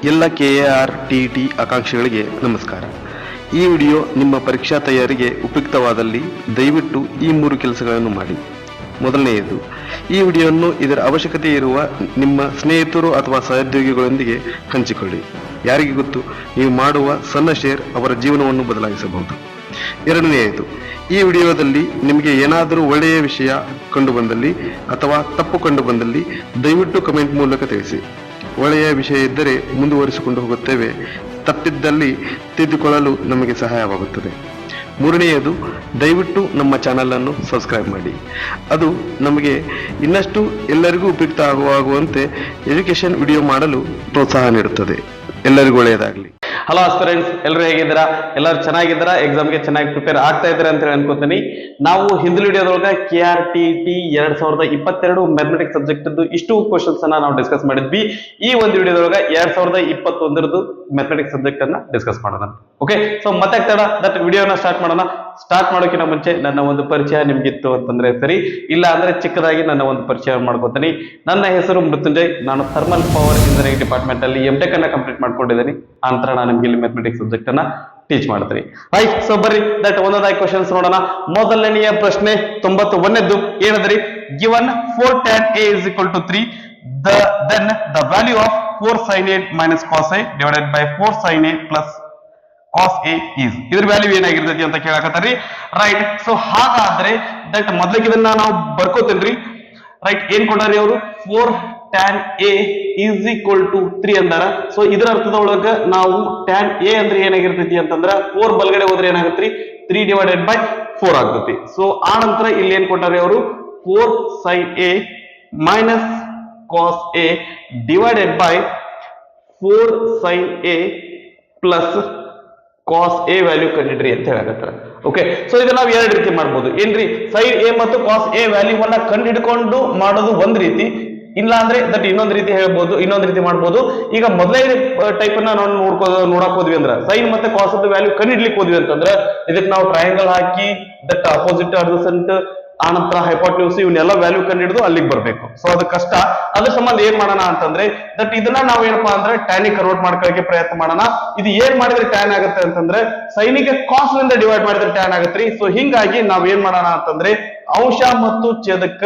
ಎಲ್ಲ KAR TET ಆಕಾಂಕ್ಷಿಗಳಿಗೆ ನಮಸ್ಕಾರ. ಈ ವಿಡಿಯೋ ನಿಮ್ಮ ಪರೀಕ್ಷಾ ತಯಾರಿಗೆ ಉಪಯುಕ್ತವಾದಲ್ಲಿ ದಯವಿಟ್ಟು ಈ 3 ಕೆಲಸಗಳನ್ನು ಮಾಡಿ. ಮೊದಲನೆಯದು, ಈ ವಿಡಿಯೋವನ್ನು ಇದರ ಅವಶ್ಯಕತೆ ಇರುವ ನಿಮ್ಮ ಸ್ನೇಹಿತರು ಅಥವಾ ಸಹೋದ್ಯೋಗಿಗಳೊಂದಿಗೆ ಹಂಚಿಕೊಳ್ಳಿ. ಯಾರಿಗೆ ಗೊತ್ತು, ನೀವು ಮಾಡುವ ಸಣ್ಣ ಶೇರ್ ಅವರ ಜೀವನವನ್ನು ಬದಲಾಯಿಸಬಹುದು. ಎರಡನೆಯದು, ಈ ವಿಡಿಯೋದಲ್ಲಿ ನಿಮಗೆ ಏನಾದರೂ ಒಳ್ಳೆಯ ವಿಷಯ ಕಂಡು ಬಂದಲ್ಲಿ ಅಥವಾ ತಪ್ಪು ಕಂಡು ಬಂದಲ್ಲಿ ದಯವಿಟ್ಟು ಕಮೆಂಟ್ ಮೂಲಕ ತಿಳಿಸಿ. ಒಳ್ಳೆಯ ವಿಷಯ ಇದ್ದರೆ ಮುಂದುವರಿಸಿಕೊಂಡು ಹೋಗುತ್ತೇವೆ, ತಪ್ಪಿದ್ದಲ್ಲಿ ತಿದ್ದುಕೊಳ್ಳಲು ನಮಗೆ ಸಹಾಯವಾಗುತ್ತದೆ. ಮೂರನೆಯದು, ದಯವಿಟ್ಟು ನಮ್ಮ ಚಾನಲ್ ಅನ್ನು ಸಬ್ಸ್ಕ್ರೈಬ್ ಮಾಡಿ. ಅದು ನಮಗೆ ಇನ್ನಷ್ಟು ಎಲ್ಲರಿಗೂ ಉಪಯುಕ್ತ ಆಗುವಂತೆ ಎಜುಕೇಶನ್ ವಿಡಿಯೋ ಮಾಡಲು ಪ್ರೋತ್ಸಾಹ ನೀಡುತ್ತದೆ. ಎಲ್ಲರಿಗೂ ಒಳ್ಳೆಯದಾಗಲಿ. ಹಲೋ ಆಸ್ಪಿರೆಂಟ್ಸ್, ಎಲ್ಲರೂ ಹೇಗಿದ್ದೀರಾ? ಎಲ್ಲರೂ ಚೆನ್ನಾಗಿದ್ದೀರಾ? ಎಕ್ಸಾಮ್ಗೆ ಚೆನ್ನಾಗಿ ಪ್ರಿಪೇರ್ ಆಗ್ತಾ ಇದ್ದೀರಾ ಅಂತ ಹೇಳಿ ಅನ್ಕೋತೀನಿ. ನಾವು ಹಿಂದಿನ ವಿಡಿಯೋದೊಳಗೆ KRTT 2022 ಮ್ಯಾಥಮೆಟಿಕ್ಸ್ ಸಬ್ಜೆಕ್ಟ್ ಇಷ್ಟು ಕ್ವಶನ್ಸ್ ಅನ್ನ ನಾವು ಡಿಸ್ಕಸ್ ಮಾಡಿದ್ವಿ. ಈ ಒಂದು ವಿಡಿಯೋದೊಳಗೆ 2021 ಮ್ಯಾಥಮೆಟಿಕ್ಸ್ ಸಬ್ಜೆಕ್ಟ್ ಅನ್ನ ಡಿಸ್ಕಸ್ ಮಾಡೋಣ. ಓಕೆ, ಸೊ ಮತ್ತೆ ದಟ್ ವಿಡಿಯೋನ ಸ್ಟಾರ್ಟ್ ಮಾಡೋಣ. ಸ್ಟಾರ್ಟ್ ಮಾಡೋಕ್ಕಿಂತ ಮುಂಚೆ ನನ್ನ ಒಂದು ಪರಿಚಯ ನಿಮ್ಗಿತ್ತು ಅಂತಂದ್ರೆ ಸರಿ, ಇಲ್ಲ ಅಂದ್ರೆ ಚಿಕ್ಕದಾಗಿ ನನ್ನ ಒಂದು ಪರಿಚಯ ಮಾಡ್ಕೋತೀನಿ. ನನ್ನ ಹೆಸರು ಮೃತ್ಯುಂಜಯ್. ನಾನು ಥರ್ಮಲ್ ಪವರ್ ಇಂಜಿನಿಯರಿಂಗ್ ಡಿಪಾರ್ಟ್ಮೆಂಟ್ ಅಲ್ಲಿ MTech ಅನ್ನ ಕಂಪ್ಲೀಟ್ ಮಾಡ್ಕೊಂಡಿದ್ದೀನಿ. ನಂತರ ನಾನು ನಿಮ್ಗೆ ಇಲ್ಲಿ ಮ್ಯಾಥಮೆಟಿಕ್ಸ್ ಸಬ್ಜೆಕ್ಟ್ ಅನ್ನ ಟೀಚ್ ಮಾಡ್ತೀನಿ. ರೈಟ್, ಸೊ ಬರ್ರಿ ದಟ್ ಒಂದೊಂದಾಗಿ ಕ್ವಶನ್ಸ್ ನೋಡೋಣ. ಮೊದಲನೆಯ ಪ್ರಶ್ನೆ 91ನೇದ್ದು ಏನದ್ರಿ? Given 4 tan A is equal to 3, then the value of 4 sin A minus cos A divided by 4 sin A plus cos A is. ಇದ್ರ ವ್ಯಾಲ್ಯೂ ಏನಾಗಿರ್ತೈತಿ ಅಂತ ಕೇಳಕತ್ತಾರಿ. ರೈಟ್, ಸೊ ಹಾಗಾದ್ರೆ ದಟ್ ಮೊದಲಿಗೆ ಇದನ್ನ ನಾವು ಬರ್ಕೋತೇನ್ರಿ. ರೈಟ್, ಏನ್ ಕೊಟ್ಟಾರಿ ಅವರು? 4 tan A is equal to 3 ಅಂದಾರ. ಸೊ ಇದರ ಅರ್ಥದ ಒಳಗ ನಾವು tan A ಅಂದ್ರೆ ಏನಾಗಿರ್ತೈತಿ ಅಂತಂದ್ರ 4 ಬಲಗಡೆ ಹೋದ್ರೆ ಏನಾಗತ್ರಿ? 3 divided by 4 ಆಗ್ತೈತಿ. ಸೊ ಆ ನಂತರ ಇಲ್ಲಿ ಏನ್ ಕೊಟ್ಟಾರಿ ಅವರು? 4 sin A minus cos A divided by 4 sin A plus cos A value ಕಂಡಿಡ್ರಿ ಅಂತ ಹೇಳಕತ್ತಾರ. ಓಕೆ, ಸೊ ಇದನ್ನ ನಾವು ಎರಡು ರೀತಿ ಮಾಡ್ಬೋದು. ಏನ್ರಿ? sin A ಮತ್ತು cos A ವ್ಯಾಲ್ಯೂವನ್ನ ಕಂಡುಹಿಡ್ಕೊಂಡು ಮಾಡೋದು ಒಂದ್ ರೀತಿ, ಇಲ್ಲ ಅಂದ್ರೆ ದಟ್ ಇನ್ನೊಂದ್ ರೀತಿ ಹೇಳ್ಬೋದು, ಇನ್ನೊಂದ್ ರೀತಿ ಮಾಡ್ಬೋದು. ಈಗ ಮೊದಲೇ ಟೈಪ್ ಅನ್ನ ನಾವು ನೋಡಕ್ ಹೋದ್ವಿ ಅಂದ್ರ ಸೈನ್ ಮತ್ತೆ ಕಾಸ್ ವ್ಯಾಲ್ಯೂ ಕಂಡುಹಿಡ್ಲಿಕ್ಕೆ ಹೋದ್ವಿ ಅಂತಂದ್ರೆ ಇದಕ್ಕೆ ನಾವು triangle hockey that opposite adjacent ಆನಂತರ ಹೈಪೋಟೆನ್ಯೂಸ್ ಇವನ್ನೆಲ್ಲ ವ್ಯಾಲ್ಯೂ ಕಂಡುಹಿಡಿದು ಅಲ್ಲಿಗೆ ಬರ್ಬೇಕು. ಸೊ ಅದು ಕಷ್ಟ. ಅದ್ರ ಸಂಬಂಧ ಏನ್ ಮಾಡೋಣ ಅಂತಂದ್ರೆ ದಟ್ ಇದನ್ನ ನಾವು ಏನಪ್ಪಾ ಅಂದ್ರೆ ಟ್ಯಾನಿಗೆ ಕನ್ವರ್ಟ್ ಮಾಡ್ಕೊಳ್ಳಕ್ಕೆ ಪ್ರಯತ್ನ ಮಾಡೋಣ. ಇದು ಏನ್ ಮಾಡಿದ್ರೆ ಟ್ಯಾನ್ ಆಗುತ್ತೆ ಅಂತಂದ್ರೆ ಸೈನಿಗೆ ಕಾಸ್ ನಿಂದ ಡಿವೈಡ್ ಮಾಡಿದ್ರೆ ಟ್ಯಾನ್ ಆಗತ್ರಿ. ಸೊ ಹಿಂಗಾಗಿ ನಾವ್ ಏನ್ ಮಾಡೋಣ ಅಂತಂದ್ರೆ ಅಂಶ ಮತ್ತು ಛೇದಕ್ಕ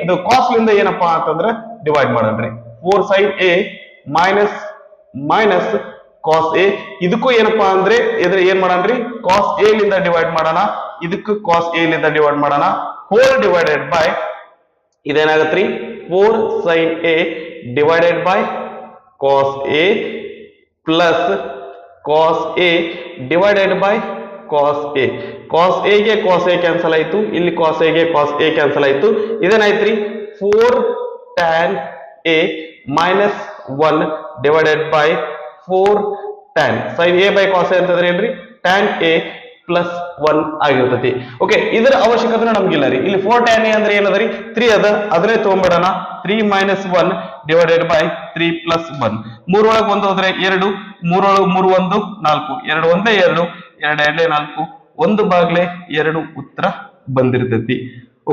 ಇದು ಕಾಸ್ ಲಿಂದ ಏನಪ್ಪಾ ಅಂತಂದ್ರೆ ಡಿವೈಡ್ ಮಾಡೋಣ್ರಿ. 4 sin A minus cos A. ಇದಕ್ಕೂ ಏನಪ್ಪಾ ಅಂದ್ರೆ ಇದ್ರ ಏನ್ ಮಾಡೋಣ್ರಿ? ಕಾಸ್ A ಲಿಂದ ಡಿವೈಡ್ ಮಾಡೋಣ. ಇದಕ್ಕೂ ಕಾಸ್ A ಲಿಂದ ಡಿವೈಡ್ ಮಾಡೋಣ. ಹೋಲ್ ಡಿವೈಡೆಡ್ ಬೈ ಇದೇನಾಗತ್ರಿ? 4 sin A divided by cos A plus cos A divided by cos A. Cos A ಗೆ ಕಾಸ್ A ಕ್ಯಾನ್ಸಲ್ ಆಯ್ತು, ಇಲ್ಲಿ ಕಾಸ್ A ಗೆ ಕಾಸ್ A ಕ್ಯಾನ್ಸಲ್ ಆಯ್ತು. ಇದೇನಾಯ್ತ್ರಿ? 4 tan A minus 1 divided by 4 tan sin A by cos A ಅಂತಂದ್ರೆ ಏನ್ರಿ? tan A plus 1 ಆಗಿರ್ತೈತಿ. Okay, ಇದರ ಅವಶ್ಯಕತೆ ನಮ್ಗಿಲ್ಲ ರೀ. ಇಲ್ಲಿ 4 tan A ಅಂದ್ರೆ ಏನದರಿ? 3 ಅದ, ಅದನ್ನೇ ತಗೊಂಡ್ಬಿಡೋಣ. 3 minus 1 divided by 3 plus 1. 3 ಒಳಗೆ 1 ಹೋದ್ರೆ 2, 3 ಒಳಗೆ 3 1 4, 2 ಒಂದೇ 2, 2 2 4, 1 ಬಾಗ್ಲೆ 2 ಉತ್ತರ ಬಂದಿರ್ತೈತಿ.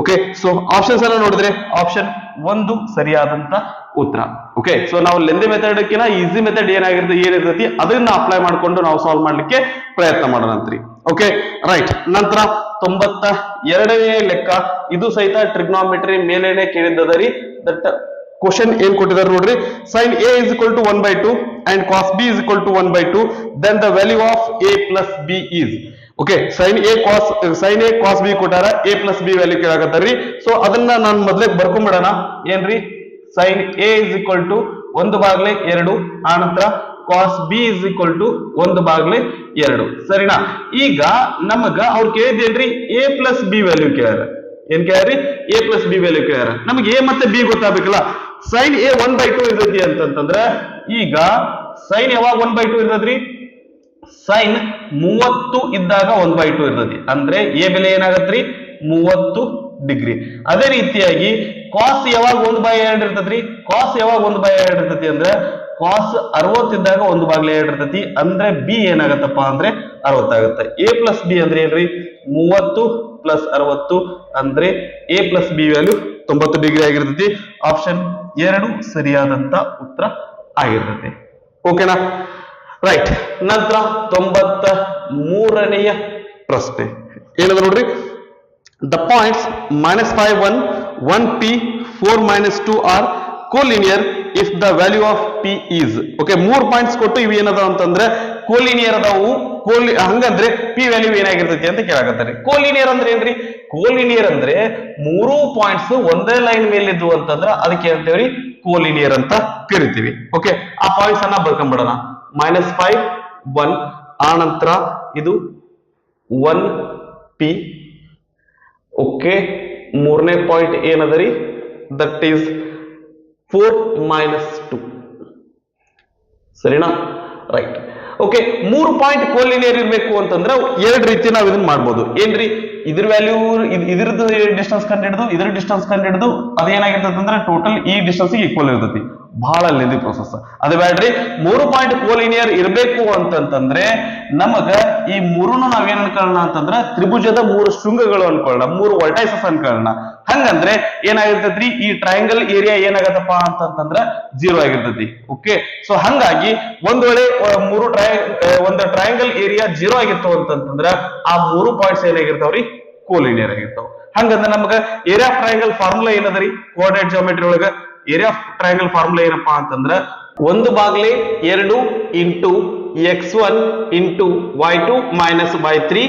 ಓಕೆ, ಸೊ ಆಪ್ಷನ್ಸ್ ಅನ್ನ ನೋಡಿದ್ರೆ ಆಪ್ಷನ್ 1 ಸರಿಯಾದಂತ ಉತ್ತರ. ಓಕೆ, ಸೊ ನಾವು ಲೆಂದಿ ಮೆಥಡ್ಕಿನ ಈಸಿ ಮೆಥಡ್ ಏನಿರ್ತೈತಿ ಅದನ್ನ ಅಪ್ಲೈ ಮಾಡ್ಕೊಂಡು ನಾವು ಸಾಲ್ವ್ ಮಾಡ್ಲಿಕ್ಕೆ ಪ್ರಯತ್ನ ಮಾಡೋಣಂತ್ರಿ. Okay, right. ನಂತರ 92ನೇ ಲೆಕ್ಕ. ಇದು ಸಹಿತ ಟ್ರಿಗ್ನೋಮೆಟ್ರಿ ಮೇಲೇನೆ ಕೇಳಿದ್ದದರಿ. ದಟ್ ಕ್ವಶನ್ ಏನ್ ಕೊಟ್ಟಿದ್ದಾರೆ ನೋಡ್ರಿ. sin A is equal to 1/2 and cos B is equal to 1/2, then the value of A plus B is. Okay, sin A cos B ಕೊಟ್ಟಾರ, A plus B ವ್ಯಾಲ್ಯೂ ಕೇಳಾಕತ್ತಾರ್ರಿ. So ಅದನ್ನ ನಾನು ಮೊದಲೇ ಬರ್ಕೊಂಡ್ಬಿಡೋಣ. ಏನ್ರಿ? sin A is equal to 1/2, ಆನಂತರ cos B is equal to 1/2. ಸರಿನಾ? ಈಗ ನಮಗ ಅವ್ರು ಕೇಳಿದ್ದೇನ್ರಿ? A plus B ವ್ಯಾಲ್ಯೂ ಕೇಳ್ಯಾರ. ಏನ್ ಕೇಳ್ಯಾರಿ? A plus B ವ್ಯಾಲ್ಯೂ ಕೇಳ್ಯಾರ. ನಮಗೆ A ಮತ್ತೆ B ಗೊತ್ತಾಗಬೇಕಲ್ಲ. sin A 1/2 ಇರ್ತೈತಿ ಅಂತಂದ್ರೆ ಈಗ sin ಯಾವಾಗ 1/2 ಇರ್ತದ್ರಿ? sin 30 ಇದ್ದಾಗ 1/2 ಇರ್ತೈತಿ. ಅಂದ್ರೆ A ಬೆಲೆ ಏನಾಗತ್ರಿ? 30 ಡಿಗ್ರಿ. ಅದೇ ರೀತಿಯಾಗಿ cos ಯಾವಾಗ 1/2 ಇರ್ತದ್ರಿ? cos ಯಾವಾಗ 1/2 ಇರ್ತೈತಿ ಅಂದ್ರೆ cos 60 ಇದ್ದಾಗ 1/2 ಇರ್ತೈತಿ. ಅಂದ್ರೆ B ಏನಾಗತ್ತಪ್ಪ ಅಂದ್ರೆ 60 ಆಗುತ್ತೆ. A plus B ಅಂದ್ರೆ ಏನ್ರಿ? 30 ಪ್ಲಸ್ 60 ಅಂದ್ರೆ A plus B value 90 degree ಆಗಿರ್ತೈತಿ. ಆಪ್ಷನ್ 2 ಸರಿಯಾದಂತ ಉತ್ತರ ಆಗಿರ್ತೈತಿ. ಓಕೆನಾ ರೈಟ್. ನಂತರ 93ನೆಯ ಪ್ರಶ್ನೆ ಏನದ ನೋಡ್ರಿ, the points -5 1 1p 4 -2 are collinear if the value of p is okay. 3 points ಕೊಟ್ಟು ಇವು ಏನದ ಅಂತಂದ್ರೆ ಕೋಲಿನಿಯರ್ ಅದಾವು. ಹಂಗಂದ್ರೆ ಪಿ ವ್ಯಾಲ್ಯೂ ಏನಾಗಿರ್ತೈತಿ ಅಂತ ಕೇಳಾಕತ್ತಾರೆ. ಕೋಲಿನಿಯರ್ ಅಂದ್ರೆ ಏನ್ರಿ? ಕೋಲಿನಿಯರ್ ಅಂದ್ರೆ 3 ಪಾಯಿಂಟ್ಸ್ ಒಂದೇ ಲೈನ್ ಮೇಲೆ ಇದ್ವು ಅಂತಂದ್ರ ಅದಕ್ಕೆ ಹೇಳ್ತೇವ್ರಿ ಕೋಲಿನಿಯರ್ ಅಂತ ಕರಿತೀವಿ. ಓಕೆ, ಆ ಪಾಯಿಂಟ್ಸ್ ಅನ್ನ ಬರ್ಕೊಂಡ್ಬಿಡೋಣ. -5 1 ಆ ನಂತರ ಇದು 1p. ಓಕೆ, ಮೂರನೇ ಪಾಯಿಂಟ್ ಏನದರಿ? That is 4 -2. ಸರಿನಾ? ರೈಟ್. ಓಕೆ, 3 ಪಾಯಿಂಟ್ ಕೋಲಿನಿಯರ್ ಇರಬೇಕು ಅಂತಂದ್ರೆ ಎರಡು ರೀತಿ ನಾವು ಇದನ್ನ ಮಾಡ್ಬೋದು. ಏನ್ರಿ? ಇದ್ರ ವ್ಯಾಲ್ಯೂ ಇದ್ರದ್ದು ಡಿಸ್ಟೆನ್ಸ್ ಕಂಡು ಇದ್ರ ಡಿಸ್ಟೆನ್ಸ್ ಕಂಡು ಹಿಡಿದು ಅದೇನಾಗಿರ್ತದೆ ಅಂದ್ರೆ ಟೋಟಲ್ ಈ ಡಿಸ್ಟೆನ್ಸ್ ಈಕ್ವಲ್ ಇರ್ತೈತಿ. ಬಹಳ ಲೆಂದಿ ಪ್ರೊಸೆಸ್ ಅದು ಬೇಡ್ರಿ. 3 ಪಾಯಿಂಟ್ ಕೋಲಿನಿಯರ್ ಇರಬೇಕು ಅಂತಂತಂದ್ರೆ ನಮಗ ಈ ಮೂರನ್ನು ನಾವೇನ್ ಅನ್ಕೊಳ್ಳೋಣ ಅಂತಂದ್ರ ತ್ರಿಭುಜದ 3 ಶೃಂಗಗಳು ಅನ್ಕೊಳ್ಳೋಣ, 3 ವರ್ಟೈಸಸ್ ಅನ್ಕೊಳ್ಳೋಣ. ಹಂಗಂದ್ರೆ ಏನಾಗಿರ್ತೈತ್ರಿ? ಈ ಟ್ರಯಾಂಗಲ್ ಏರಿಯಾ ಏನಾಗತ್ತಪ್ಪ ಅಂತಂತಂದ್ರ 0 ಆಗಿರ್ತೈತಿ. ಓಕೆ, ಸೊ ಹಂಗಾಗಿ ಒಂದ್ ವೇಳೆ ಒಂದು ಟ್ರಯಾಂಗಲ್ ಏರಿಯಾ 0 ಆಗಿತ್ತು ಅಂತಂತಂದ್ರ ಆ 3 ಪಾಯಿಂಟ್ಸ್ ಏನಾಗಿರ್ತಾವ್ರಿ? ಕೋಲಿನಿಯರ್ ಆಗಿರ್ತಾವ. ಹಂಗಂದ್ರೆ ನಮಗ ಏರಿಯಾ ಆಫ್ ಟ್ರಯಾಂಗಲ್ ಫಾರ್ಮುಲಾ ಏನದರಿ? ಕೋಆರ್ಡಿನೇಟ್ ಜಿಯೋಮೆಟ್ರಿ ಒಳಗ ಏರಿಯಾ ಆಫ್ ಟ್ರಯಾಂಗಲ್ ಫಾರ್ಮುಲಾ ಏನಪ್ಪಾ ಅಂತಂದ್ರ 1/2 into x1 into y2 minus y3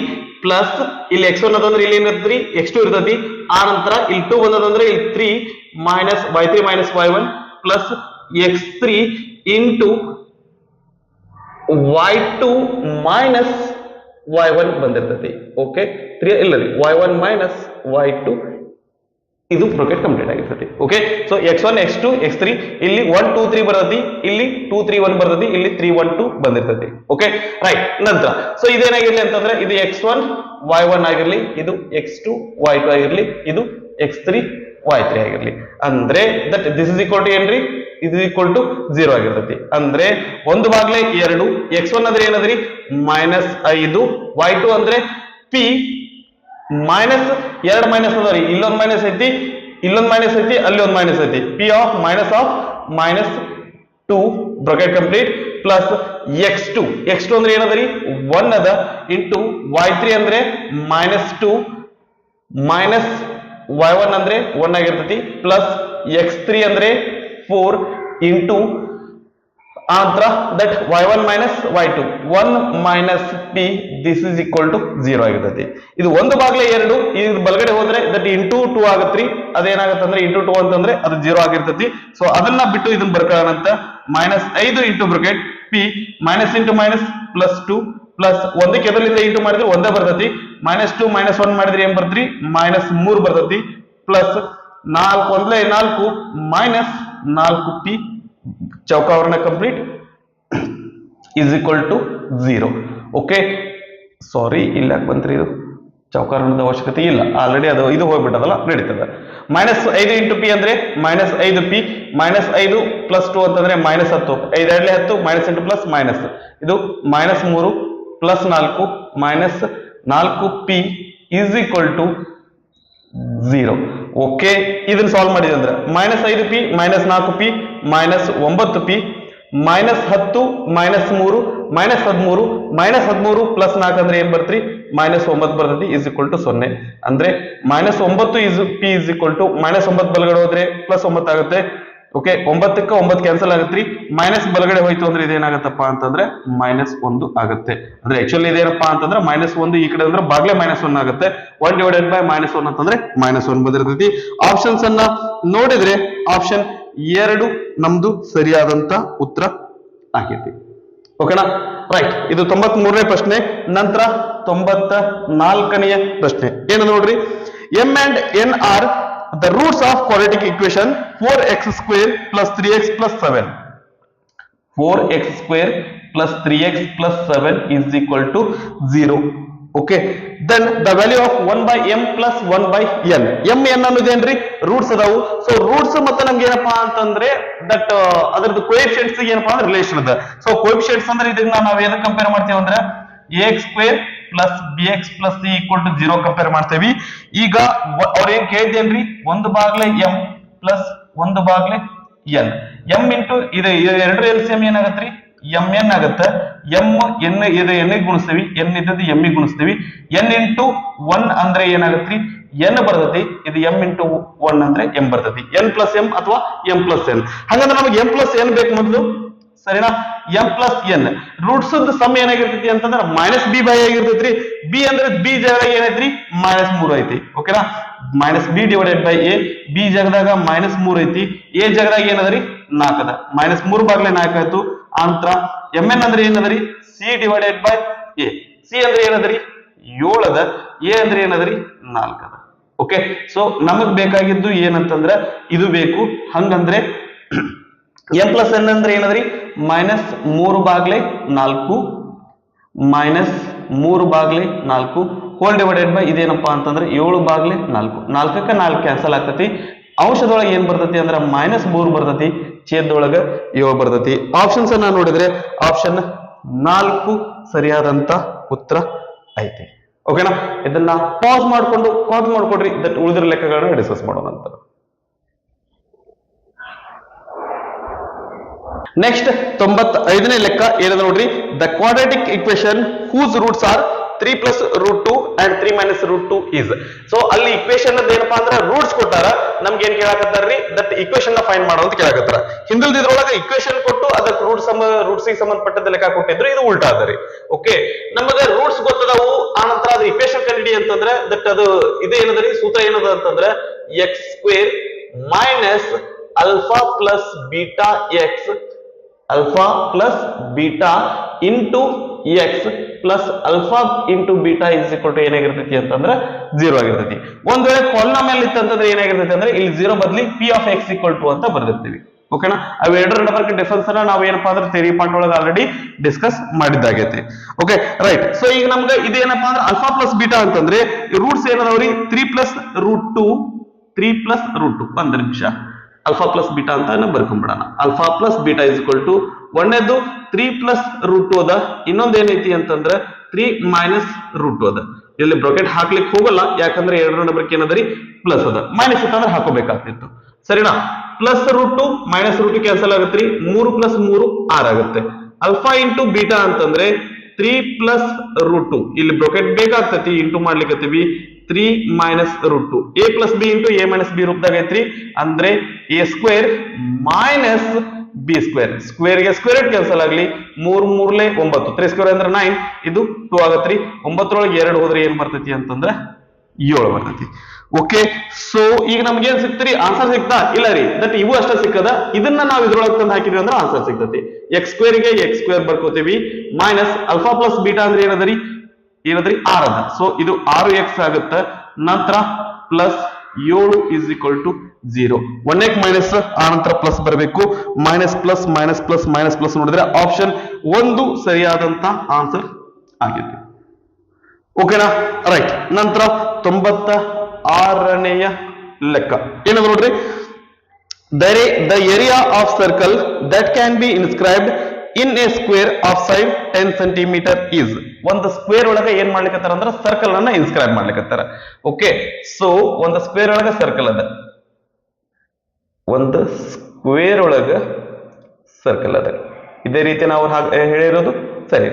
plus ಇಲ್ಲಿ x1 ಅದಂದ್ರೆ ಇಲ್ಲಿ ಏನಿರ್ತೈತಿ? x2 ಇರ್ತೈತಿ. ಆ ನಂತರ ಇಲ್ಲಿ 2 ಬಂದದಂದ್ರೆ ಇಲ್ಲಿ 3 minus y3 minus y1 plus x3 into y2 minus y1 ಬಂದಿರ್ತೈತಿ. ಓಕೆ, 3 ಇಲ್ಲ ರೀ, y1 ಮೈನಸ್ y2 ಇದು ಬ್ರಾಕೆಟ್ ಕಂಪ್ಲೀಟ್ ಆಗಿರ್ತೈತಿ. Okay, so x1 x2 x3 ಇಲ್ಲಿ 1 2 3 ಬರ್ತೈತಿ, ಇಲ್ಲಿ 2 3 1 ಬರ್ತೈತಿ, ಇಲ್ಲಿ 3 1 2 ಬಂದಿರ್ತೈತಿ. Okay, right. ನಂತರ ಸೊ ಇದೇನಾಗಿರ್ಲಿ ಅಂತಂದ್ರೆ ಇದು x1 y1 ಆಗಿರ್ಲಿ, ಇದು x2 y2 ಆಗಿರ್ಲಿ, ಇದು x3 y3 ಆಗಿರ್ಲಿ. ಅಂದ್ರೆ that this is equal to ಏನ್ರಿ? ಇದು ಈಕ್ವಲ್ ಟು 0 ಆಗಿರ್ತೈತಿ. ಅಂದ್ರೆ 1/2 x1 ಅಂದ್ರೆ ಏನದ್ರಿ? -5, y2 ಅಂದ್ರೆ p ಮೈನಸ್ 2 ಮೈನಸ್ ಅದಾವ್ರಿ, ಇಲ್ಲೊಂದು ಮೈನಸ್ ಐತಿ, ಇಲ್ಲೊಂದು ಮೈನಸ್ ಐತಿ, ಅಲ್ಲಿ ಒಂದು ಮೈನಸ್ ಐತಿ. P of -2 bracket complete plus x2 ಅಂದ್ರೆ ಏನದರಿ? 1 ಅದ ಇಂಟು y3 ಅಂದ್ರೆ -2 ಮೈನಸ್ y1 ಅಂದ್ರೆ 1 ಆಗಿರ್ತೈತಿ ಪ್ಲಸ್ x3 ಅಂದ್ರೆ 4 ಇಂಟು ಆಂತರ that y1 minus y2 1 minus p this is equal to 0 ಆಗಿರ್ತೈತಿ. ಇದು 1/2 ಇದು ಬಲಗಡೆ ಹೋದ್ರೆ ದಟ್ ಇಂಟು 2 ಆಗತ್ರಿ. ಅದೇನಾಗತ್ತಂದ್ರೆ ಇಂಟು 2 ಅಂತಂದ್ರೆ ಅದು 0 ಆಗಿರ್ತೈತಿ. ಸೊ ಅದನ್ನ ಬಿಟ್ಟು ಇದನ್ನ ಬರ್ಕೊಳ್ಳೋಣ ಅಂತ -5 into bracket p minus into minus plus 2 plus ಒಂದಕ್ಕೆ ಎದರಿಂದ ಇಂಟು ಮಾಡಿದ್ರೆ ಒಂದೇ ಬರ್ತೈತಿ. -2 -1 ಮಾಡಿದ್ರೆ ಏನ್ ಬರ್ತ್ರಿ? -3 ಬರ್ತೈತಿ ಪ್ಲಸ್ 4 1 4 ಮೈನಸ್ 4p ಚೌಕಾವರಣ complete is equal to 0. Okay, sorry ಇಲ್ಲ ಬಂತ್ರಿ, ಇದು ಚೌಕಾವರಣದ ಅವಶ್ಯಕತೆ ಇಲ್ಲ, ಆಲ್ರೆಡಿ ಅದು ಇದು ಹೋಗ್ಬಿಟ್ಟದಲ್ಲ, ನಡೀತದ. -5 ಇಂಟು ಪಿ ಅಂದ್ರೆ -5p -5 ಪ್ಲಸ್ 2 ಅಂತಂದ್ರೆ -10 5 2 10 ಮೈನಸ್ ಇಂಟು ಪ್ಲಸ್ ಮೈನಸ್ ಇದು -3 plus 4 minus 4p is equal to 0. Okay, ಇದನ್ನ ಸಾಲ್ವ್ ಮಾಡಿದ್ರೆ ಅಂದ್ರೆ -5p -4p -9p -10 -3 -13 ಪ್ಲಸ್ 4 ಅಂದ್ರೆ ಏನ್ ಬರ್ತ್ರಿ? -9 ಬರ್ತೈತಿ ಇಸ್ ಈಕ್ವಲ್ ಟು 0. ಅಂದ್ರೆ -9 is p is equal to -9 ಬಲಗಡೆ ಹೋದ್ರೆ +9 ಆಗುತ್ತೆ. ಓಕೆ, 9ಕ್ಕೆ 9 ಕ್ಯಾನ್ಸಲ್ ಆಗುತ್ತೆ. ಮೈನಸ್ ಬಲಗಡೆ ಹೋಯ್ತು ಅಂದ್ರೆ ಇದೇನಾಗತ್ತಪ್ಪ ಅಂತಂದ್ರೆ -1 ಆಗುತ್ತೆ. ಅಂದ್ರೆ ಆಕ್ಚುಲಿ ಇದೇನಪ್ಪಾ ಅಂತಂದ್ರೆ -1 ಈ ಕಡೆ ಅಂದ್ರೆ ಬಾಗ್ಲೆ -1 ಆಗುತ್ತೆ. 1 ಡಿವೈಡೆಡ್ ಬೈ -1 ಅಂತಂದ್ರೆ -1 ಬಂದಿರ್ತೈತಿ. ಆಪ್ಷನ್ಸ್ ಅನ್ನ ನೋಡಿದ್ರೆ ಆಪ್ಷನ್ 2 ನಮ್ದು ಸರಿಯಾದಂತ ಉತ್ತರ ಆಗೈತಿ. ಓಕೆನಾ, ರೈಟ್. ಇದು 93ನೇ ಪ್ರಶ್ನೆ. ನಂತರ 94ನೆಯ ಪ್ರಶ್ನೆ ಏನು ನೋಡ್ರಿ, m and n are the roots of quadratic equation 4x square plus 3x plus 7. 4x square plus 3x plus 7 is equal to 0. Okay, then the value of 1 by m plus 1 by n. m n ಅನ್ನೋದೇನ್ರಿ? Roots ಅದಾವು. So roots ಮತ್ತೆ ನಮ್ಗೆ ಏನಪ್ಪಾ ಅಂತಂದ್ರೆ that ಅದರದ್ದು coefficients ಏನಪ್ಪಾ ಅಂದ್ರೆ relation ಅದ. ಸೊ ಕೋಎಫಿಷಿಯಂಟ್ಸ್ ಅಂದ್ರೆ ಇದನ್ನ ನಾವು ಏನಕ್ಕೆ ಕಂಪೇರ್ ಮಾಡ್ತೀವಿ ಅಂದ್ರೆ ax square plus bx plus c equal to 0 compare ಮಾಡ್ತೇವಿ. ಈಗ ಅವ್ರ ಏನ್ ಕೇಳಿದೇನ್ರಿ? 1/m plus 1/n m into ಇದು ಎರಡರ LCM ಏನಾಗತ್ರಿ? ಎಂ ಎನ್ ಆಗುತ್ತೆ. ಎಂ ಎನ್ ಇದು ಎನ್ ಗುಣಿಸ್ತೀವಿ, ಎನ್ ಇದ್ದದ್ದು ಎಂ ಗುಣಿಸ್ತೀವಿ. ಎನ್ ಇಂಟು ಒನ್ ಅಂದ್ರೆ ಏನಾಗತ್ರಿ ಎನ್ ಬರ್ತೈತಿ. ಇದು ಎಂ ಇಂಟು ಒನ್ ಅಂದ್ರೆ ಎಂ ಬರ್ತೈತಿ. ಎನ್ ಪ್ಲಸ್ ಎಂ ಅಥವಾ ಎಂ ಪ್ಲಸ್ ಎನ್. ಹಾಗಂದ್ರೆ ನಮಗೆ ಎಂ ಪ್ಲಸ್ ಎನ್ ಬೇಕು ಮೊದಲು, ಸರಿನಾ? M plus N roots sum ಏನಾಗಿರ್ತೈತಿ ಅಂತಂದ್ರೆ ಮೈನಸ್ ಬಿ ಬೈ ಆಗಿರ್ತೈತ್ರಿ. ಬಿ ಅಂದ್ರೆ ಬಿ ಜಾಗದಾಗ ಏನೈತ್ರಿ -3 ಐತಿ. ಓಕೆನಾ? Minus B divided by A. B ಜಾಗದಾಗ -3 ಐತಿ. ಎ ಜಾಗದಾಗ ಏನದರಿ 4 ಅದ. -3 ಬಾಗ್ಲೆ 4 ಆಯ್ತು. ಆನಂತರ ಎಂ ಎನ್ ಅಂದ್ರೆ ಏನದರಿ C divided by A. C ಅಂದ್ರೆ ಏನದರಿ 7 ಅದ. ಎ ಅಂದ್ರೆ ಏನದರಿ 4 ಅದ. ಓಕೆ, ಸೊ ನಮಗ್ ಬೇಕಾಗಿದ್ದು ಏನಂತಂದ್ರ ಇದು ಬೇಕು. ಹಂಗಂದ್ರೆ ಎಂ ಪ್ಲಸ್ ಎನ್ ಅಂದ್ರೆ ಏನದ್ರಿ -3 ಬಾಗ್ಲೆ 4 -3 ಬಾಗ್ಲೆ 4 ಹೋಲ್ ಡಿವೈಡೆಡ್ ಬೈ ಇದೇನಪ್ಪಾ ಅಂತಂದ್ರೆ 7 ಬಾಗ್ಲೆ 4. 4ಕ್ಕೆ 4 ಕ್ಯಾನ್ಸಲ್ ಆಗ್ತತಿ. ಅಂಶದೊಳಗೆ ಏನ್ ಬರ್ತತಿ ಅಂದ್ರೆ -3 ಬರ್ತತಿ. ಛೇದದೊಳಗ 7 ಬರ್ತತಿ. ಆಪ್ಷನ್ಸ್ ಅನ್ನ ನೋಡಿದ್ರೆ ಆಪ್ಷನ್ 4 ಸರಿಯಾದಂತ ಉತ್ತರ ಐತಿ. ಓಕೆನಾ? ಇದನ್ನ ಪಾಸ್ ಮಾಡ್ಕೊಂಡು ಕಾಪಿ ಮಾಡ್ಕೊಡ್ರಿ. ಉಳಿದಿರೋ ಲೆಕ್ಕಗಳನ್ನ ಡಿಸ್ಕಸ್ ಮಾಡೋಣ ನಂತರ. ನೆಕ್ಸ್ಟ್ 95ನೇ ಲೆಕ್ಕ ಏನದ ನೋಡ್ರಿ. The quadratic equation whose roots are 3 plus root 2 and 3 minus root 2 is. So ಅಲ್ಲಿ ಇಕ್ವೇಶನ್ ಅದ ಏನಪ್ಪಾ ಅಂದ್ರೆ ರೂಟ್ಸ್ ಕೊಟ್ಟಾರ. ನಮ್ಗೆ ಏನ್ ಕೇಳಾಕತ್ತಾರ್ರಿ ದಟ್ ಇಕ್ವೇಶನ್ ನ ಫೈಂಡ್ ಮಾಡೋ ಅಂತ ಕೇಳಾಕತ್ತಾರ. ಹಿಂದಿಲ್ದಿದ್ರೊಳಗೆ ಇಕ್ವೇಶನ್ ಕೊಟ್ಟು ಅದಕ್ಕೆ ರೂಟ್ಸ್ ಗೆ ಸಂಬಂಧಪಟ್ಟದ ಲೆಕ್ಕ ಕೊಟ್ಟಿದ್ರು. ಇದು ಉಲ್ಟಾ ಅದರಿ. ಓಕೆ, ನಮಗೆ ರೂಟ್ಸ್ ಗೊತ್ತದಾವು. ಆನಂತರ ಅದು ಇಕ್ವೇಶನ್ ಕಂಡಿಡಿ ಅಂತಂದ್ರೆ ದಟ್ ಅದು ಇದು ಏನದರಿ ಸೂತ್ರ ಏನದ ಅಂತಂದ್ರೆ x square minus alpha plus beta X alpha plus beta into x plus alpha into beta is equal to ಏನಾಗಿರ್ತೈತಿ ಅಂತಂದ್ರೆ 0 ಆಗಿರ್ತೈತಿ. ಒಂದ್ ವೇಳೆ ಪಾಲಿನಾಮಿಯಲ್ ಇತ್ತಂತಂದ್ರೆ ಏನಾಗಿರ್ತೈತಿ ಅಂದ್ರೆ ಇಲ್ಲಿ 0 ಬದಲಿ p of x equal to ಅಂತ ಬರ್ದಿರ್ತೀವಿ. ಓಕೆನಾ? ಅವೆರಡರ ನಡುವಿನ ಡಿಫರೆನ್ಸ್ ಅನ್ನ ನಾವು ಏನಪ್ಪಾ ಅಂದ್ರೆ ಥಿಯರಿ ಪಾಯಿಂಟ್ ಒಳಗೆ ಆಲ್ರೆಡಿ ಡಿಸ್ಕಸ್ ಮಾಡಿದ್ದಾಗೈತಿ. Okay, right. ಸೊ ಈಗ ನಮ್ಗೆ ಇದು ಏನಪ್ಪಾ ಅಂದ್ರೆ ಅಲ್ಫಾ ಪ್ಲಸ್ ಬೀಟಾ ಅಂತಂದ್ರೆ ರೂಟ್ಸ್ ಏನದವ್ರಿ 3 plus root 2 ಒಂದ್ ನಿಮಿಷ ಅಲ್ಫಾ ಪ್ಲಸ್ ಬೀಟಾ ಅಂತ ಬರ್ಕೊಂಡ್ಬಿಡೋಣ. Alpha plus beta is equal to ಒಂದೇದು 3 plus root 2 ಅದ. ಇನ್ನೊಂದ್ ಏನೈತಿ ಅಂತಂದ್ರೆ 3 minus root 2 ಅದ. ಇಲ್ಲಿ ಬ್ರಾಕೆಟ್ ಹಾಕ್ಲಿಕ್ಕೆ ಹೋಗಲ್ಲ, ಯಾಕಂದ್ರೆ ಎರಡರ ನಂಬರ್ಗೆ ಏನದರಿ ಪ್ಲಸ್ ಅದ. ಮೈನಸ್ ಇತ್ತಂದ್ರೆ ಹಾಕೋಬೇಕಾಗ್ತಿತ್ತು, ಸರಿನಾ? Plus root 2 minus root 2 cancel ಆಗುತ್ತೆ. 3 plus 3 6 ಆಗುತ್ತೆ. ಅಲ್ಫಾ ಇಂಟು ಬೀಟಾ ಅಂತಂದ್ರೆ 3 plus root 2 ಇಲ್ಲಿ bracket ಬೇಕಾಗ್ತತಿ, into ಮಾಡ್ಲಿಕ್ಕತ್ತೀವಿ. 3 minus root 2 a plus b into a minus b ರೂಪದಾಗ ಐತ್ರಿ. ಅಂದ್ರೆ a square minus B square. Square ಗೆ ಸ್ಕ್ವೇರ್ ಕ್ಯಾನ್ಸಲ್ ಆಗ್ಲಿ. 3 3 9 3 ಸ್ಕ್ವೇರ್ ಅಂದ್ರೆ 9. ಇದು 2 ಆಗತ್ರಿ. 9 ಒಳಗೆ 2 ಹೋದ್ರೆ ಏನ್ ಬರ್ತೈತಿ ಅಂತಂದ್ರೆ 7 ಬರ್ತೈತಿ. ಓಕೆ, ಸೊ ಈಗ ನಮ್ಗೆ ಏನ್ ಸಿಕ್ತ್ರಿ ಆನ್ಸರ್ ಸಿಕ್ತಾ ಇಲ್ಲ ರೀ? ದಟ್ ಇವು ಅಷ್ಟ ಸಿಕ್ಕದ. ಇದನ್ನ ನಾವು ಇದ್ರೊಳಗೆ ತಂದು ಹಾಕಿದ್ವಿ ಅಂದ್ರೆ ಆನ್ಸರ್ ಸಿಗ್ತತಿ. ಎಕ್ಸ್ ಸ್ಕ್ವೇರ್ ಗೆ ಎಕ್ಸ್ ಸ್ಕ್ವೇರ್ ಬರ್ಕೋತೀವಿ. ಮೈನಸ್ ಅಲ್ಫಾ ಪ್ಲಸ್ ಬೀಟಾ ಅಂದ್ರೆ ಏನದರಿ 6 ಅದ. ಸೊ ಇದು 6x ಆಗುತ್ತೆ. ನಂತರ plus 7 is equal to 0. 1x minus ಆ ನಂತರ ಪ್ಲಸ್ ಬರಬೇಕು. Minus plus minus plus minus plus ನೋಡಿದ್ರೆ ಆಪ್ಷನ್ 1 ಸರಿಯಾದಂತ ಆನ್ಸರ್ ಆಗಿದೆ. ಓಕೆನಾ? ರೈಟ್. ನಂತರ 96ನೆಯ ಲೆಕ್ಕ ಏನದು ನೋಡ್ರಿ. The area of circle that can be inscribed in a square of side 10 centimeter is. ಒಂದು ಸ್ಕ್ವೇರ್ ಒಳಗೆ ಏನ್ ಮಾಡ್ಲಿಕ್ಕತ್ತಾರ ಅಂದ್ರೆ ಸರ್ಕಲ್ ಅನ್ನ ಇನ್ಸ್ಕ್ರೈಬ್ ಮಾಡ್ಲಿಕ್ಕತ್ತಾರ. ಓಕೆ, ಸೊ ಒಂದು ಸ್ಕ್ವೇರ್ ಒಳಗೆ ಸರ್ಕಲ್ ಅದ. ಒಂದು ಸ್ಕ್ವೇರ್ ಒಳಗ ಸರ್ಕಲ್ ಅದ. ಇದೇ ರೀತಿ ನಾವು ಹೇಳಿರೋದು ಸರಿ.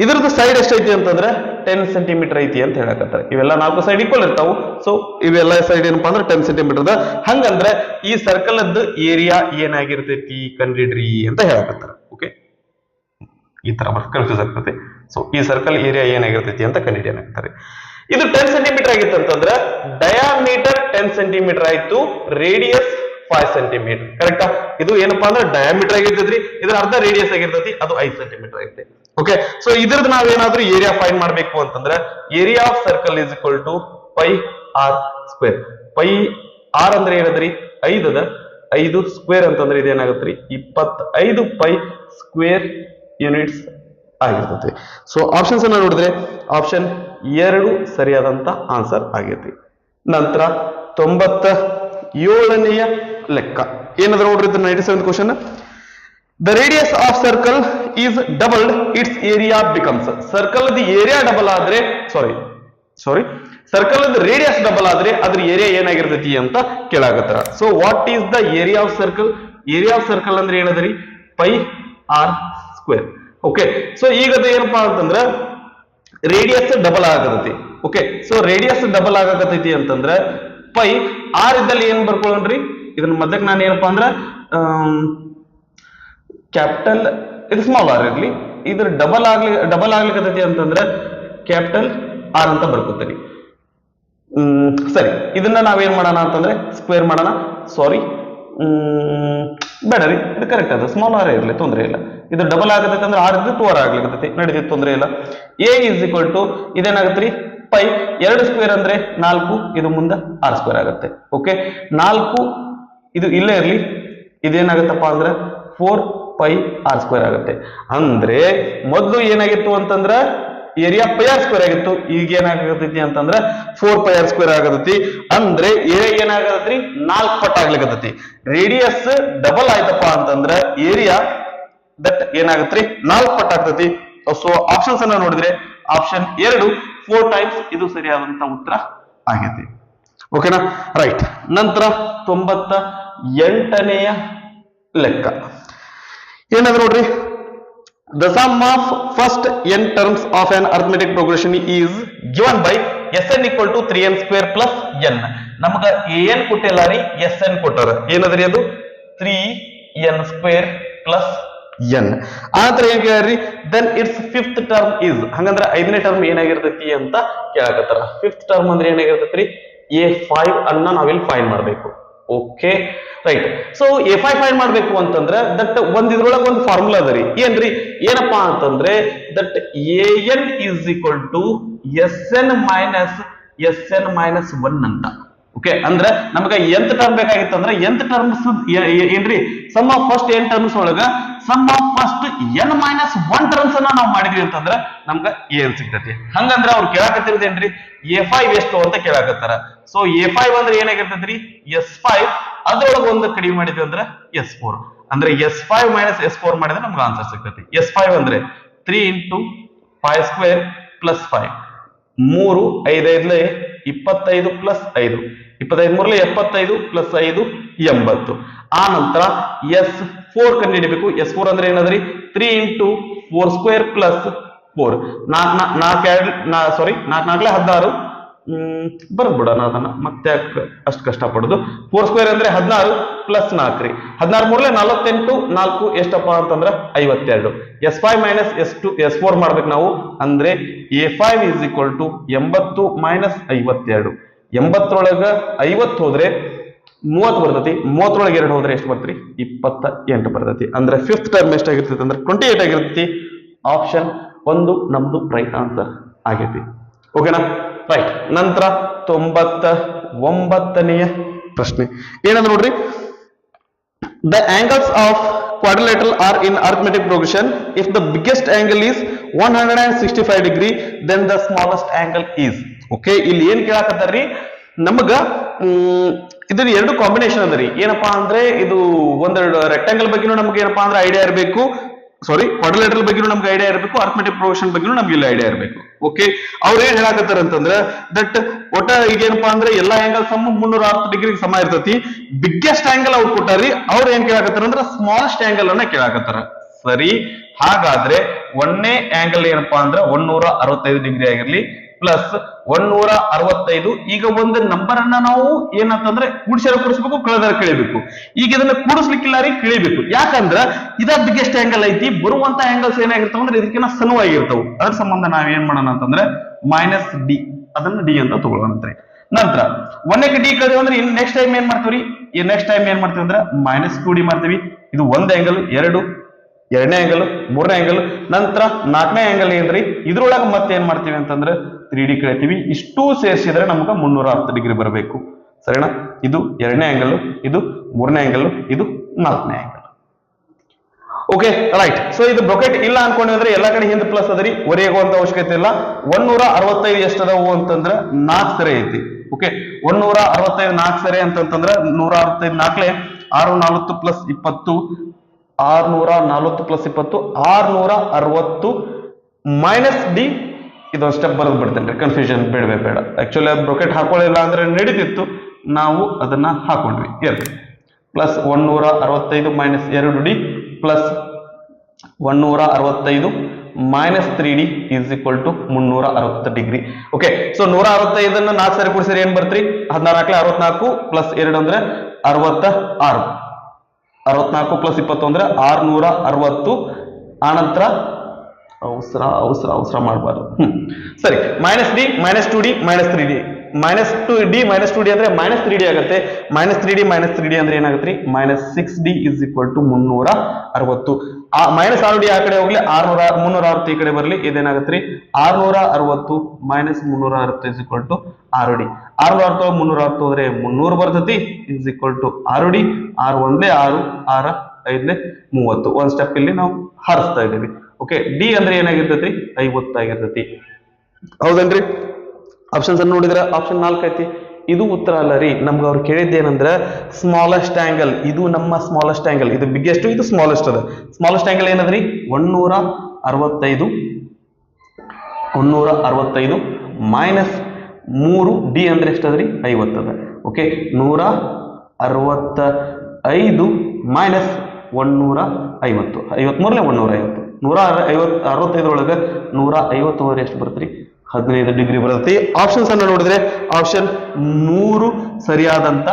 ಇದ್ರದ್ದು ಸೈಡ್ ಎಷ್ಟೈತಿ ಅಂತಂದ್ರೆ 10 centimeter ಐತಿ ಅಂತ ಹೇಳಕತ್ತಾರೆ. ಇವೆಲ್ಲ 4 ಸೈಡ್ ಈಕ್ವಲ್ ಇರ್ತಾವು. ಸೊ ಇವೆಲ್ಲ ಸೈಡ್ ಏನಪ್ಪಾ ಅಂದ್ರೆ 10 centimeter ಅದ. ಹಂಗಂದ್ರೆ ಈ ಸರ್ಕಲ್ ಅದ್ದು ಏರಿಯಾ ಏನಾಗಿರ್ತೈತಿ ಕಂಡಿಡ್ರಿ ಅಂತ ಹೇಳಕತ್ತಾರೆ. ಓಕೆ, ಈ ತರ ಕನ್ಫ್ಯೂಸ್ ಆಗ್ತದೆ. ಸೊ ಈ ಸರ್ಕಲ್ ಏರಿಯಾ ಏನಾಗಿರ್ತೈತಿ ಅಂತ ಕಂಡಿಡಿಯನಾಗ್ತಾರೆ. ಇದು 10 centimeter ಆಗಿತ್ತು ಅಂತಂದ್ರೆ ಡಯಾಮೀಟರ್ 10 centimeter ಆಯ್ತು, ರೇಡಿಯಸ್ 5 centimeter. ಕರೆಕ್ಟಾ? ಇದು ಏನಪ್ಪಾ ಅಂದ್ರೆ ಡಯಾಮೀಟರ್ ಆಗಿರ್ತೈತ್ರಿ. ಇದ್ರ ಅರ್ಧ ರೇಡಿಯಸ್ ಆಗಿರ್ತೈತಿ, ಅದು 5 centimeter ಆಗಿದೆ. ಓಕೆ, ಸೊ ಇದ್ರದ್ದು ನಾವೇನಾದ್ರೂ ಏರಿಯಾ ಫೈಂಡ್ ಮಾಡ್ಬೇಕು ಅಂತಂದ್ರೆ area of circle is equal to pi R square. Pi r ಅಂದ್ರೆ ಏನದ್ರಿ 5 ಅದ. 5 ಸ್ಕ್ವೇರ್ ಅಂತಂದ್ರೆ ಇದೇನಾಗತ್ರಿ 25 ಪೈ ಸ್ಕ್ವೇರ್ ಯೂನಿಟ್ಸ್ ಆಗಿರ್ತೈತಿ. ಸೊ ಆಪ್ಷನ್ಸ್ ಅನ್ನ ನೋಡಿದ್ರೆ ಆಪ್ಷನ್ 2 ಸರಿಯಾದಂತ ಆನ್ಸರ್ ಆಗೈತಿ. ನಂತರ 97ನೆಯ ಲೆಕ್ಕ ಏನಾದ್ರೂ ನೋಡ್ರಿ. 97th question. The radius of circle is doubled its area becomes. Circle area double ಆದ್ರೆ ಸರ್ಕಲ್ ರೇಡಿಯಸ್ ಡಬಲ್ ಆದ್ರೆ ಅದ್ರ ಏರಿಯಾ ಏನಾಗಿರ್ತೈತಿ ಅಂತ ಕೇಳಾಕತ್ತಾರ. So what is the area of circle? Area of circle ಅಂದ್ರೆ ಏನದ್ರಿ pi R square. Okay, so ಈಗ ಅದು ಏನಪ್ಪಾ ಅಂತಂದ್ರ ರೇಡಿಯಸ್ ಡಬಲ್ ಆಗತೈತಿ. ಓಕೆ, ಸೊ ರೇಡಿಯಸ್ ಡಬಲ್ ಆಗತೈತಿ ಅಂತಂದ್ರ ಪೈ ಆರ್ ಇದ್ದಲ್ಲಿ ಏನ್ ಬರ್ಕೊಳ್ಳೋಣ್ರಿ, ಇದನ್ನ ಮಧ್ಯಕ್ಕೆ ನಾನು ಏನಪ್ಪಾ ಅಂದ್ರ ಕ್ಯಾಪಿಟಲ್ ಇದು ಸ್ಮಾಲ್ ಆರ್ ಇರ್ಲಿ, ಇದ್ರ ಡಬಲ್ ಆಗ್ಲಿಕ್ಕತೈತಿ ಅಂತಂದ್ರ ಕ್ಯಾಪಿಟಲ್ ಆರ್ ಅಂತ ಬರ್ಕೋತೀನಿ. ಸರಿ, ಇದನ್ನ ನಾವೇನ್ ಮಾಡೋಣ ಅಂತಂದ್ರೆ ಸ್ಕ್ವೇರ್ ಮಾಡೋಣ. ಸಾರಿ, ಬೇಡ ರೀ, ಇದು ಕರೆಕ್ಟ್ ಅದ, ಸ್ಮಾಲ್ ಆರ್ ಇರ್ಲಿ, ತೊಂದರೆ ಇಲ್ಲ. ಇದು ಡಬಲ್ ಆಗತೈತೆ ಅಂದ್ರೆ ಆರ್ ಇದ್ದು 2r ಆಗ್ಲಿಕ್ಕತೈತಿ, ನಡೀತೈತಿ, ತೊಂದರೆ ಇಲ್ಲ. ಎ ಇಸ್ ಈಕ್ವಲ್ ಟು ಇದೇನಾಗತ್ರಿ ಪೈ 2 ಸ್ಕ್ವೇರ್ ಅಂದ್ರೆ 4, ಇದು ಮುಂದೆ ಆರ್ ಸ್ಕ್ವೇರ್ ಆಗುತ್ತೆ. ಓಕೆ, 4 ಇದು ಇಲ್ಲೇ ಇರ್ಲಿ, ಇದೇನಾಗತ್ತಪ್ಪ ಅಂದ್ರೆ 4 ಪೈ ಆರ್ ಸ್ಕ್ವೇರ್ ಆಗುತ್ತೆ. ಅಂದ್ರೆ ಮೊದಲು ಏನಾಗಿತ್ತು ಅಂತಂದ್ರ ಏರಿಯಾ ಪೈ ಆರ್ ಸ್ಕ್ವೇರ್ ಆಗಿತ್ತು, ಈಗ ಏನಾಗತೈತಿ ಅಂತಂದ್ರ 4 ಪೈ ಆರ್ ಸ್ಕ್ವೇರ್ ಆಗತೈತಿ. ಅಂದ್ರೆ ಏರಿಯಾ ಏನಾಗತೈತಿ 4 ಪಟ್ಟು ಆಗ್ಲಿಕ್ಕತೈತಿ. ರೇಡಿಯಸ್ ಡಬಲ್ ಆಯ್ತಪ್ಪ ಅಂತಂದ್ರ ಏರಿಯಾ ದಟ್ ಏನಾಗತ್ರಿ 4 ಪಟ್ಟು ಆಗ್ತೈತಿ. ಸೊ ಆಪ್ಷನ್ಸ್ ಅನ್ನ ನೋಡಿದ್ರೆ ಆಪ್ಷನ್ 2 4 ಟೈಮ್ಸ್ ಇದು ಸರಿಯಾದಂತ ಉತ್ತರ ಆಗೈತಿ. ಓಕೆನಾ, ರೈಟ್. ನಂತರ 98ನೆಯ ಲೆಕ್ಕ ಏನಂದ್ರೆ ನೋಡ್ರಿ, the sum of first n terms of an arithmetic progression is given by Sn equal to 3n square plus n. ನಮಗ an ಕೊಟ್ಟಿಲ್ಲ ರೀ, Sn ಕೊಟ್ಟಾರ. ಏನದ್ರಿ ಅದು 3n square plus n. ಆತರ ಏನ್ ಕೇಳ್ರಿ, then its fifth term is, ಹಂಗಂದ್ರ 5ನೇ ಟರ್ಮ್ ಏನಾಗಿರ್ತೈತಿ ಅಂತ ಕೇಳಕತ್ತಾರ. ಫಿಫ್ತ್ ಟರ್ಮ್ ಅಂದ್ರೆ ಏನಾಗಿರ್ತೈತ್ರಿ a5 ಅನ್ನ ನಾವಿಲ್ಲಿ ಫೈಂಡ್ ಮಾಡ್ಬೇಕು. Okay, right. So a5 find ಮಾಡ್ಬೇಕು ಅಂತಂದ್ರ ದಟ್ ಇದ್ರೊಳಗ ಒಂದು ಫಾರ್ಮುಲಾ ಅದ ರೀ. ಏನ್ರಿ, ಏನಪ್ಪಾ ಅಂತಂದ್ರೆ that an is equal to sn minus 1 ಅಂತ. ಓಕೆ, ಅಂದ್ರ ನಮಗ ಎಂತ ಟರ್ಮ್ ಬೇಕಾಗಿತ್ತು ಅಂದ್ರೆ ಎಂತ ಟರ್ಮ್ಸ್ ಏನ್ರಿ, sum of first n terms ಒಳಗ sum of first n minus 1 terms ಅನ್ನ ನಾವು ಮಾಡಿದ್ವಿ ಅಂತಂದ್ರ ನಮ್ಗ ಏನ್ ಸಿಗ್ತೈತಿ. ಹಂಗಂದ್ರ ಅವ್ರು ಕೇಳಾಕತ್ತಿರೋದೇನ್ರಿ a5 ಎಷ್ಟು ಅಂತ ಕೇಳಾಕತ್ತಾರ. ಸೊ a5 ಅಂದ್ರೆ ಏನಾಗಿರ್ತೈತ್ರಿ s5, ಅದ್ರೊಳಗ ಒಂದು ಕಡಿಮೆ ಮಾಡಿದ್ವಿ ಅಂದ್ರೆ s4. ಅಂದ್ರೆ s5 minus s4 ಮಾಡಿದ್ರೆ ನಮ್ಗೆ ಆನ್ಸರ್ ಸಿಗ್ತೈತಿ. s5 ಅಂದ್ರೆ 3 into 5 square plus 5, 3 5 5 25 plus 5, 25 3 75 plus 5 80. ಆ ನಂತರ s4 ಕಂಡುಹಿಡಿಬೇಕು. s4 ಅಂದ್ರೆ ಏನದ್ರಿ 3 into 4 square plus 4, 4 4 16 ಬರ್ಬಿಡೋಣ ಅದನ್ನ, ಮತ್ತೆ ಅಷ್ಟು ಕಷ್ಟ ಪಡೋದು. 4 ಸ್ಕ್ವೇರ್ ಅಂದ್ರೆ 16 ಪ್ಲಸ್ 4 ರೀ, 16 3 48, 4 ಎಷ್ಟಪ್ಪ ಅಂತಂದ್ರ 52. s5 ಮೈನಸ್ s4 ಮಾಡ್ಬೇಕು ನಾವು. ಅಂದ್ರೆ a5 is equal to 80 minus 52. 80ರೊಳಗ 50 ಹೋದ್ರೆ 30 ಬರ್ತೈತಿ, 30ರೊಳಗೆ 2 ಹೋದ್ರೆ ಎಷ್ಟು ಬರ್ತೈತಿ 28 ಬರ್ತೈತಿ. ಅಂದ್ರೆ ಫಿಫ್ತ್ ಟರ್ಮ್ ಎಷ್ಟಾಗಿರ್ತೈತಿ ಅಂದ್ರೆ 28 ಆಗಿರ್ತೈತಿ. ಆಪ್ಷನ್ 1 ನಮ್ದು ರೈಟ್ ಆನ್ಸರ್ ಆಗೈತಿ. ಓಕೆನಾ, ರೈಟ್. ನಂತರ 99ನೆಯ ಪ್ರಶ್ನೆ ಏನಂದ್ರೆ ನೋಡ್ರಿ, the angles of quadrilateral are in arithmetic progression. If the biggest angle is 165 degree, then the smallest angle is. Okay, ಇಲ್ಲಿ ಏನ್ ಕೇಳಾಕತ್ತಾರ್ರಿ ನಮಗ, ಇದ್ರ ಎರಡು ಕಾಂಬಿನೇಷನ್ ಅದ ರೀ. ಏನಪ್ಪಾ ಅಂದ್ರೆ ಇದು ಒಂದೆರಡು ರೆಕ್ಟಾಂಗಲ್ ಬಗ್ಗೆನೂ ನಮ್ಗೆ ಏನಪ್ಪಾ ಅಂದ್ರೆ ಐಡಿಯಾ ಇರಬೇಕು, ಸಾರಿ ಕ್ವಾಡ್ರಿಲೇಟರಲ್ ಬಗ್ಗೆನೂ ನಮ್ಗೆ ಐಡಿಯಾ ಇರಬೇಕು, ಅರ್ಥಮೆಟಿಕ್ ಪ್ರೋಗ್ರೆಷನ್ ಬಗ್ಗೆನೂ ನಮ್ಗೆ ಇಲ್ಲ ಐಡಿಯಾ ಇರಬೇಕು. ಓಕೆ, ಅವ್ರು ಏನ್ ಹೇಳಾಕತ್ತಾರ ಅಂತಂದ್ರ ದಟ್ ಒಟ್ಟ ಈಗ ಏನಪ್ಪಾ ಅಂದ್ರೆ ಎಲ್ಲಾ ಆಂಗಲ್ ಸಮ 360 ಡಿಗ್ರಿ ಸಮ ಇರ್ತೈತಿ. ಬಿಗ್ಗೆಸ್ಟ್ ಆಂಗಲ್ ಅವ್ರು ಕೊಟ್ಟಾರಿ, ಅವ್ರು ಏನ್ ಕೇಳಾಕತ್ತಾರ ಅಂದ್ರೆ ಸ್ಮಾಲೆಸ್ಟ್ ಆಂಗಲ್ ಅನ್ನ ಕೇಳಾಕತ್ತಾರ. ಸರಿ, ಹಾಗಾದ್ರೆ ಒಂದನೇ ಆಂಗಲ್ ಏನಪ್ಪಾ ಅಂದ್ರೆ 165 ಡಿಗ್ರಿ ಆಗಿರ್ಲಿ ಪ್ಲಸ್ 165. ಈಗ ಒಂದು ನಂಬರ್ ಅನ್ನ ನಾವು ಏನಂತಂದ್ರೆ ಕೂಡಿಸ್ಬೇಕು, ಕಳೆದಾರ ಕಳಿಬೇಕು. ಈಗ ಇದನ್ನ ಕೂಡಿಸ್ಲಿಕ್ಕಿಲ್ಲ ರೀ, ಕಳಿಬೇಕು. ಯಾಕಂದ್ರ ಇದ ಬಿಗ್ಗೆಸ್ಟ್ ಆಂಗಲ್ ಐತಿ, ಬರುವಂತ ಆಂಗಲ್ಸ್ ಏನಾಗಿರ್ತಾವ ಅಂದ್ರೆ ಇದಕ್ಕಿಂತ ಸಣ್ಣವಾಗಿರ್ತಾವ. ಅದ್ರ ಸಂಬಂಧ ನಾವ್ ಏನ್ ಮಾಡೋಣ ಅಂತಂದ್ರೆ ಮೈನಸ್ ಡಿ, ಅದನ್ನ ಡಿ ಅಂತ ತಗೊಳ್ಳೋಣಂತ್ರಿ. ನಂತರ ಒಂದಕ್ಕೆ ಡಿ ಕಳೆದ ಅಂದ್ರೆ ಇನ್ ನೆಕ್ಸ್ಟ್ ಟೈಮ್ ಏನ್ ಮಾಡ್ತೀವಿ, ನೆಕ್ಸ್ಟ್ ಟೈಮ್ ಏನ್ ಮಾಡ್ತೀವಿ ಅಂದ್ರೆ ಮೈನಸ್ 2d ಮಾಡ್ತೀವಿ. ಇದು ಒಂದ್ ಆಂಗಲ್, 2 ಎರಡನೇ ಆಂಗಲ್, ಮೂರನೇ ಆಂಗಲ್, ನಂತರ 4ನೇ ಆಂಗಲ್ ಏನ್ರಿ, ಇದ್ರೊಳಗ ಮತ್ತೆ ಏನ್ ಮಾಡ್ತೀವಿ ಅಂತಂದ್ರೆ 3d ಕಳಿತೀವಿ. ಇಷ್ಟು ಸೇರಿಸಿದ್ರೆ ನಮ್ಗೆ 360 ಡಿಗ್ರಿ ಬರಬೇಕು. ಸರಿನಾ, ಇದು ಎರಡನೇ ಆಂಗಲ್, ಇದು ಮೂರನೇ ಆಂಗಲ್, ಇದು 4ನೇ ಆಂಗಲ್. Okay, right. ಸೊ ಇದು ಬ್ರೊಕೆಟ್ ಇಲ್ಲ ಅನ್ಕೊಂಡಿದ್ರೆ ಎಲ್ಲಾ ಕಡೆ ಹಿಂದ್ ಪ್ಲಸ್ ಅದರಿ, ಒರೆಯುವಂತ ಅವಶ್ಯಕತೆ ಇಲ್ಲ. 165 ಎಷ್ಟದವು ಅಂತಂದ್ರೆ 4 ಸರಿ ಐತಿ. ಓಕೆ, 165 4 ಸರಿ ಅಂತಂದ್ರೆ 165 4 6 40 ಪ್ಲಸ್ 20, 640 ಪ್ಲಸ್ 20 660 ಮೈನಸ್ ಡಿ. ಇದೊಂದು ಸ್ಟೆಪ್ ಬರೆದು ಬಿಡ್ತೇನೆ, ಕನ್ಫ್ಯೂಷನ್ ಬೇಡ. ಆಕ್ಚುಲಿ ಬ್ರೊಕೆಟ್ ಹಾಕೊಳ್ಳಿಲ್ಲ ಅಂದ್ರೆ ನಡೀತಿತ್ತು, ನಾವು ಅದನ್ನ ಹಾಕೊಂಡ್ವಿ. Plus 165 minus 2d plus 165 minus 3d is equal to 360 degree. Okay, so 165 4 ಸರಿ ಕೂಡಿಸಿದ್ರೆ ಏನ್ ಬರ್ತ್ರಿ? 14 64 ಪ್ಲಸ್ 2 ಅಂದ್ರೆ 66. 64 ಪ್ಲಸ್ 20 ಅಂದ್ರೆ 660. ಆನಂತರ ಅವಸರ ಮಾಡಬಾರ್ದು. ಸರಿ, minus D minus 2d minus 3d minus 2d minus 2d ಅಂದ್ರೆ ಮೈನಸ್ 3d ಆಗುತ್ತೆ. ಮೈನಸ್ 3d ಅಂದ್ರೆ ಏನಾಗುತ್ತೆ? Minus 6d is equal to 360. Minus 6d ಆ ಕಡೆ ಹೋಗ್ಲಿ, 360 ಈ ಕಡೆ ಬರಲಿ, ಇದೇನಾಗತ್ರಿ? 660 minus 360 is equal to 6d. 660 360 ಹೋದ್ರೆ 300 ಬರ್ತೈತಿ ಇಸ್ ಈಕ್ವಲ್ ಟು 6d. 6 ಒಂದೇ 6, 6 5 30. ಒಂದ್ ಸ್ಟೆಪ್ ಇಲ್ಲಿ ನಾವು ಹಾರಿಸ್ತಾ ಇದ್ದೀವಿ. ಓಕೆ, ಡಿ ಅಂದ್ರೆ ಏನಾಗಿರ್ತೈತಿ? 50 ಆಗಿರ್ತೈತಿ. ಹೌದನ್ರಿ? ಆಪ್ಷನ್ಸ್ ಅನ್ನು ನೋಡಿದ್ರೆ ಆಪ್ಷನ್ 4 ಐತಿ. ಇದು ಉತ್ತರ ಅಲ್ಲ ರೀ. ನಮ್ಗೆ ಅವ್ರು ಕೇಳಿದ್ದೇನಂದ್ರೆ ಸ್ಮಾಲೆಸ್ಟ್ ಆಂಗಲ್. ಇದು ನಮ್ಮ ಸ್ಮಾಲೆಸ್ಟ್ ಆಂಗಲ್. ಇದು ಬಿಗ್ಗೆಸ್ಟ್, ಇದು ಸ್ಮಾಲೆಸ್ಟ್ ಅದ. ಸ್ಮಾಲೆಸ್ಟ್ ಆಂಗಲ್ ಏನದ್ರಿ? 165 ಮೈನಸ್ 3 ಡಿ ಅಂದ್ರೆ ಎಷ್ಟದ್ರಿ? 50 ಅದ. Okay, 165 minus 150. 53 150. 165 ಒಳಗೆ 150 ಹೋದ್ರೆ ಎಷ್ಟು ಬರ್ತರಿ? 15 ಡಿಗ್ರಿ ಬರುತ್ತೆ. ಆಪ್ಷನ್ಸ್ ಅನ್ನು ನೋಡಿದ್ರೆ ಆಪ್ಷನ್ 3 ಸರಿಯಾದಂತ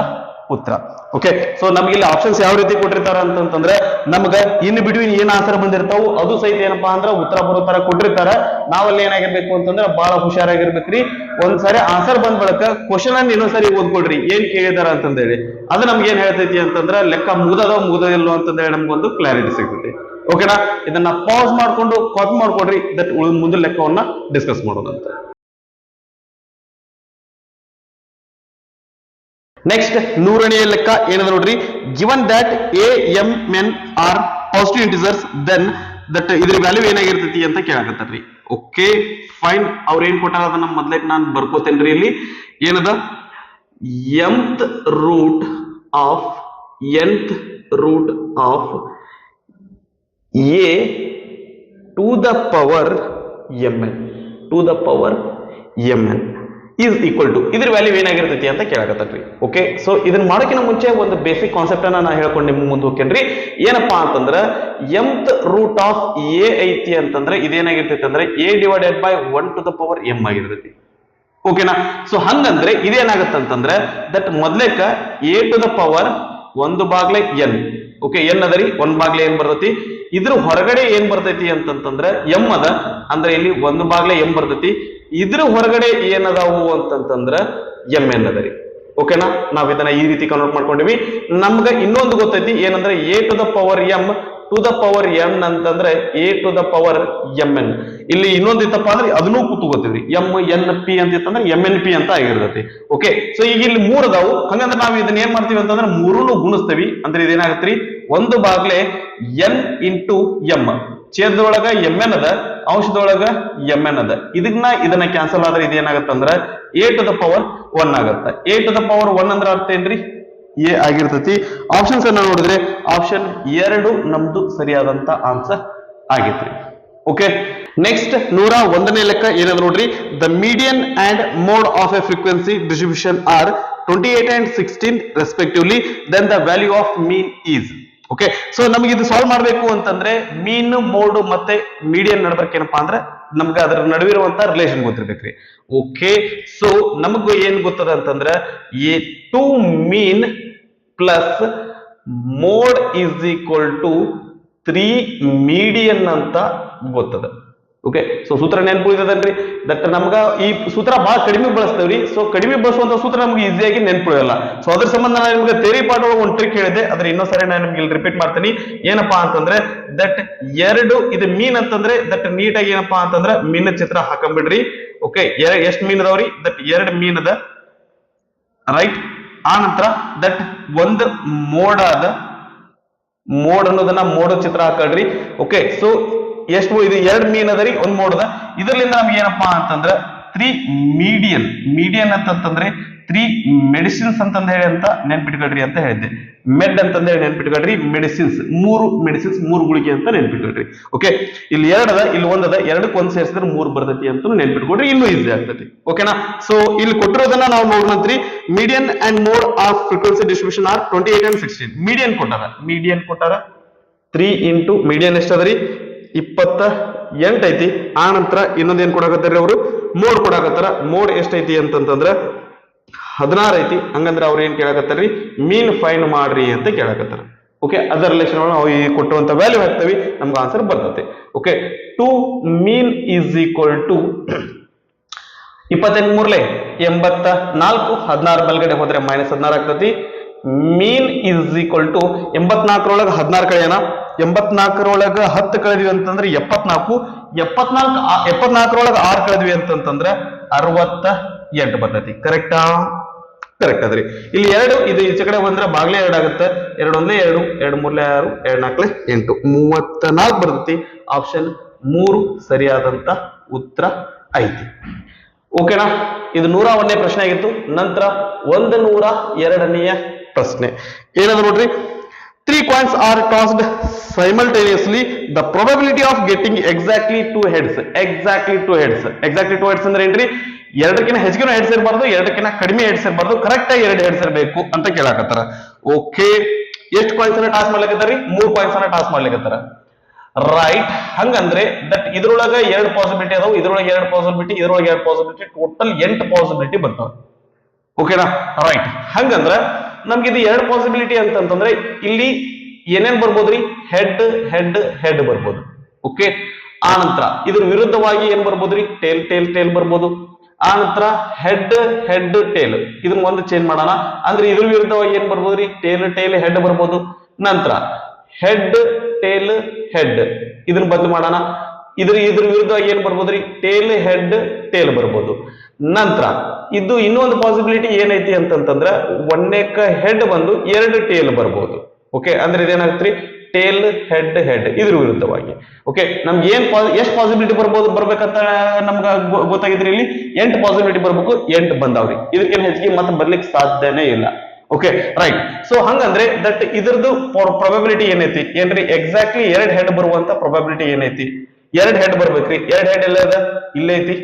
ಉತ್ತರ. ಓಕೆ, ಸೊ ನಮ್ಗೆ ಇಲ್ಲಿ ಆಪ್ಷನ್ಸ್ ಯಾವ ರೀತಿ ಕೊಟ್ಟಿರ್ತಾರ ಅಂತಂದ್ರೆ ನಮ್ಗೆ ಇನ್ ಬಿಟ್ವೀನ್ ಏನ್ ಆನ್ಸರ್ ಬಂದಿರ್ತಾವು ಅದು ಸಹಿತ ಏನಪ್ಪಾ ಅಂದ್ರೆ ಉತ್ತರ ಬರೋ ತರ ಕೊಟ್ಟಿರ್ತಾರ. ನಾವಲ್ಲಿ ಏನಾಗಿರ್ಬೇಕು ಅಂತಂದ್ರೆ ಬಹಳ ಹುಷಾರಾಗಿರ್ಬೇಕ್ರಿ. ಒಂದ್ಸರಿ ಆನ್ಸರ್ ಬಂದ್ ಬಳಕ ಕ್ವಶನ್ ಅನ್ನು ಇನ್ನೊಂದ್ಸರಿ ಓದ್ಕೊಡ್ರಿ, ಏನ್ ಕೇಳಿದಾರ ಅಂತಂದೇಳಿ. ಅದು ನಮ್ಗೆ ಏನ್ ಹೇಳ್ತೈತಿ ಅಂತಂದ್ರೆ ಲೆಕ್ಕ ಮುಗದಿಲ್ಲೋ ಅಂತಂದೇಳಿ ನಮ್ಗೊಂದು ಕ್ಲಾರಿಟಿ ಸಿಗ್ತೈತಿ. ಓಕೆನಾ? ಇದನ್ನ ಪಾಸ್ ಮಾಡ್ಕೊಂಡು ಕಾಪಿ ಮಾಡ್ಕೊಡ್ರಿ. ದಟ್ ಮುಂದಿನ ಲೆಕ್ಕವನ್ನ ಡಿಸ್ಕಸ್ ಮಾಡೋದಂತ. ನೆಕ್ಸ್ಟ್ 100ನೇ ಲೆಕ್ಕ ಏನದ ನೋಡ್ರಿ. Given that A M N are positive integers then that ಇದ್ರ ವ್ಯಾಲ್ಯೂ ಏನಾಗಿರ್ತೈತಿ ಅಂತ ಕೇಳಾಕತ್ತಾರ್ರಿ. Okay fine. ಅವ್ರ ಏನ್ ಕೊಟ್ಟಾರ ಅದನ್ನ ಮೊದ್ಲೇ ನಾನು ಬರ್ಕೋತೇನ್ರಿ. ಇಲ್ಲಿ ಏನದ? mth root of nth root of a to the power mn to the power mn is equal to ಇದ್ರ ವ್ಯಾಲ್ಯೂ ಏನಾಗಿರ್ತೈತಿ ಅಂತ ಕೇಳಾಕತ್ತೀವಿ. ಓಕೆ, ಸೊ ಇದನ್ನ ಮಾಡೋಕ್ಕಿಂತ ಮುಂಚೆ ಒಂದು ಬೇಸಿಕ್ ಕಾನ್ಸೆಪ್ಟ್ ಅನ್ನ ನಾ ಹೇಳ್ಕೊಂಡು ನಿಮ್ಗೆ ಮುಂದೆ ಹೋಗ್ತೇನ್ರಿ. ಏನಪ್ಪಾ ಅಂತಂದ್ರೆ mth ರೂಟ್ ಆಫ್ a ಐತಿ ಅಂತಂದ್ರೆ ಇದೇನಾಗಿರ್ತೈತಿ ಅಂದ್ರೆ a divided by 1 to the power m ಆಗಿರ್ತೈತಿ. ಓಕೆನಾ? ಸೊ ಹಂಗಂದ್ರೆ ಇದೇನಾಗತ್ತೆ ಅಂತಂದ್ರೆ ದಟ್ ಮೊದ್ಲೇಕ a to the power 1/n. Okay, N ಅದರಿ 1/n ಬರ್ತೈತಿ. ಇದ್ರ ಹೊರಗಡೆ ಏನ್ ಬರ್ತೈತಿ ಅಂತಂದ್ರೆ ಎಂ ಅದ, ಅಂದ್ರೆ ಇಲ್ಲಿ 1/m ಬರ್ತೈತಿ. ಇದ್ರ ಹೊರಗಡೆ ಏನದಾವು ಅಂತಂದ್ರೆ ಎಂ ಎನ್ ಅದರಿ. ಓಕೆನಾ? ನಾವ್ ಇದನ್ನ ಈ ರೀತಿ ಕನ್ವರ್ಟ್ ಮಾಡ್ಕೊಂಡಿವಿ. ನಮ್ಗ ಇನ್ನೊಂದು ಗೊತ್ತೈತಿ ಏನಂದ್ರೆ a to the power m to the power n ಅಂತಂದ್ರೆ a to the power mn. ಇಲ್ಲಿ ಇನ್ನೊಂದು ಇತ್ತಪ್ಪ ಅಂದ್ರೆ ಅದನ್ನೂ ಕೂತ್ಕೋತೀವಿ. ಎಂ ಎನ್ ಪಿ ಅಂತ ಇತ್ತಂದ್ರೆ ಎಂ ಎನ್ ಪಿ ಅಂತ ಆಗಿರ್ತೈತಿ. ಓಕೆ, ಸೊ ಈಗ ಇಲ್ಲಿ 3 ಅದಾವು. ಹಂಗಂದ್ರೆ ನಾವು ಇದನ್ನ ಏನ್ ಮಾಡ್ತೀವಿ ಅಂತಂದ್ರೆ 3ನು ಗುಣಿಸ್ತೀವಿ. ಅಂದ್ರೆ ಇದೇನಾಗತ್ರಿ? 1/n into M. ಛೇದದೊಳಗ ಎಂ ಎನ್ ಅದ, ಅಂಶದೊಳಗ ಎಂ ಎನ್ ಅದ. ಇದನ್ನ ಕ್ಯಾನ್ಸಲ್ ಆದ್ರೆ ಇದೇನಾಗತ್ತಂದ್ರ a to the power 1 ಆಗತ್ತ. a to the power 1 ಅಂದ್ರೆ ಅರ್ಥ ಏನ್ರಿ? ಎ ಆಗಿರ್ತೈತಿ. ಆಪ್ಷನ್ಸ್ ಅನ್ನ ನೋಡಿದ್ರೆ ಆಪ್ಷನ್ 2 ನಮ್ದು ಸರಿಯಾದಂತ ಆನ್ಸರ್ ಆಗಿತ್ರಿ. ಓಕೆ, ನೆಕ್ಸ್ಟ್ 101ನೇ ಲೆಕ್ಕ ಏನಂದ್ರೆ ನೋಡ್ರಿ. The median and mode of a frequency distribution are 28 and 16 respectively, then the value of mean is. Okay, so ನಮ್ಗೆ ಇದು ಸಾಲ್ವ್ ಮಾಡ್ಬೇಕು ಅಂತಂದ್ರೆ ಮೀನ್, ಮೋಡ್ ಮತ್ತೆ ಮೀಡಿಯನ್ ನಡ್ಬೇಕೇನಪ್ಪಾ ಅಂದ್ರೆ ನಮ್ಗೆ ಅದರ ನಡುವಿರುವಂತ ರಿಲೇಷನ್ ಗೊತ್ತಿರ್ಬೇಕ್ರಿ. ಓಕೆ, ಸೊ ನಮಗೂ ಏನ್ ಗೊತ್ತದ ಅಂತಂದ್ರೆ a two mean plus mode is equal to 3 median ಅಂತ ಗೊತ್ತದ. ಓಕೆ, ಸೊ ಸೂತ್ರ ನೆನ್ಪುಳಿದನ್ರಿ. ದಟ್ ನಮ್ಗ ಈ ಸೂತ್ರ ಬಹಳ ಕಡಿಮೆ ಬಳಸ್ತೇವ್ರಿ. ಸೊ ಕಡಿಮೆ ಬಳಸುವಂತ ಸೂತ್ರ ನಮ್ಗೆ ಈಸಿಯಾಗಿ ನೆನ್ಪುಳಿಯಲ್ಲ. ಸೊ ಅದ್ರ ಸಂಬಂಧ ನಾನು ನಿಮ್ಗೆ ಥಿಯರಿ ಪಾರ್ಟ್ ಒಳಗೆ ಒಂದು ಟ್ರಿಕ್ ಹೇಳಿದೆ, ಅದ್ರ ಇನ್ನೊಂದ್ಸರಿ ನಾನು ನಿಮ್ಗೆ ಇಲ್ಲಿ ರಿಪೀಟ್ ಮಾಡ್ತೀನಿ. ಏನಪ್ಪಾ ಅಂತಂದ್ರೆ ದಟ್ 2 ಇದು ಮೀನ್ ಅಂತಂದ್ರೆ ದಟ್ ನೀಟಾಗಿ ಏನಪ್ಪಾ ಅಂತಂದ್ರೆ ಮೀನ್ ಚಿತ್ರ ಹಾಕೊಂಡ್ಬಿಡ್ರಿ. ಓಕೆ, ಎಷ್ಟು ಮೀನ್ ಅದಾವ್ರಿ? ದಟ್ 2 ಮೀನ್ ಅದ, ರೈಟ್. ಆ ನಂತರ ದಟ್ ಒಂದು ಮೋಡ್ ಅದ. ಮೋಡ್ ಅನ್ನೋದನ್ನ ಮೋಡ್ ಚಿತ್ರ ಹಾಕಳ್ರಿ. ಓಕೆ, ಸೊ ಎಷ್ಟು ಇದು 2 ಮೀನ್ ಅದರಿ, 1 ಮೋಡ್ ಅದ. ಇದರಿಂದ ನಮ್ಗೆ ಏನಪ್ಪಾ ಅಂತಂದ್ರೆ 3 ಮೀಡಿಯನ್ ಅಂತಂದ್ರೆ 3 ಮೆಡಿಸಿನ್ಸ್ ಅಂತಂದ ಹೇಳಿ ಅಂತ ನೆನ್ಪಿಟ್ಕೊಳ್ರಿ ಅಂತ ಹೇಳಿದ್ದೆ. ಮೆಡ್ ಅಂತಂದ ಹೇಳಿ ನೆನ್ಪಿಟ್ಕೊಳ್ರಿ. ಮೆಡಿಸಿನ್ಸ್ 3 ಮೆಡಿಸಿನ್ಸ್ 3 ಗುಳಿಗೆ ಅಂತ ನೆನ್ಪಿಟ್ಕೊಳ್ರಿ. ಓಕೆ, ಇಲ್ಲಿ 2 ಅದ, ಇಲ್ಲಿ 1 ಅದ. 2ಕ್ಕೆ 1 ಸೇರಿಸಿದ್ರೆ 3 ಬರ್ತೈತಿ ಅಂತ ನೆನ್ಪಿಟ್ಕೊಡ್ರಿ. ಇನ್ನೂ ಈಸಿ ಆಗ್ತೈತಿ. ಓಕೆನಾ? ಸೊ ಇಲ್ಲಿ ಕೊಟ್ಟಿರೋದನ್ನ ನಾವು ನೋಡೋಣಂತ್ರಿ. Median and mode of frequency distribution are 28 and 16. Median ಕೊಟ್ಟಾರ 3 3 ಇಂಟು ಮೀಡಿಯನ್ ಎಷ್ಟದರಿ 28 ಐತಿ. ಆ ನಂತರ ಇನ್ನೊಂದು ಏನ್ ಕೊಡಾಕತ್ತಾರ ಅವರು ಮೋಡ್ ಕೊಡಾಕತ್ತಾರ. ಮೋಡ್ ಎಷ್ಟೈತಿ ಅಂತಂತಂದ್ರ 16 ಐತಿ. ಹಂಗಂದ್ರ ಅವ್ರು ಏನ್ ಕೇಳಾಕತ್ತಾರ್ರಿ ಮೀನ್ ಫೈಂಡ್ ಮಾಡ್ರಿ ಅಂತ ಕೇಳಾಕತ್ತಾರ. ಓಕೆ, ಅದರ್ ರಿಲೇಷನ್ ನಾವು ಈ ಕೊಟ್ಟುವಂತ ವ್ಯಾಲ್ಯೂ ಹಾಕ್ತೇವಿ, ನಮ್ಗೆ ಆನ್ಸರ್ ಬರ್ತದೆ. Okay, 2 mean is equal to 28 ಮೂರ್ಲೆ 84, 16 ಬಲ್ಗಡೆ ಹೋದ್ರೆ -16 ಆಗ್ತತಿ. ಮೀನ್ ಈಸ್ ಈಕ್ವಲ್ ಟು 84 16 ಕಳೆಯೋಣ. 84 10 ಕಳೆದ್ವಿ ಅಂತಂದ್ರೆ 74. 74 6 ಕಳೆದ್ವಿ ಅಂತಂತಂದ್ರೆ 68 ಬರ್ತೈತಿ. ಕರೆಕ್ಟಾ? ಕರೆಕ್ಟ್ ಅದ್ರಿ. ಇಲ್ಲಿ 2 ಇದು ಈಚೆ ಕಡೆ ಬಂದ್ರೆ ಬಾಗ್ಲೇ 2 ಆಗುತ್ತೆ. 2 ಒಂದೇ 2, 2 ಮೂರ್ಲೆ 6, 2 ನಾಲ್ಕಲೆ 8, 34 ಬರ್ತೈತಿ. ಆಪ್ಷನ್ 3 ಸರಿಯಾದಂತ ಉತ್ತರ ಐತಿ. ಓಕೆನಾ? ಇದು 101ನೇ ಪ್ರಶ್ನೆ ಆಗಿತ್ತು. ನಂತರ 102ನೆಯ ಪ್ರಶ್ನೆ ಏನದು ನೋಡ್ರಿ. 3 coins are tossed simultaneously. The probability of getting exactly 2 heads. Exactly 2 heads ಅಂದ್ರೆ ಏನ್ರಿ? ಎರಡಕ್ಕಿಂತ ಹೆಚ್ಚಿಗೆ ಹೆಡ್ಸ್ ಇರಬಾರ್ದು, ಎರಡಕ್ಕಿಂತ ಕಡಿಮೆ ಹೆಡ್ಸ್ ಇರಬಾರ್ದು, ಕರೆಕ್ಟ್ ಆಗಿ 2 ಹೆಡ್ಸ್ ಇರಬೇಕು ಅಂತ ಕೇಳಾಕತ್ತಾರ. ಓಕೆ, ಎಷ್ಟು ಕಾಯಿನ್ಸ್ ಅನ್ನ ಟಾಸ್ ಮಾಡ್ಲಿಕ್ಕತ್ತಾರಿ? 3 ಕಾಯಿನ್ಸ್ ಅನ್ನ ಟಾಸ್ ಮಾಡ್ಲಿಕ್ಕತ್ತಾರ. ರೈಟ್. ಹಂಗಂದ್ರೆ ದಟ್ ಇದ್ರೊಳಗ 2 ಪಾಸಿಬಿಲಿಟಿ ಅದಾವ, ಇದ್ರೊಳಗೆ 2 ಪಾಸಿಬಿಲಿಟಿ, ಇದ್ರೊಳಗೆ 2 ಪಾಸಿಬಿಲಿಟಿ, ಟೋಟಲ್ 8 ಪಾಸಿಬಿಲಿಟಿ ಬರ್ತಾವ. ಓಕೆನಾ? ರೈಟ್. ಹಂಗಂದ್ರ ನಮ್ಗೆ ಇದು 2 ಪಾಸಿಬಿಲಿಟಿ ಅಂತಂದ್ರೆ ಇಲ್ಲಿ ಏನೇನ್ ಬರ್ಬೋದ್ರಿ? ಹೆಡ್ ಹೆಡ್ ಹೆಡ್ ಬರ್ಬೋದು. ಓಕೆ, ಆ ನಂತರ ಇದ್ರ ವಿರುದ್ಧವಾಗಿ ಏನ್ ಬರ್ಬೋದ್ರಿ? ಟೇಲ್ ಟೇಲ್ ಟೇಲ್ ಬರ್ಬೋದು. ಆ ನಂತರ ಹೆಡ್ ಹೆಡ್ ಟೇಲ್, ಇದನ್ನ ಒಂದು ಚೇಂಜ್ ಮಾಡೋಣ. ಅಂದ್ರೆ ಇದ್ರ ವಿರುದ್ಧವಾಗಿ ಏನ್ ಬರ್ಬೋದ್ರಿ? ಟೇಲ್ ಟೇಲ್ ಹೆಡ್ ಬರ್ಬೋದು. ನಂತರ ಹೆಡ್ ಟೇಲ್ ಹೆಡ್, ಇದನ್ನ ಬದಲು ಮಾಡೋಣ. ಇದ್ರ ವಿರುದ್ಧವಾಗಿ ಏನ್ ಬರ್ಬೋದ್ರಿ? ಟೇಲ್ ಹೆಡ್ ಟೇಲ್ ಬರ್ಬೋದು. ನಂತರ ಇದು ಇನ್ನೊಂದು ಪಾಸಿಬಿಲಿಟಿ ಏನೈತಿ ಅಂತಂತಂದ್ರ ಒಂದೇಕ ಹೆಡ್ ಬಂದು 2 ಟೇಲ್ ಬರ್ಬೋದು. ಓಕೆ, ಅಂದ್ರೆ ಇದೇನಾಗ್ತ್ರಿ? ಟೇಲ್ ಹೆಡ್ ಹೆಡ್ ಇದ್ರ ವಿರುದ್ಧವಾಗಿ. ಓಕೆ, ನಮ್ಗೆ ಎಷ್ಟು ಪಾಸಿಬಿಲಿಟಿ ಬರ್ಬೇಕಂತ ನಮ್ಗ ಗೊತ್ತಾಗಿದ್ರಿ. ಇಲ್ಲಿ 8 ಪಾಸಿಬಿಲಿಟಿ ಬರ್ಬೇಕು, 8 ಬಂದಾವ್ರಿ. ಇದಕ್ಕೆ ಹೆಚ್ಚಿಗೆ ಮತ್ತೆ ಬರ್ಲಿಕ್ಕೆ ಸಾಧ್ಯನೇ ಇಲ್ಲ. Okay, right. ಸೊ ಹಂಗಂದ್ರೆ ದಟ್ ಇದ್ರದ್ದು ಪ್ರೊಬಬಿಲಿಟಿ ಏನೈತಿ ಏನ್ರಿ? ಎಕ್ಸಾಕ್ಟ್ಲಿ 2 ಹೆಡ್ ಬರುವಂತ ಪ್ರೊಬಬಿಲಿಟಿ ಏನೈತಿ? 2 ಹೆಡ್ ಬರ್ಬೇಕ್ರಿ. 2 ಹೆಡ್ ಎಲ್ಲ ಅದ? ಇಲ್ಲೇ ಐತಿ.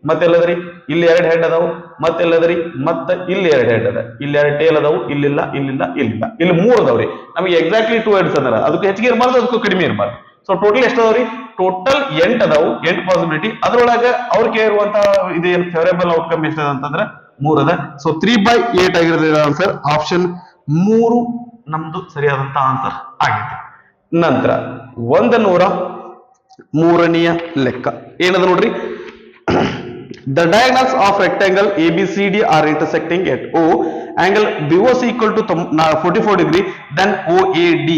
ಮತ್ತೆಲ್ಲದ್ರಿ? ಇಲ್ಲಿ 2 ಹೆಡ್ ಅದಾವು. ಮತ್ತೆಲ್ಲದ್ರಿ? ಮತ್ತೆ ಇಲ್ಲಿ 2 ಹೆಡ್ ಅದ. ಇಲ್ಲಿ 2 ಟೇಲ್ ಅದಾವು. ಇಲ್ಲಿಲ್ಲ, ಇಲ್ಲಿಲ್ಲ, ಇಲ್ಲಿಲ್ಲ. ಇಲ್ಲಿ 3 ಅದಾವ್ರಿ. ನಮಗೆ ಎಕ್ಸಾಕ್ಟ್ಲಿ 2 ಹೆಡ್ಸ್ ಅದಾರ. ಅದಕ್ಕೆ ಹೆಚ್ಚಿಗೆ ಇರಬಾರ್ದು, ಅದಕ್ಕೂ ಕಡಿಮೆ ಇರಬಾರ್ದು. ಸೊ ಟೋಟಲ್ ಎಷ್ಟು ಅದಾವ್ರಿ? ಟೋಟಲ್ 8 ಅದಾವು, 8 ಪಾಸಿಬಿಲಿಟಿ. ಅದ್ರೊಳಗ ಅವ್ರ ಕೇಳಿರುವಂತ ಇದೇನು ಫೇವರೇಬಲ್ ಔಟ್ಕಮ್ ಎಷ್ಟದ ಅಂತಂದ್ರೆ 3 ಅದ. ಸೊ 3/8 ಆಗಿರೋದ್ರ ಆನ್ಸರ್ ಆಪ್ಷನ್ 3 ನಮ್ದು ಸರಿಯಾದಂತ ಆನ್ಸರ್ ಆಗಿದೆ. ನಂತರ 103ನೆಯ ಲೆಕ್ಕ ಏನದ ನೋಡ್ರಿ. The diagonals of rectangle ABCD are intersecting at O. Angle BOC equal to 44 degree. Then OAD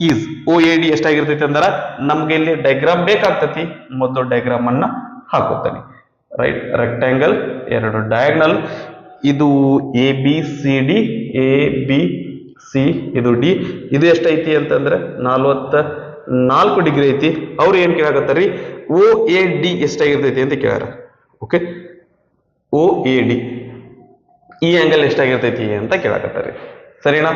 is OAD ಎಷ್ಟಾಗಿರ್ತೈತಿ ಅಂದ್ರ ನಮ್ಗೆ ಇಲ್ಲಿ ಡಯಾಗ್ರಾಮ್ ಬೇಕಾಗ್ತತಿ. ಮೊದಲು ಡಯಾಗ್ರಾಮ್ ಅನ್ನ ಹಾಕೋತಾನೆ. ರೈಟ್, ರೆಕ್ಟಾಂಗಲ್ 2 ಡಯಾಗ್ನಲ್, ಇದು ABCD, ABC ಇದು D. ಇದು ಎಷ್ಟೈತಿ ಅಂತಂದ್ರೆ 44 ಡಿಗ್ರಿ ಐತಿ. ಅವ್ರು ಏನ್ ಕೇಳಾಕತ್ತಾರ್ರಿ? OAD ಎಷ್ಟಾಗಿರ್ತೈತಿ ಅಂತ ಕೇಳ್ಯಾರ. ಓಕೆ, OAD ಈ ಆಂಗಲ್ ಎಷ್ಟಾಗಿರ್ತೈತಿ ಅಂತ ಕೇಳಾಕತ್ತಾರ್ರಿ. ಸರಿನಾ?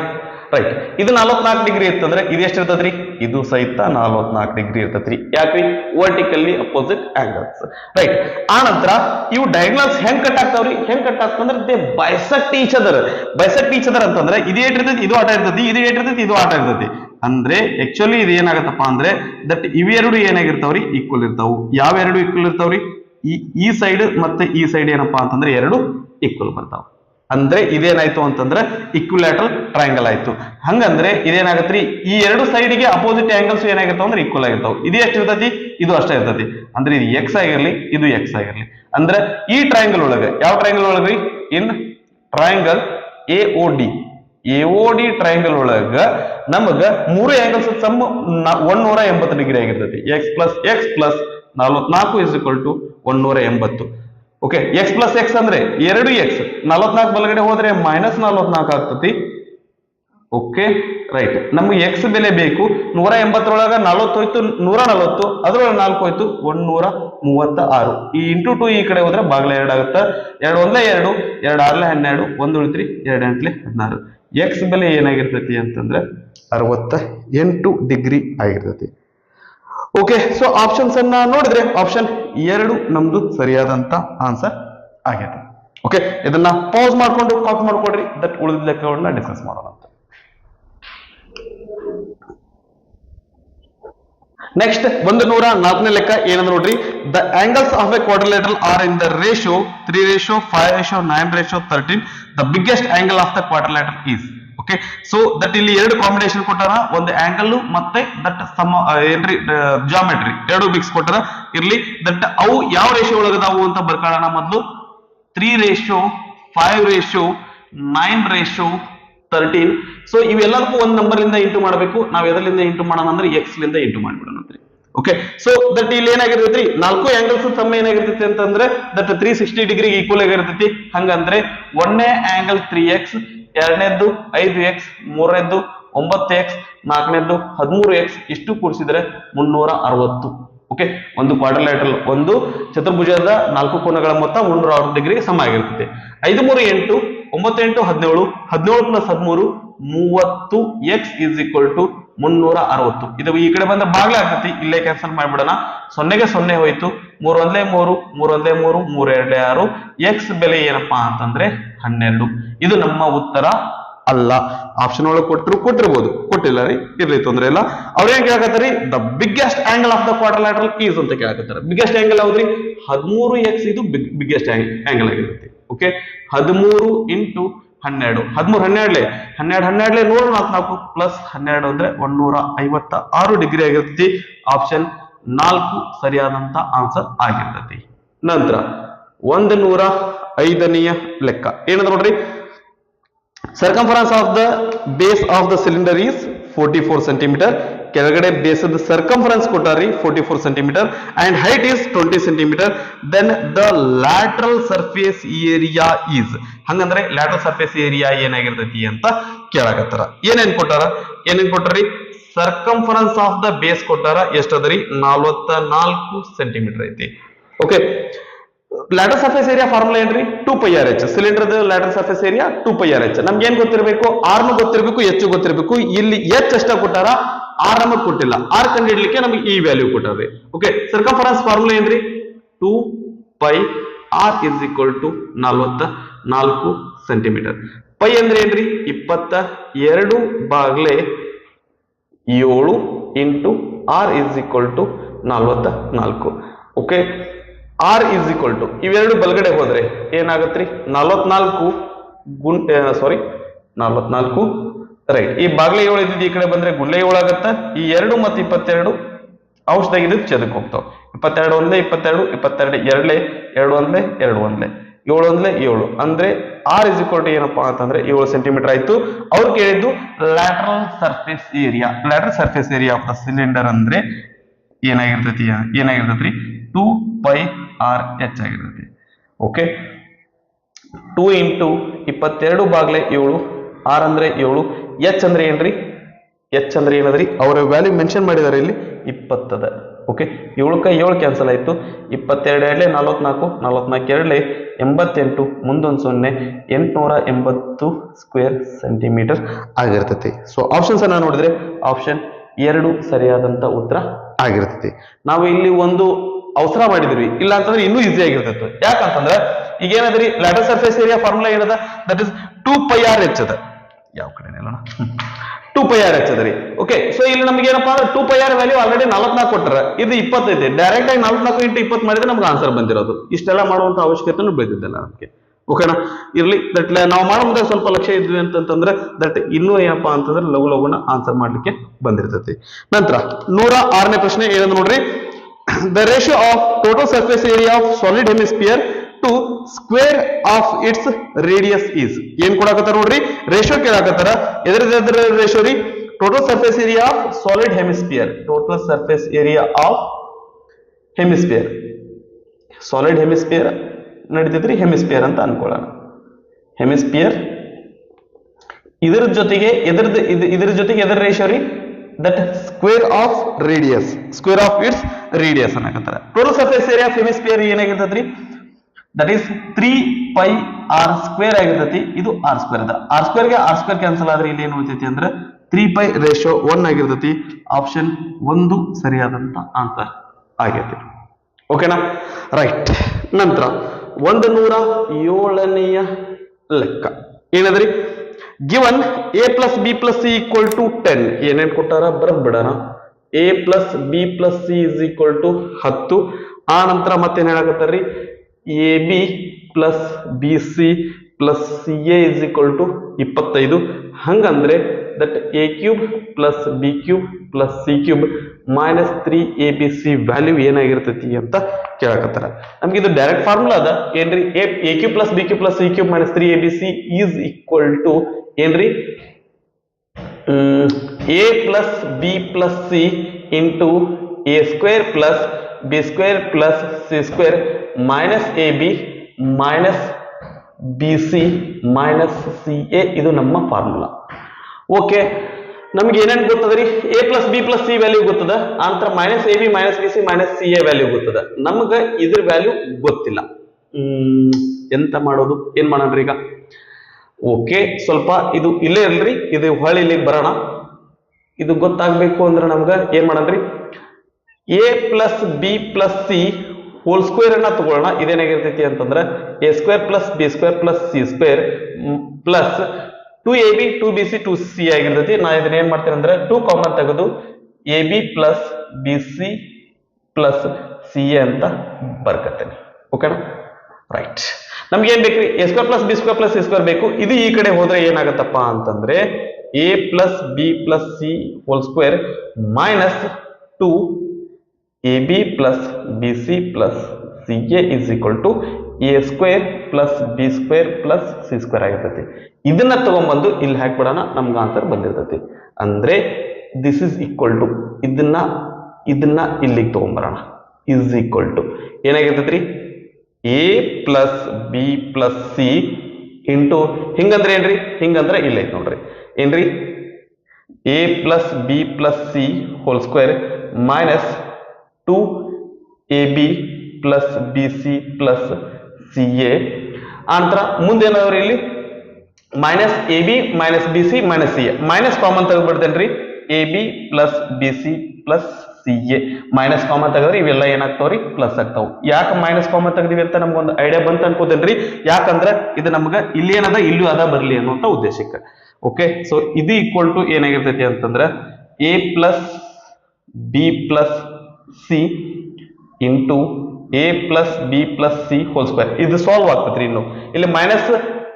ರೈಟ್. ಇದು 44 ಡಿಗ್ರಿ ಇರ್ತಂದ್ರೆ ಇದು ಎಷ್ಟಿರ್ತದ್ರಿ? ಇದು ಸಹಿತ 44 ಡಿಗ್ರಿ ಇರ್ತೈತ್ರಿ. ಯಾಕ್ರಿ? Vertically opposite angles. ರೈಟ್. ಆ ನಂತರ ಇವು ಡಯಾಗ್ನಲ್ಸ್ ಹೆಂಗ್ ಕಟ್ ಆಗ್ತಾವ್ರಿ? ಹೆಂಗ್ ಕಟ್ ಆಗ್ತಂದ್ರೆ they bisect each other. Bisect each other ಅಂತಂದ್ರೆ ಇದು ಏಟಿರ್ತೈತಿ, ಇದು ಆಟ ಇರ್ತೈತಿ, ಇದು ಏಟಿರ್ತೈತಿ, ಇದು ಆಟ ಇರ್ತೈತಿ. ಅಂದ್ರೆ ಆಕ್ಚುಲಿ ಇದು ಏನಾಗತ್ತಪ್ಪ ಅಂದ್ರೆ ದಟ್ ಇವೆರಡು ಏನಾಗಿರ್ತಾವ್ರಿ? ಈಕ್ವಲ್ ಇರ್ತಾವು. ಯಾವ 2 ಈಕ್ವಲ್ ಇರ್ತಾವ್ರಿ? ಈ ಸೈಡ್ ಮತ್ತೆ ಈ ಸೈಡ್ ಏನಪ್ಪಾ ಅಂತಂದ್ರೆ 2 ಈಕ್ವಲ್ ಬರ್ತಾವ. ಅಂದ್ರೆ ಇದೇನಾಯ್ತು ಅಂತಂದ್ರೆ ಇಕ್ವಿಲ್ಯಾಟರಲ್ ಟ್ರಯಾಂಗಲ್ ಆಯ್ತು. ಹಂಗಂದ್ರೆ ಇದೇನಾಗತ್ರಿ? ಈ 2 ಸೈಡ್ಗೆ ಅಪೋಸಿಟ್ ಆಂಗಲ್ಸ್ ಏನಾಗಿರ್ತಾವ ಅಂದ್ರೆ ಈಕ್ವಲ್ ಆಗಿರ್ತಾವ. ಇದು ಎಷ್ಟಿರ್ತೈತಿ? ಇದು ಅಷ್ಟೇ ಇರ್ತೈತಿ. ಅಂದ್ರೆ ಇದು ಎಕ್ಸ್ ಆಗಿರ್ಲಿ, ಇದು ಎಕ್ಸ್ ಆಗಿರ್ಲಿ. ಅಂದ್ರೆ ಈ ಟ್ರಯಾಂಗಲ್ ಒಳಗೆ, ಯಾವ ಟ್ರಯಾಂಗಲ್ ಒಳಗ್ರಿ? ಇನ್ ಟ್ರಯಾಂಗಲ್ AOD ಟ್ರಯಾಂಗಲ್ ಒಳಗ ನಮಗ 3 ಆಂಗಲ್ಸ್ ಸಮ್ 180 ಡಿಗ್ರಿ ಆಗಿರ್ತೈತಿ. x plus 44 is equal to 180. Okay, x plus X ಅಂದ್ರೆ 2x. 44 ಬಲಗಡೆ ಹೋದ್ರೆ -44 ಆಗ್ತತಿ. Okay, right. ನಮ್ಗೆ ಎಕ್ಸ್ ಬೆಲೆ ಬೇಕು. 180 40 ಹೋಯ್ತು, 140. ಅದ್ರೊಳಗೆ 4 ಹೋಯ್ತು, 136. ಈ ಇಂಟು 2 ಈ ಕಡೆ ಹೋದ್ರೆ ಬಾಗ್ಲ 2 ಆಗುತ್ತೆ. 2 ಒಂದೇ 2, 2 6 12, 1 ಉಳಿತ್ರಿ, 2 8 16. ಎಕ್ಸ್ ಬೆಲೆ ಏನಾಗಿರ್ತೈತಿ ಅಂತಂದ್ರೆ 68 ಡಿಗ್ರಿ ಆಗಿರ್ತೈತಿ. ಓಕೆ, ಸೊ ಆಪ್ಷನ್ಸ್ ಅನ್ನ ನೋಡಿದ್ರೆ ಆಪ್ಷನ್ 2 ನಮ್ದು ಸರಿಯಾದಂತ ಆನ್ಸರ್ ಆಗೈತೆ. ಓಕೆ, ಇದನ್ನ ಪಾಸ್ ಮಾಡ್ಕೊಂಡು ಕಾಪಿ ಮಾಡ್ಕೊಡ್ರಿ. ದಟ್ ಉಳಿದ ಲೆಕ್ಕಗಳನ್ನ ಡಿಸ್ಕಸ್ ಮಾಡೋಣ ಅಂತ. ನೆಕ್ಸ್ಟ್ 104ನೇ ಲೆಕ್ಕ ಏನಂದ್ರೆ ನೋಡ್ರಿ, the angles of a quadrilateral are in the ratio 3:5:9:13. The biggest angle of the quadrilateral is. Okay, so that ಇಲ್ಲಿ ಎರಡು ಕಾಂಬಿನೇಷನ್ ಕೊಟ್ಟಾರ, ಒಂದು ಆಂಗಲ್ ಮತ್ತೆ ದಟ್ ಏನ್ರಿ ಜಾಮೆಟ್ರಿ ಎರಡು ಮಿಕ್ಸ್ ಕೊಟ್ಟಾರ. ಇರ್ಲಿ, ದಟ್ ಅವು ಯಾವ ರೇಷಿಯೋ ಒಳಗದಾವು ಅಂತ ಬರ್ಕೊಳ್ಳೋಣ. ಮೊದಲು 3:5:9:13. ಸೊ ಇವೆಲ್ಲದಕ್ಕೂ ಒಂದು ನಂಬರ್ ಇಂದ ಇಂಟು ಮಾಡಬೇಕು. ನಾವು ಎದರಿಂದ ಇಂಟು ಮಾಡೋಣ ಅಂದ್ರೆ ಎಕ್ಸ್ ಲಿಂದ ಇಂಟು ಮಾಡ್ಬಿಡೋಣ. ಓಕೆ, ಸೊ ದಟ್ ಇಲ್ಲಿ ಏನಾಗಿರ್ತೈತಿ, ನಾಲ್ಕು ಆಂಗಲ್ಸ್ ತಮ್ಮ ಏನಾಗಿರ್ತೈತಿ ಅಂತಂದ್ರೆ ದಟ್ 360 ಡಿಗ್ರಿಗೆ ಈಕ್ವಲ್ ಆಗಿರ್ತೈತಿ. ಹಂಗಂದ್ರೆ ಒಂದನೇ ಆಂಗಲ್ 3x, ಎರಡನೇದ್ದು 5x, ಮೂರನೇದ್ದು 9x, ನಾಲ್ಕನೇದ್ದು 13x, ಇಷ್ಟು ಕೂಡಿಸಿದ್ರೆ 360. ಓಕೆ, ಒಂದು ಕ್ವಾಡ್ರಿಲೇಟರಲ್ ಒಂದು ಚತುರ್ಭುಜದ ನಾಲ್ಕು ಕೋನಗಳ ಮೊತ್ತ 360 ಡಿಗ್ರಿಗೆ ಸಮ ಆಗಿರ್ತೈತಿ. 5 3 8, 9 8 17, 17 plus 13 30x is equal to 360. ಇದು ಈ ಕಡೆ ಬಂದ ಬಾಗ್ಲೇ ಆಗ್ತೈತಿ, ಇಲ್ಲೇ ಕ್ಯಾನ್ಸಲ್ ಮಾಡ್ಬಿಡೋಣ. 0ಗೆ 0 ಹೋಯ್ತು, 3 1 3, 3 1 3, 3 2 6. ಎಕ್ಸ್ ಬೆಲೆ ಏನಪ್ಪಾ ಅಂತಂದ್ರೆ 12. ಇದು ನಮ್ಮ ಉತ್ತರ ಅಲ್ಲ. ಆಪ್ಷನ್ ಒಳಗೆ ಕೊಟ್ಟಿರ್ಬೋದು, ಕೊಟ್ಟಿಲ್ಲ ರೀ, ಇರ್ಲಿ ತೊಂದ್ರೆ ಇಲ್ಲ. ಅವ್ರೇನ್ ಕೇಳಕತ್ತಾರಿ, the biggest angle of the quadrilateral is ಅಂತ ಕೇಳಕತ್ತಾರ. ಬಿಗ್ಗೆಸ್ಟ್ ಆಂಗಲ್ ಯಾವ್ದ್ರಿ? 13x ಇದು ಬಿಗ್ಗೆಸ್ಟ್ ಆಂಗಲ್ ಆಗಿರುತ್ತೆ. ಓಕೆ, 13 ಇಂಟು 12, 13 12 12 144 ಪ್ಲಸ್ 12 ಅಂದ್ರೆ 156 ಡಿಗ್ರಿ ಆಗಿರ್ತೈತಿ. ಆಪ್ಷನ್ 4 ಸರಿಯಾದಂತ ಆನ್ಸರ್ ಆಗಿರ್ತೈತಿ. ನಂತರ 105ನೆಯ ಲೆಕ್ಕ ಏನಂತ ನೋಡ್ರಿ, circumference of the base of the cylinder is 44 centimeter. ಕೆಳಗಡೆ ಬೇಸದ ಸರ್ಕಂಫರೆನ್ಸ್ ಕೊಟ್ಟಾರಿ 44 centimeter and height is 20 centimeter. Then the lateral surface area is, ಹಂಗಂದ್ರೆ ಲ್ಯಾಟ್ರಲ್ ಸರ್ಫೇಸ್ ಏರಿಯಾ ಏನಾಗಿರ್ತೈತಿ ಅಂತ ಕೇಳಕತ್ತಾರ. ಏನೇನ್ ಕೊಟ್ಟಾರಿ? ಸರ್ಕಂಫರೆನ್ಸ್ ಆಫ್ ದ ಬೇಸ್ ಕೊಟ್ಟಾರ. ಎಷ್ಟದರಿ? 44 ಸೆಂಟಿಮೀಟರ್ ಐತಿ. Okay, lateral surface area formula ಏನ್ರಿ? 2πRh. Cylinder lateral surface area 2πRh. ನಮ್ಗೆ ಏನ್ ಗೊತ್ತಿರಬೇಕು? ಆರ್ ಗೊತ್ತಿರಬೇಕು, ಎಚ್ ಗೊತ್ತಿರಬೇಕು. ಇಲ್ಲಿ ಎಚ್ ಅಷ್ಟ ಕೊಟ್ಟಾರ, ಆರ್ ನಮಗ್ ಕೊಟ್ಟಿಲ್ಲ. ಆರ್ ಕಂಡಿಡ್ಲಿಕ್ಕೆ ನಮಗೆ ಈ ವ್ಯಾಲ್ಯೂ ಕೊಟ್ಟಾರ್ರಿ. ಓಕೆ, ಸರ್ಕಂಫರೆನ್ಸ್ ಫಾರ್ಮುಲಾ ಏನ್ರಿ? 2πr is equal to 44 centimetre. Pi ಅಂದ್ರೆ ಏನ್ರಿ? 22/7 into r is equal to 44. Okay, r is equal to ಇವೆರಡು ಬಲಗಡೆ ಹೋದ್ರೆ ಏನಾಗತ್ರಿ? 44 ರೈಟ್. ಈ ಬಾಗ್ಲೆ 7 ಇದ್ದಿದ್ದು ಈ ಕಡೆ ಬಂದ್ರೆ ಗುಂಡ್ಲೆ 7 ಆಗತ್ತ. ಈ 2 ಮತ್ತು 22 ಔಷಧಾಗ ಇದ್ದು ಚದಕ್ ಹೋಗ್ತಾವ. 22 1 22, 22 2 2 1 2 1 7 1 7 ಅಂದ್ರೆ ಆರ್ ಇಸ್ ಈಕ್ವಲ್ ಟು ಏನಪ್ಪಾ ಅಂತಂದ್ರೆ 7 ಸೆಂಟಿಮೀಟರ್ ಆಯ್ತು. ಅವ್ರು ಕೇಳಿದ್ದು lateral surface area. Lateral surface area of the cylinder ಅಂದ್ರೆ ಏನಾಗಿರ್ತೈತಿ? 2πRh ಆಗಿರ್ತೈತಿ. ಓಕೆ, 2 ಇಂಟು 22/7, ಆರ್ ಅಂದ್ರೆ 7, ಎಚ್ ಅಂದ್ರೆ ಏನ್ರಿ? ಎಚ್ ಅಂದ್ರೆ ಏನದ್ರಿ? ಅವರ ವ್ಯಾಲ್ಯೂ ಮೆನ್ಷನ್ ಮಾಡಿದಾರೆ ಇಲ್ಲಿ 20 ಅದ. ಓಕೆ, 7ಕ್ಕೆ 7 ಕ್ಯಾನ್ಸಲ್ ಆಯ್ತು. 22 2 44, 44 2 88, ಮುಂದೊಂದು 0, 880 ಸ್ಕ್ವೇರ್ ಸೆಂಟಿಮೀಟರ್ ಆಗಿರ್ತೈತಿ. ಸೊ ಆಪ್ಷನ್ಸ್ ಅನ್ನ ನೋಡಿದ್ರೆ ಆಪ್ಷನ್ 2 ಸರಿಯಾದಂತ ಉತ್ತರ ಆಗಿರ್ತೈತಿ. ನಾವು ಇಲ್ಲಿ ಒಂದು ಅವಸರ ಮಾಡಿದ್ವಿ, ಇಲ್ಲ ಅಂತಂದ್ರೆ ಇನ್ನೂ ಈಸಿ ಆಗಿರ್ತೈತಿ. ಯಾಕಂತಂದ್ರೆ ಈಗ ಏನದ್ರಿ, ಲ್ಯಾಟರಲ್ ಸರ್ಫೇಸ್ ಏರಿಯಾ ಫಾರ್ಮುಲಾ ಏನದ? ದಟ್ ಇಸ್ 2πRh ಅದ. ಯಾವ ಕಡೆ 2πRh ಅದ್ರಿ. ಓಕೆ, ಸೊ ಇಲ್ಲಿ ನಮ್ಗೆ ಏನಪ್ಪಾ ಅಂದ್ರೆ 2πr ವ್ಯಾಲ್ಯೂ ಆಲ್ರೆಡಿ 44 ಕೊಟ್ಟರ, ಇದು 20 ಐತಿ. ಡೈರೆಕ್ಟ್ ಆಗಿ 44 ಇಂಟು 20 ಮಾಡಿದ್ರೆ ನಮ್ಗೆ ಆನ್ಸರ್ ಬಂದಿರೋದು. ಇಷ್ಟೆಲ್ಲ ಮಾಡುವಂತ ಅವಶ್ಯಕತೆನೂ ಬೆಳೆದಿದ್ದಲ್ಲ ನಮ್ಗೆ. ಓಕೆನಾ, ಇರ್ಲಿ. ದಟ್ ನಾವು ಮಾಡೋ ಮುಂದೆ ಸ್ವಲ್ಪ ಲಕ್ಷ್ಯ ಇದ್ವಿ ಅಂತಂದ್ರೆ ದಟ್ ಇನ್ನೂ ಏನಪ್ಪಾ ಅಂತಂದ್ರೆ ಲಘುನ ಆನ್ಸರ್ ಮಾಡ್ಲಿಕ್ಕೆ ಬಂದಿರ್ತೈತಿ. ನಂತರ 106ನೇ ಪ್ರಶ್ನೆ ಏನಂದ್ರೆ ನೋಡ್ರಿ, the ratio of total surface area of solid hemisphere to square of its radius is. ಏನ್ ಕೊಡಾಕತ್ತಾರ ನೋಡ್ರಿ, ರೇಷಿಯೋ ಕೇಳಾಕತ್ತಾರ. ಎದ್ರ ರೇಷಿಯೋ ರೀ? Total surface area of solid hemisphere. Total surface area of hemisphere. Solid hemisphere ನಡೀತೈತ್ರಿ, ಹೆಮಿಸ್ಫಿಯರ್ ಅಂತ ಅನ್ಕೊಳ್ಳೋಣ. Hemisphere ಇದ್ರ ಜೊತೆಗೆ ಎದ್ರ ರೇಷಿಯೋ ರೀ? That square of radius, square of its radius ಅನ್ನಕತ್ತಾರ. Total surface area of hemisphere ಏನಾಗಿರ್ತೈತ್ರಿ? ದಟ್ ಈಸ್ 3πr² ಆಗಿರ್ತೈತಿ. ಇದು r² ಅದ. r² ಗೆ r² ಕ್ಯಾನ್ಸಲ್ ಆದ್ರೆ ಇಲ್ಲಿ ಏನು ಉಳಿತೈತಿ ಅಂದ್ರೆ 3π/1 ಆಗಿರ್ತೈತಿ. ಆಪ್ಷನ್ 1 ಸರಿಯಾದಂತ ಆನ್ಸರ್ ಆಗೈತಿ. ಓಕೆನಾ, ರೈಟ್. ನಂತರ 107ನೆಯ ಲೆಕ್ಕ ಏನದ್ರಿ? Given a + b + c = 10. ಏನೇನ್ ಕೊಟ್ಟಾರ ಬರದ್ ಬಿಡೋಣ. A plus B plus C is equal to 10. ಆ ನಂತರ ಮತ್ತೇನ್ ಹೇಳಕತ್ತಾರ್ರಿ, A B plus B C plus C A is equal to 25. ಹಂಗಂದ್ರೆ that A cube plus B cube plus C cube minus 3abc value ಏನಾಗಿರ್ತೈತಿ ಅಂತ ಕೇಳಕತ್ತಾರ. ನಮ್ಗೆ ಇದು ಡೈರೆಕ್ಟ್ ಫಾರ್ಮುಲಾ ಅದ ಏನ್ರಿ, A cube plus B cube plus C cube minus 3abc is equal to ಏನ್ರಿ, a plus b plus c into a square plus b square plus c square minus ab minus bc minus ca ಇದು ನಮ್ಮ formula. Okay, ನಮ್ಗೆ ಏನೇನು ಗೊತ್ತದ್ರಿ, a plus b plus c value ಗೊತ್ತದ, ನಂತರ minus ab minus bc minus ca value ಗೊತ್ತದ. ನಮ್ಗ ಇದ್ರ value ಗೊತ್ತಿಲ್ಲ. ಎಂತ ಮಾಡೋದು, ಏನ್ ಮಾಡೋಣ್ರಿ ಈಗ? ಓಕೆ, ಸ್ವಲ್ಪ ಇದು ಇಲ್ಲೇ ಇಲ್ರಿ, ಇದು ಹೊಳ್ಳಿ ಇಲ್ಲಿಗೆ ಬರೋಣ. ಇದು ಗೊತ್ತಾಗ್ಬೇಕು ಅಂದ್ರೆ ನಮ್ಗ ಏನ್ ಮಾಡನ್ರಿ, A plus B plus C whole square ಅನ್ನ ತಗೊಳ್ಳೋಣ. ಇದೇನಾಗಿರ್ತೈತಿ ಅಂತಂದ್ರೆ A square plus B square plus C square plus 2ab 2bc 2c ಆಗಿರ್ತೈತಿ. ನಾ ಇದನ್ನ ಏನ್ ಮಾಡ್ತೇನೆ ಅಂದ್ರೆ 2 ಕಾಮನ್ ತೆಗೆದು A B plus B C plus C A ಅಂತ ಬರ್ಕತ್ತೇನೆ. ಓಕೆನಾ, ರೈಟ್. ನಮ್ಗೆ ಏನ್ ಬೇಕ್ರಿ, A square plus B square plus C square ಬೇಕು. ಇದು ಈ ಕಡೆ ಹೋದ್ರೆ ಏನಾಗತ್ತಪ್ಪ ಅಂತಂದ್ರೆ A plus B plus C whole square minus 2 A B plus B C plus C A is equal to A square plus B square plus C square ಆಗಿರ್ತೈತಿ. ಇದನ್ನ ತಗೊಂಡ್ಬಂದು ಇಲ್ಲಿ ಹಾಕ್ಬಿಡೋಣ, ನಮ್ಗೆ ಆನ್ಸರ್ ಬಂದಿರ್ತೈತಿ. ಅಂದ್ರೆ ದಿಸ್ ಇಸ್ ಈಕ್ವಲ್ ಟು ಇದನ್ನ ಇಲ್ಲಿಗೆ ತಗೊಂಡ್ಬರೋಣ, is equal to ಏನಾಗಿರ್ತೈತ್ರಿ, A plus B plus C into ಹಿಂಗಂದ್ರೆ ಏನ್ರಿ, ಹಿಂಗಂದ್ರೆ ಇಲ್ಲ ಐತ್ ನೋಡ್ರಿ, ಏನ್ರಿ A plus B plus C whole square minus 2 A B plus B C plus C A. ನಂತರ ಮುಂದೇನವ್ರಿ ಇಲ್ಲಿ minus A B minus B C minus C A, minus common ತೆಗೆದ್ಬಿಡ್ತೇನ್ರಿ, A B plus B C plus C A. Minus common ತೆಗೆದ್ರೆ ಇವೆಲ್ಲ ಏನಾಗ್ತಾವ್ರಿ, plus ಆಗ್ತಾವ. ಯಾಕೆ minus common ತೆಗ್ದಿವಿ ಅಂತ ನಮ್ಗೊಂದು ಐಡಿಯಾ ಬಂತ ಅನ್ಕೋತೇನ್ರಿ. ಯಾಕಂದ್ರೆ ಇದು ನಮ್ಗ ಇಲ್ಲಿ ಏನದ ಇಲ್ಲೂ ಅದ ಬರ್ಲಿ ಅನ್ನುವಂತ ಉದ್ದೇಶಕ್ಕೆ. ಓಕೆ, ಸೊ ಇದು ಈಕ್ವಲ್ ಟು ಏನಾಗಿರ್ತೈತಿ ಅಂತಂದ್ರೆ A plus B plus C into A plus B plus C whole square. ಇದು ಸಾಲ್ವ್ ಆಗ್ತೈತ್ರಿ. ಇನ್ನು ಇಲ್ಲಿ ಮೈನಸ್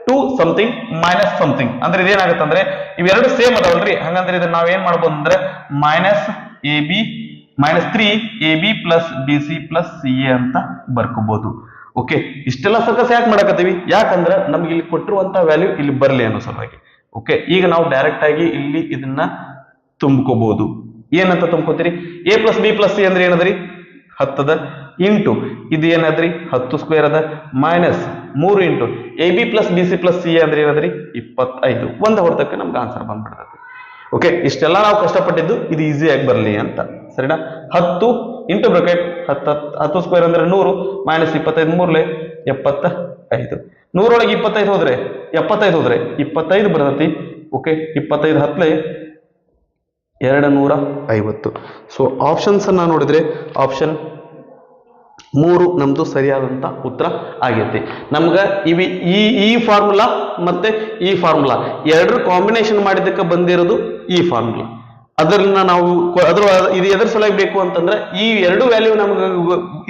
2 ಸಮಥಿಂಗ್ ಮೈನಸ್ ಸಮಥಿಂಗ್ ಅಂದ್ರೆ ಇದೇನಾಗತ್ತಂದ್ರೆ ಇವೆರಡು ಸೇಮ್ ಅದಾವಲ್ರಿ. ಹಂಗಂದ್ರೆ ಇದನ್ನ ನಾವ್ ಏನ್ ಮಾಡ್ಬೋದು ಅಂದ್ರೆ minus A B minus 3 A B plus B C plus C A ಅಂತ ಬರ್ಕೋಬಹುದು. ಓಕೆ, ಇಷ್ಟೆಲ್ಲ ಸರ್ಕಸ್ ಯಾಕೆ ಮಾಡಕತ್ತೀವಿ, ಯಾಕಂದ್ರೆ ನಮ್ಗೆ ಇಲ್ಲಿ ಕೊಟ್ಟಿರುವಂತ ವ್ಯಾಲ್ಯೂ ಇಲ್ಲಿ ಬರ್ಲಿ ಅನ್ನೋ ಸಲುವಾಗಿ. ಓಕೆ, ಈಗ ನಾವು ಡೈರೆಕ್ಟ್ ಆಗಿ ಇಲ್ಲಿ ಇದನ್ನ ತುಂಬ್ಕೋಬಹುದು. ಏನಂತ ತುಂಬ್ಕೋತೀರಿ, A plus B plus C ಅಂದ್ರೆ ಏನದ್ರಿ 10 ಅದ, ಇಂಟು ಇದು ಏನದ್ರಿ 10 ಸ್ಕ್ವೇರ್ ಅದ, minus 3 into A B plus B C plus C ಅಂದ್ರೆ ಏನದ್ರಿ 25. ಒಂದ ಹೊರತಕ್ಕೆ ನಮ್ಗೆ ಆನ್ಸರ್ ಬಂದ್ಬಿಡ್ತದೆ. ಓಕೆ, ಇಷ್ಟೆಲ್ಲ ನಾವು ಕಷ್ಟಪಟ್ಟಿದ್ದು ಇದು ಈಸಿಯಾಗಿ ಬರಲಿ ಅಂತ, ಸರಿನಾ? 10 ಇಂಟು ಬ್ರಾಕೆಟ್ 10 ಸ್ಕ್ವೇರ್ ಅಂದ್ರೆ 100 ಮೈನಸ್ 25 ಮೂರ್ಲೆ 75. 100 ಒಳಗೆ 25 ಹೋದ್ರೆ 75 ಹೋದ್ರೆ 25 ಬರ್ತೈತಿ. ಓಕೆ, 25 ಹತ್ಲೆ 250. ಸೊ ಆಪ್ಷನ್ಸ್ ಅನ್ನ ನೋಡಿದ್ರೆ ಆಪ್ಷನ್ 3 ನಮ್ದು ಸರಿಯಾದಂತ ಉತ್ತರ ಆಗೈತಿ. ನಮ್ಗ ಈ ಫಾರ್ಮುಲಾ ಮತ್ತೆ ಈ ಫಾರ್ಮುಲಾ ಎರಡರ ಕಾಂಬಿನೇಷನ್ ಮಾಡಿದಕ್ಕೆ ಬಂದಿರೋದು ಈ ಫಾರ್ಮುಲಾ. ಅದನ್ನ ನಾವು ಇದು ಎದ್ರ ಸಲುವಾಗಿ ಬೇಕು ಅಂತಂದ್ರೆ ಈ ಎರಡು ವ್ಯಾಲ್ಯೂ ನಮ್ಗೆ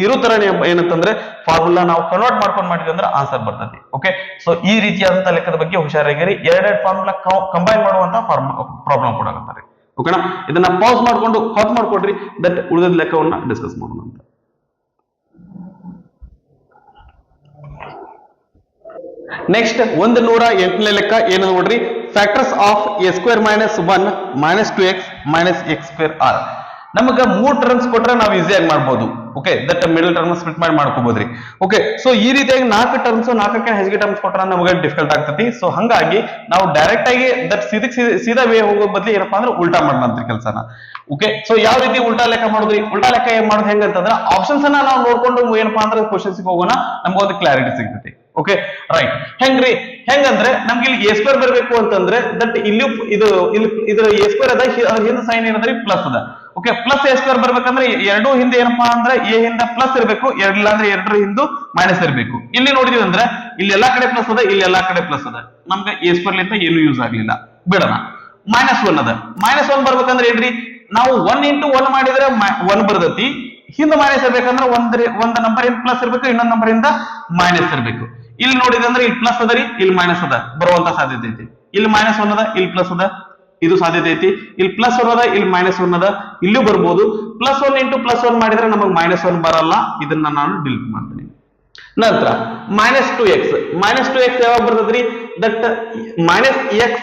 ಇರೋ ತರ ಏನಂತಂದ್ರೆ ಫಾರ್ಮುಲಾ ನಾವು ಕನ್ವರ್ಟ್ ಮಾಡ್ಕೊಂಡು ಮಾಡಿದ್ವಿ ಅಂದ್ರೆ ಆನ್ಸರ್ ಬರ್ತೈತಿ. ಓಕೆ, ಸೊ ಈ ರೀತಿಯಾದಂತಹ ಲೆಕ್ಕದ ಬಗ್ಗೆ ಹುಷಾರಾಗಿರಿ. ಎರಡೆರಡು ಫಾರ್ಮುಲಾ ಕಂಬೈನ್ ಮಾಡುವಂತ ಪ್ರಾಬ್ಲಮ್ ಕೊಡಾಕತ್ತಾರೆ. ಓಕೆನಾ, ಇದನ್ನ ಪಾಸ್ ಮಾಡ್ಕೊಂಡು ಹಾಟ್ ಮಾಡ್ಕೊಡ್ರಿ, ದಟ್ ಉಳಿದ ಲೆಕ್ಕವನ್ನ ಡಿಸ್ಕಸ್ ಮಾಡೋಣ ಅಂತ. ನೆಕ್ಸ್ಟ್ 108ನೇ ಲೆಕ್ಕ ಏನು ನೋಡ್ರಿ, factors of A square minus 1 minus 2x minus x square or. ನಮಗ 3 ಟರ್ಮ್ಸ್ ಕೊಟ್ರೆ ನಾವು ಈಸಿಯಾಗಿ ಮಾಡ್ಬೋದು. Okay, that middle term split ಮಾಡಿ ಮಾಡ್ಕೋಬಹುದ್ರಿ. ಓಕೆ, ಸೊ ಈ ರೀತಿಯಾಗಿ 4 ಟರ್ಮ್ಸ್ 4ಕ್ಕೆ ಹೆಚ್ಚಿಗೆ ಟರ್ಮ್ಸ್ ಕೊಟ್ರೆ ನಮಗೆ ಡಿಫಿಕಲ್ಟ್ ಆಗ್ತೈತಿ. ಸೊ ಹಂಗಾಗಿ ನಾವು ಡೈರೆಕ್ಟ್ ಆಗಿ ದಟ್ ಸೀದಾ ವೇ ಹೋಗೋ ಬದ್ಲಿ ಏನಪ್ಪಾ ಅಂದ್ರೆ ಉಲ್ಟಾ ಮಾಡೋಣ ಕೆಲಸನ. ಓಕೆ, ಸೊ ಯಾವ ರೀತಿ ಉಲ್ಟಾ ಲೆಕ್ಕ ಮಾಡೋದ್ರಿ, ಉಲ್ಟಾ ಲೆಕ್ಕ ಏನ್ ಮಾಡೋದು ಹೆಂಗಂತಂದ್ರೆ ಆಪ್ಷನ್ಸ್ ಅನ್ನ ನಾವು ನೋಡ್ಕೊಂಡು ಏನಪ್ಪಾ ಅಂದ್ರೆ ಕ್ವಶನ್ಸ್ ಹೋಗೋಣ, ನಮ್ಗೆ ಒಂದು ಕ್ಲಾರಿಟಿ ಸಿಗ್ತೈತಿ. Okay, right. ಹೆಂಗ್ರಿ, ಹೆಂಗಂದ್ರೆ ನಮ್ಗೆ ಇಲ್ಲಿ ಎ ಸ್ಕ್ವೇರ್ ಬರಬೇಕು ಅಂತಂದ್ರೆ ದಟ್ ಇಲ್ಲಿ ಇದ್ರ ಎ ಸ್ಕ್ವೇರ್ ಅದ, ಹಿಂದೆ ಸೈನ್ ಏನಂದ್ರೆ ಪ್ಲಸ್ ಅದ. ಓಕೆ, ಪ್ಲಸ್ ಎ ಸ್ಕ್ವೇರ್ ಬರ್ಬೇಕಂದ್ರೆ ಎರಡು ಹಿಂದೆ ಏನಪ್ಪಾ ಅಂದ್ರೆ ಎ ಹಿಂದ ಪ್ಲಸ್ ಇರಬೇಕು, ಇಲ್ಲ ಅಂದ್ರೆ ಎರಡರ ಹಿಂದೆ ಮೈನಸ್ ಇರಬೇಕು. ಇಲ್ಲಿ ನೋಡಿದ್ವಿ ಅಂದ್ರೆ ಇಲ್ಲಿ ಎಲ್ಲಾ ಕಡೆ ಪ್ಲಸ್ ಅದ, ಇಲ್ಲಿ ಎಲ್ಲಾ ಕಡೆ ಪ್ಲಸ್ ಅದ, ನಮ್ಗೆ ಎ ಸ್ಕ್ವೇರ್ ಲಿಂದ ಏನು ಯೂಸ್ ಆಗ್ಲಿಲ್ಲ, ಬಿಡೋಣ. -1 ಅದ, -1 ಬರ್ಬೇಕಂದ್ರೆ ಏನ್ರಿ ನಾವು 1 ಇಂಟು 1 ಮಾಡಿದ್ರೆ 1 ಬರ್ತೈತಿ, ಹಿಂದೆ ಮೈನಸ್ ಇರ್ಬೇಕಂದ್ರೆ ಒಂದ್ ನಂಬರ್ ಇಂದ ಪ್ಲಸ್ ಇರ್ಬೇಕು, ಇನ್ನೊಂದ್ ನಂಬರ್ ಇಂದ ಮೈನಸ್ ಇರ್ಬೇಕು. ಇಲ್ಲಿ ನೋಡಿದ್ರೆ ಇಲ್ಲಿ ಪ್ಲಸ್ ಅದ ರೀ, ಇಲ್ಲಿ ಮೈನಸ್ ಅದ, ಬರುವಂತ ಸಾಧ್ಯತೆ ಐತಿ. ಇಲ್ಲಿ ಮೈನಸ್ 1 ಅದ, ಇಲ್ಲಿ ಪ್ಲಸ್ ಅದ, ಇದು ಸಾಧ್ಯತೆ ಐತಿ. ಇಲ್ಲಿ ಪ್ಲಸ್ 1 ಅದ, ಇಲ್ಲಿ ಮೈನಸ್ 1 ಅದ, ಇಲ್ಲೂ ಬರ್ಬೋದು. ಪ್ಲಸ್ 1 ಇಂಟು ಪ್ಲಸ್ 1 ಮಾಡಿದ್ರೆ ನಮಗೆ ಮೈನಸ್ 1 ಬರಲ್ಲ, ಇದನ್ನ ನಾನು ಡಿಲೀಟ್ ಮಾಡ್ತೀನಿ. ನಂತರ -2x ಯಾವಾಗ ಬರ್ತದ್ರಿ? ದಟ್ -x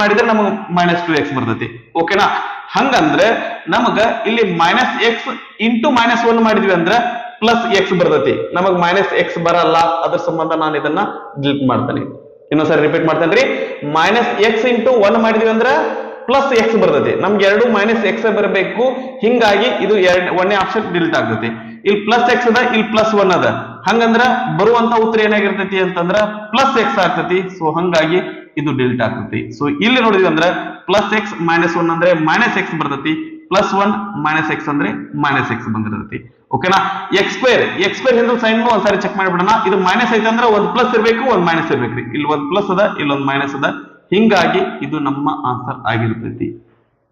ಮಾಡಿದ್ರೆ ನಮಗೆ -2x ಬರ್ತೈತಿ. ಓಕೆನಾ? ಹಂಗಂದ್ರೆ ನಮಗ ಇಲ್ಲಿ -x ಇಂಟು -1 ಮಾಡಿದ್ವಿ ಅಂದ್ರೆ +x ಬರ್ತೈತಿ, ನಮಗ್ -x ಬರಲ್ಲ. ಅದ್ರ ಸಂಬಂಧ ನಾನು ಇದನ್ನ ಡಿಲೀಟ್ ಮಾಡ್ತೇನೆ. ಇನ್ನೊಂದ್ಸರಿ ರಿಪೀಟ್ ಮಾಡ್ತೇನೆ ರೀ. -x ಇಂಟು 1 ಮಾಡಿದ್ವಿ ಅಂದ್ರೆ +x ಬರ್ತೈತಿ, ನಮ್ಗೆ ಎರಡು -x ಬರಬೇಕು. ಹಿಂಗಾಗಿ ಇದು ಒಂದೇ ಆಪ್ಷನ್ ಡಿಲೀಟ್ ಆಗ್ತೈತಿ. ಇಲ್ಲಿ +x ಅದ, ಇಲ್ಲಿ +1 ಅದ, ಹಂಗಂದ್ರ ಬರುವಂತ ಉತ್ತರ ಏನಾಗಿರ್ತೈತಿ ಅಂತಂದ್ರ +x ಆಗ್ತೈತಿ. ಸೊ ಹಂಗಾಗಿ ಇದು ಡಿಲೀಟ್ ಆಗ್ತೈತಿ. ಸೊ ಇಲ್ಲಿ ನೋಡಿದ್ವಿ ಅಂದ್ರೆ +x -1 ಅಂದ್ರೆ -x ಬರ್ತೈತಿ, +1 -x ಅಂದ್ರೆ -x ಬಂದಿರ್ತೈತಿ. ಓಕೆನಾ? x ಸ್ಕ್ವೇರ್ ಹಿಂದೆ ಸೈನ್ ಒಂದ್ಸಾರಿ ಚೆಕ್ ಮಾಡಿಬಿಡೋಣ. ಇದು ಮೈನಸ್ ಐತೆ ಅಂದ್ರೆ ಒಂದು ಪ್ಲಸ್ ಇರಬೇಕು, ಒಂದು ಮೈನಸ್ ಇರ್ಬೇಕ್ರಿ. ಇಲ್ಲಿ ಒಂದು ಪ್ಲಸ್ ಅದ, ಇಲ್ಲೊಂದು ಮೈನಸ್ ಅದ, ಹಿಂಗಾಗಿ ಇದು ನಮ್ಮ ಆನ್ಸರ್ ಆಗಿರ್ತೈತಿ.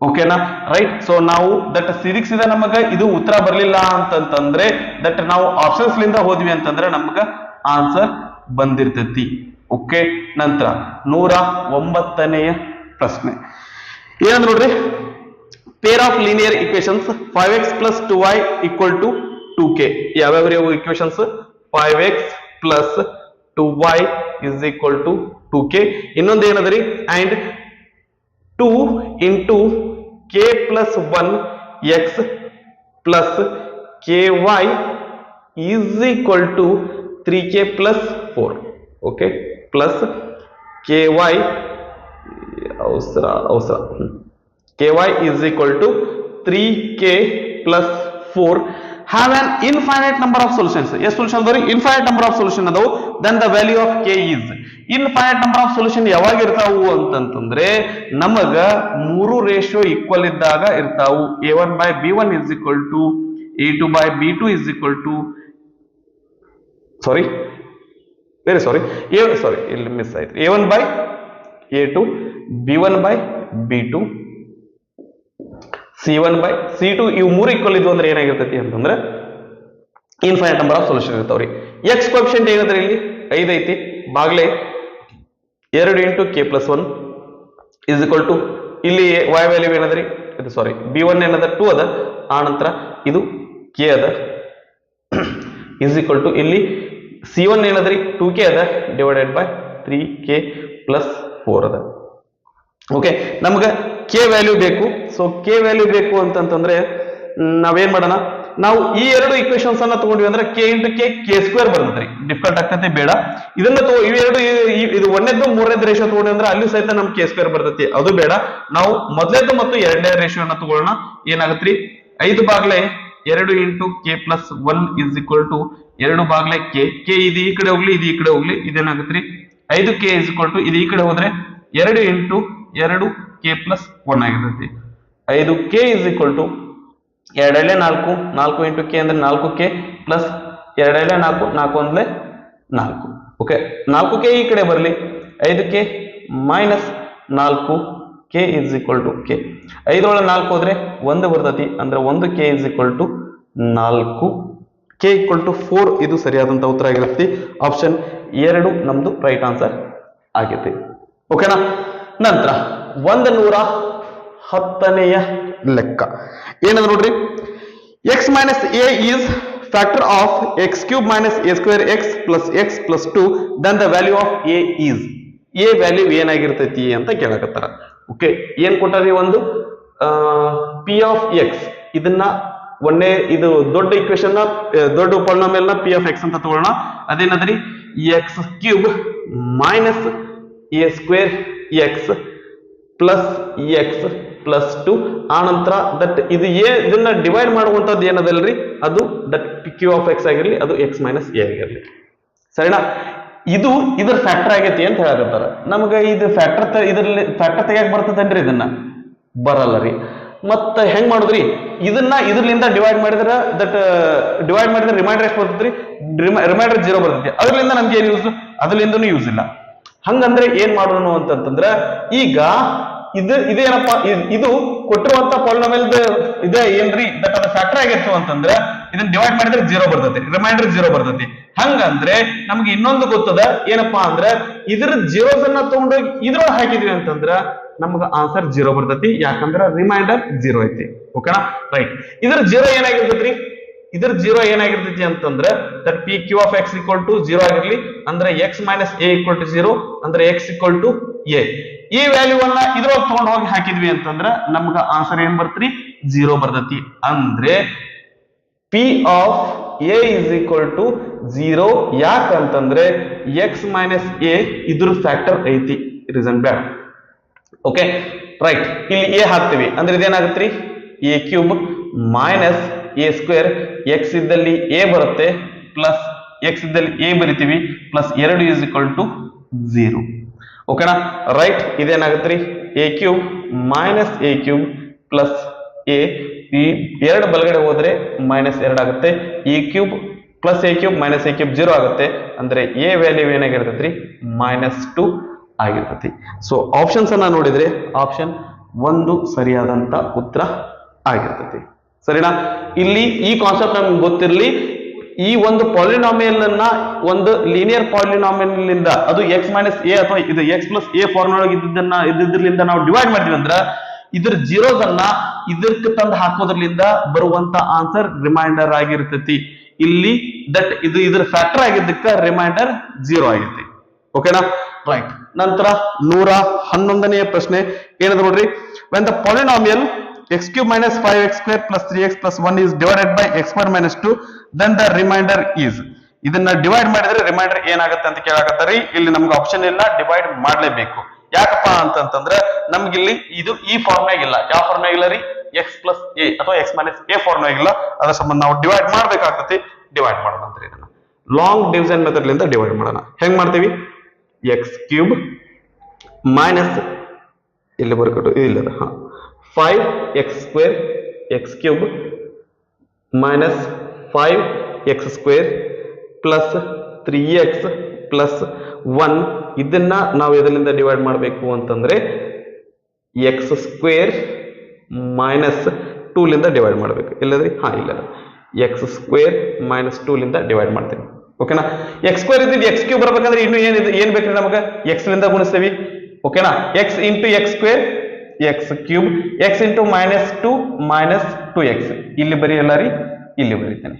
ಓಕೆನಾ? ರೈಟ್. ಸೊ ನಾವು ದಟ್ ಸಿರಿಕ್ಸ್ ಇದೆ, ನಮಗ ಇದು ಉತ್ತರ ಬರ್ಲಿಲ್ಲ ಅಂತಂದ್ರೆ ದಟ್ ನಾವು ಆಪ್ಷನ್ಸ್ ಲಿಂದ ಹೋದ್ವಿ ಅಂತಂದ್ರೆ ನಮಗ ಆನ್ಸರ್ ಬಂದಿರ್ತೈತಿ. ಓಕೆ. ನಂತರ 109ನೆಯ ಪ್ರಶ್ನೆ ಏನಂದ್ರೆ ನೋಡ್ರಿ, pair of linear equations 5x plus 2y equal to 2k. ಯಾವ್ಯಾವ equations? 5x plus 2y is equal to 2k. ಇನ್ನೊಂದು ಏನದ್ರಿ? And 2 into k plus 1 x plus ky is equal to 3k plus 4. Okay, plus ky ky is equal to 3k plus 4 have an infinite number of solutions. Yes, solution are infinite number of solution adao, then the value of k is infinite number of solution ಯಾವಾಗ ಇರ್ತಾವು ಅಂತಂದ್ರೆ ನಮಗ 3 ratio equal ಇದ್ದಾಗ ಇರ್ತಾವು. a1 by b1 is equal to a2 by b2 is equal to ಇಲ್ಲಿ miss ಆಯ್ತು. a1 by a2 b1 by b2 c1 by c2 ಇವು 3 equal ಇದ್ವು ಅಂದ್ರೆ ಏನಾಗಿರ್ತೈತಿ ಅಂತಂದ್ರೆ ಇನ್ಫೈನೈಟ್ ನಂಬರ್ ಆಫ್ ಸೊಲ್ಯೂಷನ್ ಇರ್ತಾವ್ರಿ. x ಕೋಎಫಿಷಿಯಂಟ್ ಏನಂದ್ರೆ ಇಲ್ಲಿ 5 ಐತಿ, ಬಾಗ್ಲೆ 2 into k plus 1 is equal to ಇಲ್ಲಿ y ವ್ಯಾಲ್ಯೂ ಏನದ್ರಿ? ಇದು b1 ಏನದ 2 ಅದ, ಆ ನಂತರ ಇದು k ಅದ is equal to ಇಲ್ಲಿ c1 ಏನದ್ರಿ? 2k ಅದ divided by 3k plus 4 ಅದ. ಓಕೆ, ನಮ್ಗೆ ಕೆ ವ್ಯಾಲ್ಯೂ ಬೇಕು. ಸೊ ಕೆ ವ್ಯಾಲ್ಯೂ ಬೇಕು ಅಂತಂದ್ರೆ ನಾವೇನ್ ಮಾಡೋಣ, ನಾವು ಈ ಎರಡು ಇಕ್ವೇಶನ್ಸ್ ಅನ್ನ ತಗೊಂಡ್ವಿ ಅಂದ್ರೆ k ಇಂಟು k ಸ್ಕ್ವೇರ್ ಬರ್ತೈತ್ರಿ. ಡಿಫಿಕಲ್ಟ್ ಆಗ್ತೈತಿ, ಬೇಡ. ಇದನ್ನ ಇವೆರಡು ಇದು ಒಂದನೇದ್ದು ಮೂರನೇದು ರೇಷಿಯೋ ತಗೊಂಡ್ವಿ ಅಂದ್ರೆ ಅಲ್ಲಿ ಸಹಿತ ನಮ್ k ಸ್ಕ್ವೇರ್ ಬರ್ತೈತಿ, ಅದು ಬೇಡ. ನಾವು ಮೊದಲನೇದು ಮತ್ತು ಎರಡನೇ ರೇಷಿಯೋ ಅನ್ನ ತಗೊಳ್ಳೋಣ. ಏನಾಗತ್ರಿ? 5 ಬಾಗ್ಲೆ 2 into k plus 1 is equal to 2 ಬಾಗ್ಲೆ k. ಇದು ಈ ಕಡೆ ಹೋಗ್ಲಿ, ಇದು ಈ ಕಡೆ ಹೋಗ್ಲಿ, ಇದೇನಾಗತ್ರಿ? 5k ಇಸ್ ಈಕ್ವಲ್ ಟು ಇದು ಈ ಕಡೆ ಹೋದ್ರೆ 2 ಇಂಟು 2k ಪ್ಲಸ್ 1 ಆಗಿರ್ತೈತಿ. 5k is equal to 2 4 4 into k ಅಂದ್ರೆ 4k ಪ್ಲಸ್ 2 4 4 ಒಂದ್ಲೆ 4. ಓಕೆ, 4k ಈ ಕಡೆ ಬರಲಿ, 5k minus 4k is equal to k. 5 ಒಳಗೆ 4 ಹೋದ್ರೆ 1 ಬರ್ತೈತಿ, ಅಂದ್ರೆ 1k is equal to 4, k equal to 4. ಇದು ಸರಿಯಾದಂತ ಉತ್ತರ ಆಗಿರುತ್ತೆ. ಆಪ್ಷನ್ 2 ನಮ್ದು ರೈಟ್ ಆನ್ಸರ್ ಆಗೈತಿ. ಓಕೆನಾ? ನಂತರ 110ನೆಯ ಲೆಕ್ಕ ಏನಂದ್ರೆ ನೋಡ್ರಿ, x minus a is factor of x cube minus a square x plus 2, then the value of a is. a value ಏನಾಗಿರ್ತೈತಿ ಅಂತ ಕೇಳಕತ್ತಾರ. ಓಕೆ, ಏನ್ ಕೊಟ್ಟಾರಿ? ಒಂದು p of x, ಇದನ್ನ ಇದು ದೊಡ್ಡ ಇಕ್ವೇಶನ್ ದೊಡ್ಡ ಪಾಲಿನೋಮಿಯಲ್ ನ p of x ಅಂತ ತಗೊಳ್ಳೋಣ. ಅದೇನದ್ರಿ? x cube minus a square x plus x plus 2. ಆ ನಂತರ ದಟ್ ಇದು ಇದನ್ನ ಡಿವೈಡ್ ಮಾಡುವಂತದ್ದು ಏನದಲ್ರಿ, ಅದು ದಟ್ q of x ಆಗಿರ್ಲಿ, ಅದು x ಮೈನಸ್ a ಆಗಿರ್ಲಿ. ಸರಿನಾ? ಇದು ಇದ್ರ ಫ್ಯಾಕ್ಟರ್ ಆಗೈತಿ ಅಂತ ಹೇಳಕತ್ತಾರ. ನಮಗ ಇದು ಇದ್ರಲ್ಲಿ ಫ್ಯಾಕ್ಟರ್ ತೆಗಿಯಕ್ ಬರ್ತದನ್ರಿ? ಇದನ್ನ ಬರಲ್ಲ ರೀ. ಮತ್ತ ಹೆಂಗ್ ಮಾಡುದ್ರಿ? ಇದನ್ನ ಇದ್ರಲಿಂದ ಡಿವೈಡ್ ಮಾಡಿದ್ರೆ ರಿಮೈಂಡರ್ ಎಷ್ಟು ಬರ್ತೈತ್ರಿ? ರಿಮೈಂಡರ್ 0 ಬರ್ತೈತಿ. ಅದ್ರಲಿಂದ ನಮ್ಗೆ ಏನ್ ಯೂಸ್? ಅದ್ರಲಿಂದನೂ ಯೂಸ್ ಇಲ್ಲ. ಹಂಗಂದ್ರೆ ಏನ್ ಮಾಡೋಣ ಅಂತಂದ್ರೆ, ಈಗ ಇದೇನಪ್ಪ ಇದು ಕೊಟ್ಟಿರುವಂತ ಪಾಲಿನಾಮಿಯಲ್ ಇದೆ ಏನ್ರಿ ದಟ್ ಅದ ಫ್ಯಾಕ್ಟರ್ ಆಗಿತ್ತು ಅಂತಂದ್ರೆ ಇದನ್ನ ಡಿವೈಡ್ ಮಾಡಿದ್ರೆ 0 ಬರ್ತೈತಿ, ರಿಮೈಂಡರ್ 0 ಬರ್ತೈತಿ. ಹಂಗಂದ್ರೆ ನಮ್ಗೆ ಇನ್ನೊಂದು ಗೊತ್ತದ ಏನಪ್ಪಾ ಅಂದ್ರೆ ಇದ್ರ ಜೀರೋಸ್ ಅನ್ನ ತಗೊಂಡೋಗಿ ಇದ್ರೊಳಗೆ ಹಾಕಿದ್ವಿ ಅಂತಂದ್ರ ನಮ್ಗೆ ಆನ್ಸರ್ 0 ಬರ್ತೈತಿ, ಯಾಕಂದ್ರ ರಿಮೈಂಡರ್ 0 ಐತಿ. ಓಕೆನಾ, ರೈಟ್. ಇದ್ರ 0 ಏನಾಗಿರ್ತೈತ್ರಿ, ಇದ್ರ 0 ಏನಾಗಿರ್ತೈತಿ ಅಂತಂದ್ರೆ that P Q of x equal to 0 ಆಗಿರ್ಲಿ, ಅಂದ್ರೆ x minus A equal to 0, ಅಂದ್ರೆ ಎಕ್ಸ್ ಈಕ್ವಲ್ ಟು ಎ. ಈ ವ್ಯಾಲ್ಯೂ ಅನ್ನ ಇದ್ರೊಳಗೆ ತಗೊಂಡ್ ಹೋಗಿ ಹಾಕಿದ್ವಿ ಅಂತಂದ್ರ ನಮ್ಗ ಆನ್ಸರ್ ಏನ್ ಬರ್ತ್ರಿ, 0 ಬರ್ತೈತಿ. ಅಂದ್ರೆ P of a is equal to 0. ಯಾಕಂತಂದ್ರೆ ಎಕ್ಸ್ ಮೈನಸ್ ಎ ಇದ್ರ ಫ್ಯಾಕ್ಟರ್ ಐತಿ, ರೀಸನ್ ಬ್ಯಾಡ್. Okay, right. ಇಲ್ಲಿ ಎ ಹಾಕ್ತಿವಿ ಅಂದ್ರೆ ಇದೇನಾಗತ್ರಿ, a cube minus a square. X ಇದ್ದಲ್ಲಿ ಎ ಬರುತ್ತೆ, ಪ್ಲಸ್ ಎಕ್ಸ್ ಇದ್ದಲ್ಲಿ ಎ ಬರಿತೀವಿ, ಪ್ಲಸ್ 2 ಇಸ್ ಈಕ್ವಲ್ ಟು 0. ಓಕೆನಾ, ರೈಟ್. ಇದೇನಾಗತ್ರಿ, a cube minus a cube plus a. ಈ 2 ಬಲಗಡೆ ಹೋದ್ರೆ ಮೈನಸ್ 2 ಆಗುತ್ತೆ. A cube plus a cube minus a cube 0 ಆಗುತ್ತೆ, ಅಂದ್ರೆ ಎ ವ್ಯಾಲ್ಯೂ ಏನಾಗಿರ್ತೈತ್ರಿ, -2 ಆಗಿರ್ತೈತಿ. ಸೊ ಆಪ್ಷನ್ಸ್ ಅನ್ನ ನೋಡಿದ್ರೆ ಆಪ್ಷನ್ 1 ಸರಿಯಾದಂತ ಉತ್ತರ ಆಗಿರ್ತೈತಿ. ಸರಿನಾ? ಇಲ್ಲಿ ಈ ಕಾನ್ಸೆಪ್ಟ್ ನಮ್ಗೆ ಗೊತ್ತಿರಲಿ. ಈ ಒಂದು ಪಾಲಿನಾಮಿಯಲ್ ಅನ್ನ ಒಂದು ಲೀನಿಯರ್ ಪಾಲಿನಾಮಿಯಲ್ ಇಂದ, ಅದು ಎಕ್ಸ್ ಮೈನಸ್ ಎ ಅಥವಾ ಇದು ಎಕ್ಸ್ ಪ್ಲಸ್ ಎ ಫಾರ್ಮ್ ಒಳಗೆ ಇದ್ದಿದ್ರಿಂದ ನಾವು ಡಿವೈಡ್ ಮಾಡಿದ್ವಿ ಅಂದ್ರ ಇದ್ರ ಜೀರೋಸ್ ಅನ್ನ ಇದಕ್ಕೆ ತಂದು ಹಾಕೋದ್ರಲಿಂದ ಬರುವಂತ ಆನ್ಸರ್ ರಿಮೈಂಡರ್ ಆಗಿರ್ತೈತಿ. ಇಲ್ಲಿ ದಟ್ ಇದು ಇದ್ರ ಫ್ಯಾಕ್ಟರ್ ಆಗಿದ್ದಕ್ಕ ರಿಮೈಂಡರ್ 0 ಆಗೈತಿ. ಓಕೆನಾ, ರೈಟ್. ನಂತರ 111ನೇ ಪ್ರಶ್ನೆ ಏನದ ನೋಡ್ರಿ, when the polynomial x cube minus 5x square plus 3x plus 1 is divided by x square minus 2, then the remainder is. ಇದನ್ನ ಡಿವೈಡ್ ಮಾಡಿದ್ರೆ ರಿಮೈಂಡರ್ ಏನಾಗುತ್ತೆ ಅಂತ ಕೇಳಾಕತ್ತಾರಿ. ಇಲ್ಲಿ ನಮ್ಗೆ ಆಪ್ಷನ್ ಇಲ್ಲ, ಡಿವೈಡ್ ಮಾಡ್ಲೇಬೇಕು. ಯಾಕಪ್ಪ ಅಂತಂದ್ರೆ ನಮ್ಗಿಲ್ಲಿ ಇದು ಈ ಫಾರ್ಮ್ನಾಗ ಇಲ್ಲ. ಯಾವ ಫಾರ್ಮ್ನಾಗ ಇಲ್ಲ ರೀ, ಎಕ್ಸ್ ಪ್ಲಸ್ ಎ ಅಥವಾ ಎಕ್ಸ್ ಮೈನಸ್ ಎ ಫಾರ್ಮ್ನಾಗ ಇಲ್ಲ. ಅದರ ಸಂಬಂಧ ನಾವು ಡಿವೈಡ್ ಮಾಡ್ಬೇಕಾಗ್ತತಿ. ಡಿವೈಡ್ ಮಾಡೋದಂದ್ರೆ ಇದನ್ನ ಲಾಂಗ್ ಡಿವಿಷನ್ ಮೆಥಡ್ ಲಿಂದ ಡಿವೈಡ್ ಮಾಡೋಣ. ಹೆಂಗ್ ಮಾಡ್ತೀವಿ, ಎಕ್ಸ್ ಕ್ಯೂಬ್ ಮೈನಸ್ ಇಲ್ಲಿ ಬರ್ಕೊಟ್ಟು ಇದಿಲ್ಲ 5x square X cube minus 5x square plus 3x plus 1. ಇದನ್ನ ನಾವು ಎದರಿಂದ ಡಿವೈಡ್ ಮಾಡಬೇಕು ಅಂತಂದ್ರೆ ಎಕ್ಸ್ ಸ್ಕ್ವೇರ್ ಮೈನಸ್ 2 ಲಿಂದ ಡಿವೈಡ್ ಮಾಡಬೇಕು. ಇಲ್ಲದ್ರಿ, ಇಲ್ಲ, ಎಕ್ಸ್ ಸ್ಕ್ವೇರ್ ಮೈನಸ್ 2 ಲಿಂದ ಡಿವೈಡ್ ಮಾಡ್ತೀವಿ. ಓಕೆನಾ, ಎಕ್ಸ್ ಸ್ಕ್ವೇರ್ ಇದ್ದಿದ್ದು ಎಕ್ಸ್ ಕ್ಯೂಬ್ ಬರ್ಬೇಕಂದ್ರೆ ಇನ್ನು ಏನ್ ಬೇಕ್ರಿ ನಮಗೆ, ಎಕ್ಸ್ ಲಿಂದ ಗುಣಿಸ್ತೀವಿ. ಓಕೆನಾ, X into X square X cube, X into -2 -2x. ಇಲ್ಲಿ ಬರೆಯಲ್ಲ ರೀ, ಇಲ್ಲಿ ಬರೀತೇನೆ.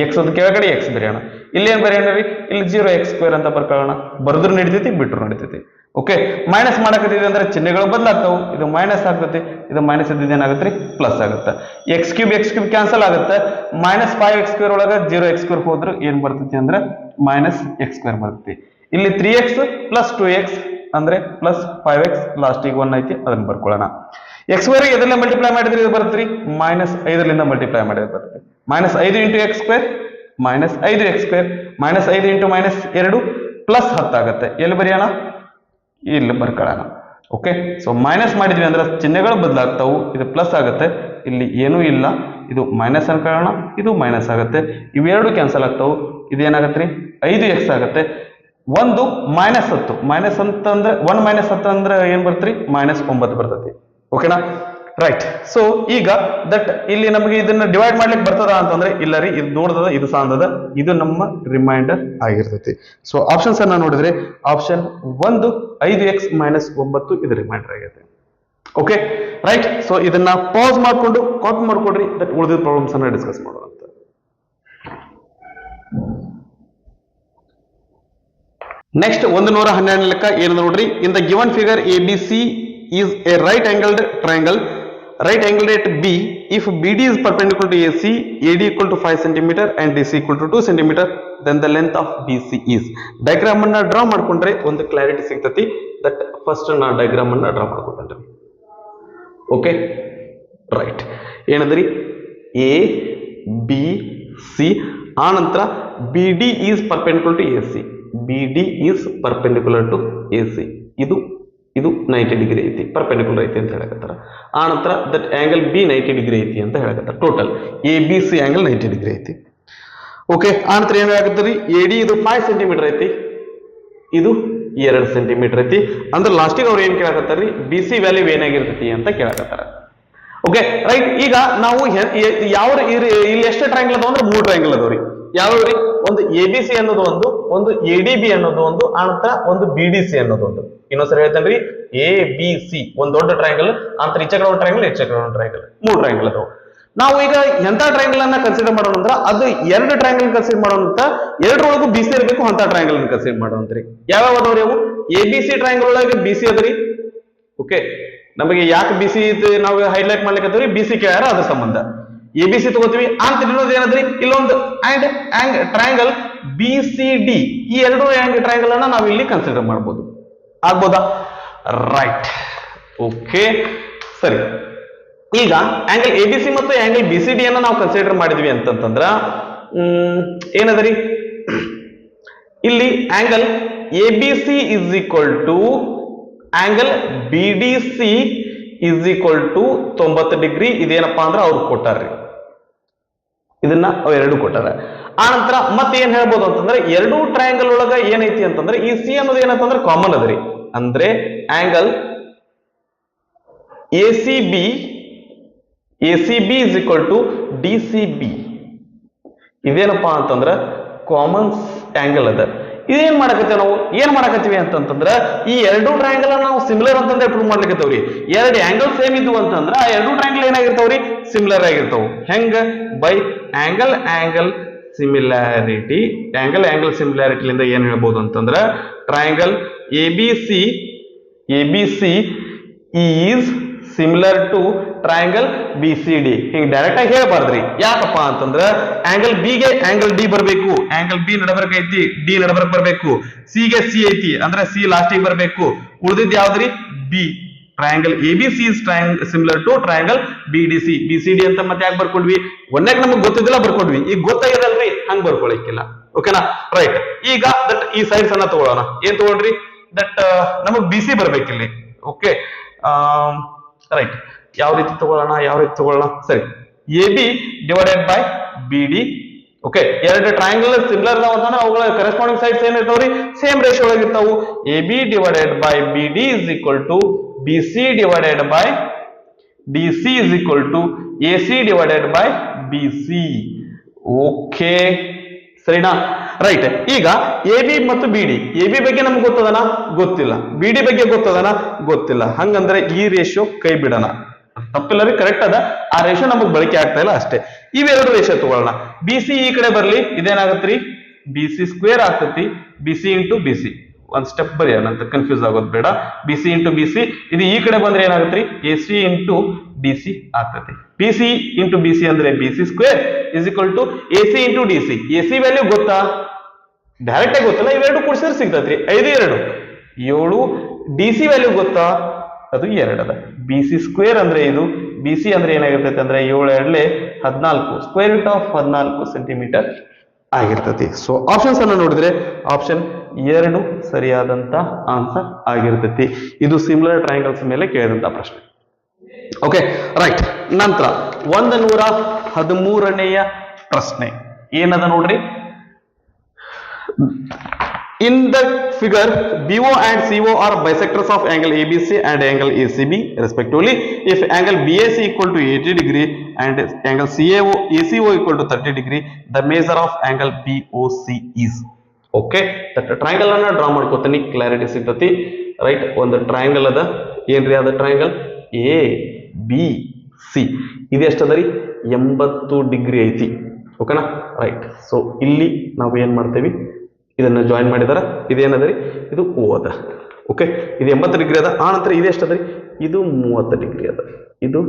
ಎಕ್ಸ್ ಅದ ಕೆಳಗಡೆ ಎಕ್ಸ್ ಬರೆಯೋಣ. ಇಲ್ಲಿ ಏನ್ ಬರೆಯೋಣ ರೀ, ಇಲ್ಲಿ 0x ಸ್ಕ್ವೇರ್ ಅಂತ ಬರ್ಕೊಳ್ಳೋಣ. ಬರೆದ್ರು ನಡಿತೈತಿ, ಬಿಟ್ರು ನಡಿತೈತಿ. ಓಕೆ, ಮೈನಸ್ ಮಾಡಕತ್ತಿದ್ವಿ ಅಂದ್ರೆ ಚಿಹ್ನೆಗಳು ಬದಲಾಗ್ತಾವು. ಇದು ಮೈನಸ್ ಆಗ್ತೈತಿ, ಇದು ಮೈನಸ್ ಇದ್ದಿದ್ದು ಏನಾಗುತ್ತೆ ರೀ, ಪ್ಲಸ್ ಆಗುತ್ತೆ. ಎಕ್ಸ್ ಕ್ಯೂಬ್ ಕ್ಯಾನ್ಸಲ್ ಆಗುತ್ತೆ. -5x ಸ್ಕ್ವೇರ್ ಒಳಗೆ 0x ಸ್ಕ್ವೇರ್ ಹೋದ್ರು ಏನ್ ಬರ್ತೈತಿ ಅಂದ್ರೆ -x ಸ್ಕ್ವೇರ್ ಬರ್ತೈತಿ. ಇಲ್ಲಿ 3x ಪ್ಲಸ್ 2x ಅಂದ್ರೆ ಪ್ಲಸ್ 5x, ಲಾಸ್ಟಿಗೆ 1 ಐತಿ, ಅದನ್ನ ಬರ್ಕೊಳ್ಳೋಣ. ಎಕ್ಸ್ ಸ್ಕ್ವೇರ್ ಎದರಿಂದ ಮಲ್ಟಿಪ್ಲೈ ಮಾಡಿದ್ರೆ ಇದು ಬರುತ್ತೆ ರೀ, -5ರಿಂದ ಮಲ್ಟಿಪ್ಲೈ ಮಾಡಿದ್ರೆ ಬರುತ್ತೆ. -5 into X square -5x square, -5 into -2 plus 10 ಆಗುತ್ತೆ. ಎಲ್ಲಿ ಬರೆಯೋಣ, ಇಲ್ಲಿ ಬರ್ಕೊಳ್ಳೋಣ. ಓಕೆ, ಸೊ ಮೈನಸ್ ಮಾಡಿದ್ವಿ ಅಂದ್ರೆ ಚಿಹ್ನೆಗಳು ಬದಲಾಗ್ತಾವು. ಇದು ಪ್ಲಸ್ ಆಗುತ್ತೆ, ಇಲ್ಲಿ ಏನೂ ಇಲ್ಲ, ಇದು ಮೈನಸ್ ಅನ್ಕೊಳ್ಳೋಣ, ಇದು ಮೈನಸ್ ಆಗುತ್ತೆ. ಇವೆರಡು ಕ್ಯಾನ್ಸಲ್ ಆಗ್ತಾವು. ಇದೇನಾಗತ್ತೆ ರೀ, 5x ಆಗುತ್ತೆ. ಒಂದು -10, ಮೈನಸ್ ಅಂತಂದ್ರೆ 1 -10 ಅಂದ್ರೆ ಏನ್ ಬರ್ತ್ರಿ, -9 ಬರ್ತೈತಿ. ಓಕೆನಾ, ರೈಟ್. ಸೊ ಈಗ ದಟ್ ಇಲ್ಲಿ ನಮಗೆ ಇದನ್ನ ಡಿವೈಡ್ ಮಾಡ್ಲಿಕ್ಕೆ ಬರ್ತದ ಅಂತಂದ್ರೆ ಇಲ್ಲ ರೀ, ಇದು ನೋಡ್ದದ, ಇದು ಸಾಂದದ, ಇದು ನಮ್ಮ ರಿಮೈಂಡರ್ ಆಗಿರ್ತೈತಿ. ಸೊ ಆಪ್ಷನ್ಸ್ ಅನ್ನ ನೋಡಿದ್ರೆ ಆಪ್ಷನ್ 1 5x -9 ಇದು ರಿಮೈಂಡರ್ ಆಗೈತೆ. Okay, right. ಸೊ ಇದನ್ನ ಪಾಸ್ ಮಾಡ್ಕೊಂಡು ಕಾಪಿ ಮಾಡ್ಕೊಡ್ರಿ, ದಟ್ ಉಳಿದ ಪ್ರಾಬ್ಲಮ್ಸ್ ಅನ್ನ ಡಿಸ್ಕಸ್ ಮಾಡೋಣ. ನೆಕ್ಸ್ಟ್ 112 ಲೆಕ್ಕ ಏನು ನೋಡ್ರಿ, in the given figure ABC is a right angled triangle at B. If BD is perpendicular to AC, AD equal to 5 cm and DC equal to 2 cm, then the length of BC is. Diagram ಅನ್ನ draw ಮಾಡ್ಕೊಂಡ್ರೆ ಒಂದು clarity ಸಿಗ್ತತಿ. That first ನಾ diagram ಅನ್ನ draw ಮಾಡ್ಕೊಂಡ್ರೆ okay, right. ಏನದ್ರಿ, A B C, ಆನಂತರ BD is perpendicular to AC. BD is perpendicular to AC. ಇದು 90 ಡಿಗ್ರಿ ಐತಿ, ಪರ್ಪೆಂಡಿಕ್ಯುಲರ್ ಐತಿ ಅಂತ ಹೇಳಕತ್ತಾರ. ಆ ನಂತರ ದಟ್ ಆಂಗಲ್ ಬಿ 90 ಡಿಗ್ರಿ ಐತಿ ಅಂತ ಹೇಳಕತ್ತಾರ. ಟೋಟಲ್ ABC ಆಂಗಲ್ 90 ಡಿಗ್ರಿ ಐತಿ. ಓಕೆ, ಆ ನಂತರ ಏನಾಗುತ್ತೆ ರೀ, AD ಇದು 5 ಸೆಂಟಿಮೀಟರ್ ಐತಿ, ಇದು 2 ಸೆಂಟಿಮೀಟರ್ ಐತಿ. ಅಂದ್ರೆ ಲಾಸ್ಟಿಗೆ ಅವ್ರು ಏನ್ ಕೇಳಕತ್ತಾರ್ರಿ, ಬಿ ಸಿ ವ್ಯಾಲ್ಯೂ ಏನಾಗಿರ್ತೈತಿ ಅಂತ ಕೇಳಕತ್ತಾರ. Okay right. ಈಗ ನಾವು ಯಾವ ಇಲ್ಲಿ ಎಷ್ಟು ಟ್ರಯಾಂಗಲ್ ಅದಾವ ಅಂದ್ರೆ 3 ಟ್ರಯಾಂಗಲ್ ಅದಾವ್ರಿ. ಯಾವ್ರಿ? ಒಂದು ಎ ಬಿ ಸಿ ಅನ್ನೋದು ಒಂದು ಎ ಡಿ ಬಿ ಅನ್ನೋದು ಆನಂತರ ಒಂದು ಬಿ ಡಿ ಸಿ ಅನ್ನೋದು ಇನ್ನೊಂದ್ಸರಿ ಹೇಳ್ತೇನ್ರಿ, ಎ ಬಿ ಸಿ ಒಂದ್ ದೊಡ್ಡ ಟ್ರಯಾಂಗಲ್, ಆನಂತರ ಈಚೆ ಕಡೆ ಒಂದು ಟ್ರಯಾಂಗಲ್, ಈಚೆ ಕಡೆ ಒಂದು ಟ್ರಯಾಂಗಲ್, 3 ಟ್ರಯಾಂಗಲ್ ಅದಾವ. ನಾವು ಈಗ ಎಂತ ಟ್ರಯಾಂಗಲ್ ಅನ್ನ ಕನ್ಸಿಡರ್ ಮಾಡೋಣ ಅಂದ್ರೆ ಅದು 2 ಟ್ರಯಾಂಗಲ್ ಕನ್ಸಿಡರ್ ಮಾಡೋಣ, ಎರಡರೊಳಗೂ ಬಿ ಸಿ ಇರಬೇಕು ಅಂತ ಟ್ರಯಾಂಗಲ್ ಕನ್ಸಿಡರ್ ಮಾಡೋಣ್ರಿ. ಯಾವ್ಯಾವ ಅದಾವ್ರಿ ಅವು? ಎ ಬಿ ಸಿ ಟ್ರಯಾಂಗಲ್ ಒಳಗೆ ಬಿ ಸಿ ಅದ್ರಿ. ಓಕೆ, ನಮಗೆ ಯಾಕೆ ಬಿ ಸಿ ನಾವು ಹೈಲೈಟ್ ಮಾಡ್ಲಿಕ್ಕೆ ಬಿ ಸಿ ಕೇಳ್ಯಾರ ಅದ್ರ ಸಂಬಂಧ ಎ ಬಿ ಸಿ ತಗೋತೀವಿ. ಅಂತ ಇನ್ನೊಂದು ಏನದ್ರಿ, ಇಲ್ಲೊಂದು ಟ್ರಯಾಂಗಲ್ ಬಿ ಸಿ ಡಿ, ಈ 2 ಟ್ರಯಾಂಗಲ್ ಅನ್ನ ನಾವು ಇಲ್ಲಿ ಕನ್ಸಿಡರ್ ಮಾಡ್ಬೋದು. ಆಗ್ಬೋದಾ? ರೈಟ್. ಓಕೆ ಸರಿ. ಈಗ ಆಂಗಲ್ ಎ ಬಿ ಸಿ ಮತ್ತು ಆಂಗಲ್ ಬಿ ಸಿ ಡಿ ಅನ್ನ ನಾವು ಕನ್ಸಿಡರ್ ಮಾಡಿದ್ವಿ ಅಂತಂದ್ರ ಏನದರಿ, ಇಲ್ಲಿ angle A B C is equal to angle B D C is equal to 90 degree. ಇದೇನಪ್ಪಾ ಅಂದ್ರೆ ಅವ್ರು ಕೊಟ್ಟಾರ್ರಿ, ಇದನ್ನ ಅವೆರಡು ಕೊಟ್ಟಾರ. ಆನಂತರ ಮತ್ತೆ ಏನ್ ಹೇಳ್ಬೋದು ಅಂತಂದ್ರೆ, 2 ಟ್ರಯಾಂಗಲ್ ಒಳಗ ಏನೈತಿ ಅಂತಂದ್ರೆ ಈ ಸಿ ಅನ್ನೋದು ಏನಂತಂದ್ರೆ ಕಾಮನ್ ಅದ್ರಿ. ಅಂದ್ರೆ angle A C B is equal to D C B, ಇದೇನಪ್ಪಾ ಅಂತಂದ್ರ ಕಾಮನ್ ಆಂಗಲ್ ಅದ. ಇದೇನ್ ಮಾಡಕತ್ತೀವಿ ನಾವು, ಏನ್ ಮಾಡಕತ್ತೀವಿ ಅಂತಂದ್ರೆ ಈ 2 ಟ್ರಯಾಂಗಲ್ ನಾವು ಸಿಮಿಲರ್ ಅಂತಂದ್ರೆ ಪ್ರೂವ್ ಮಾಡ್ಲಿಕ್ಕತ್ತವ್ರಿ. 2 ಆಂಗಲ್ ಸೇಮ್ ಇದ್ವು ಅಂತಂದ್ರ ಆ 2 ಟ್ರಯಾಂಗಲ್ ಏನಾಗಿರ್ತಾವ್ರಿ, ಸಿಮಿಲರ್ ಆಗಿರ್ತಾವ. ಹೆಂಗ? By angle similarity. ಆಂಗಲ್ ಸಿಮಿಲಾರಿಟಿಲಿಂದ ಏನ್ ಹೇಳ್ಬೋದು ಅಂತಂದ್ರ triangle A B C is similar to triangle B C D. ಹಿಂಗ್ ಡೈರೆಕ್ಟ್ ಆಗಿ ಹೇಳ್ಬಾರ್ದ್ರಿ. ಯಾಕಪ್ಪ ಅಂತಂದ್ರ ಆಂಗಲ್ ಬಿ ಗೆ ಆಂಗಲ್ ಡಿ ಬರ್ಬೇಕು, ಆಂಗಲ್ ಬಿ ನಡಬರ್ಕ್ ಐತಿ, ಡಿ ನಡಬರ್ಕ್ ಬರ್ಬೇಕು, ಸಿ ಗೆ ಸಿ ಐತಿ ಅಂದ್ರೆ ಸಿ ಲಾಸ್ಟಿಗೆ ಬರ್ಬೇಕು, ಉಳಿದಿದ್ ಯಾವ್ದ್ರಿ? B. Triangle A B C is similar to triangle B D C. B C D ಅಂತ ಮತ್ತೆ ಯಾಕೆ ಬರ್ಕೊಂಡ್ವಿ? ಒಂದಾಗ ನಮಗ್ ಗೊತ್ತಿದ್ದಿಲ್ಲ ಬರ್ಕೊಂಡ್ವಿ, ಈಗ ಗೊತ್ತಾಗಿದಲ್ರಿ ಹಂಗ್ ಬರ್ಕೊಳಕ್ಕಿಲ್ಲ. ಓಕೆನಾ? ರೈಟ್. ಈಗ ದಟ್ ಈ ಸೈಡ್ಸ್ ಅನ್ನ ತಗೊಳ್ಳೋಣ. ಏನ್ ತಗೊಂಡ್ರಿ? ದಟ್ ನಮಗ್ ಬಿ ಸಿ ಬರ್ಬೇಕಿಲ್ಲಿ. Okay right. ಯಾವ ರೀತಿ ತಗೊಳ್ಳೋಣ? ಸರಿ, A B divided by B D. Okay, 2 triangle similar ಅದಾವ ಅಂತಂದ್ರೆ ಅವುಗಳ ಕರೆಸ್ಪಾಂಡಿಂಗ್ ಸೈಡ್ಸ್ ಏನಿರ್ತಾವ್ರಿ, ಸೇಮ್ ರೇಷಿಯೋ ಒಳಗಿರ್ತಾವು. A B divided by B D is equal to B C divided by D C is equal to A C divided by B C. Okay ಸರಿನಾ? Right. ಈಗ A B ಮತ್ತು B D, A B ಬಗ್ಗೆ ನಮ್ಗೆ ಗೊತ್ತದನ? ಗೊತ್ತಿಲ್ಲ. B D ಬಗ್ಗೆ ಗೊತ್ತದನ? ಗೊತ್ತಿಲ್ಲ. ಹಂಗಂದ್ರೆ ಈ ರೇಷಿಯೋ ಕೈ ಬಿಡೋಣ. ತಪ್ಪಿಲ್ಲ ರೀ, ಕರೆಕ್ಟ್ ಅದ. ಆ ರೇಷಿಯೋ ನಮಗ್ ಬಳಕೆ ಆಗ್ತಾ ಇಲ್ಲ ಅಷ್ಟೇ. ಇವೆರಡು ರೇಷಿಯೋ ತಗೊಳ್ಳೋಣ. ಬಿ ಸಿ ಈ ಕಡೆ ಬರ್ಲಿ, ಇದೇನಾಗತ್ರಿ? ಬಿ ಸಿ ಸ್ಕ್ವೇರ್ ಆಗ್ತತಿ. B C into B C, ಒಂದ್ ಸ್ಟೆಪ್ ಬರೆಯೋಣ ಅಂತ ಕನ್ಫ್ಯೂಸ್ ಆಗೋದು ಬೇಡ. B C into B C, ಇದು ಈ ಕಡೆ ಬಂದ್ರೆ ಏನಾಗತ್ರಿ? A C into D C ಆಗ್ತತಿ. B C into B C ಅಂದ್ರೆ B C square is equal to A C into D C. A C value ಗೊತ್ತಾ? ಡೈರೆಕ್ಟ್ ಆಗಿ ಗೊತ್ತಲ್ಲ, ಇವೆರಡು ಕೂಡಿಸಿದ್ರೆ ಸಿಗ್ತತ್ರಿ 5 2 7. ಡಿ ಸಿ ವ್ಯಾಲ್ಯೂ ಗೊತ್ತಾ? ಅದು 2 ಅದ. ಬಿ ಸಿ ಸ್ಕ್ವೇರ್ ಅಂದ್ರೆ ಇದು, ಬಿ ಸಿ ಅಂದ್ರೆ ಏನಾಗಿರ್ತೈತೆ ಅಂದ್ರೆ 7 2 14, ಸ್ಕ್ವೇರ್ ರೂಟ್ ಆಫ್ 14 ಸೆಂಟಿಮೀಟರ್ ಆಗಿರ್ತತಿ. ಸೊ ಆಪ್ಷನ್ಸ್ ಅನ್ನ ನೋಡಿದ್ರೆ ಆಪ್ಷನ್ 2 ಸರಿಯಾದಂತ ಆನ್ಸರ್ ಆಗಿರ್ತೈತಿ. ಇದು ಸಿಮಿಲರ್ ಟ್ರಯಾಂಗಲ್ಸ್ ಮೇಲೆ ಕೇಳಿದಂತ ಪ್ರಶ್ನೆ. Okay right. ನಂತರ 113ನೆಯ ಪ್ರಶ್ನೆ ಏನದ ನೋಡ್ರಿ. In the figure, BO and CO are bisectors of angle ABC and angle ACB respectively. If angle BAC equal to 80 degree and angle ACO equal to 30 degree, the measure of angle BOC is. Okay, that triangle ಅನ್ನ draw ಮಾಡ್ಕೊತೀನಿ, clarity ಸಿಗ್ತತಿ. Right. ಒಂದು triangle ಅದ, ಏನ್ರಿ ಅದ triangle? A B C. ಇದು ಎಷ್ಟದರಿ? 80 degree ಐತಿ. ಓಕೆನಾ? ರೈಟ್. ಸೊ ಇಲ್ಲಿ ನಾವು ಏನ್ ಮಾಡ್ತೇವಿ, ಇದನ್ನ ಜಾಯಿನ್ ಮಾಡಿದಾರ. ಇದೇನದ್ರಿ? ಇದು ಓ ಅದ. ಓಕೆ, ಇದು 80 ಡಿಗ್ರಿ ಅದ. ಆ ನಂತರ ಇದು ಎಷ್ಟದ್ರಿ? ಇದು 30 ಡಿಗ್ರಿ ಅದ. ಇದು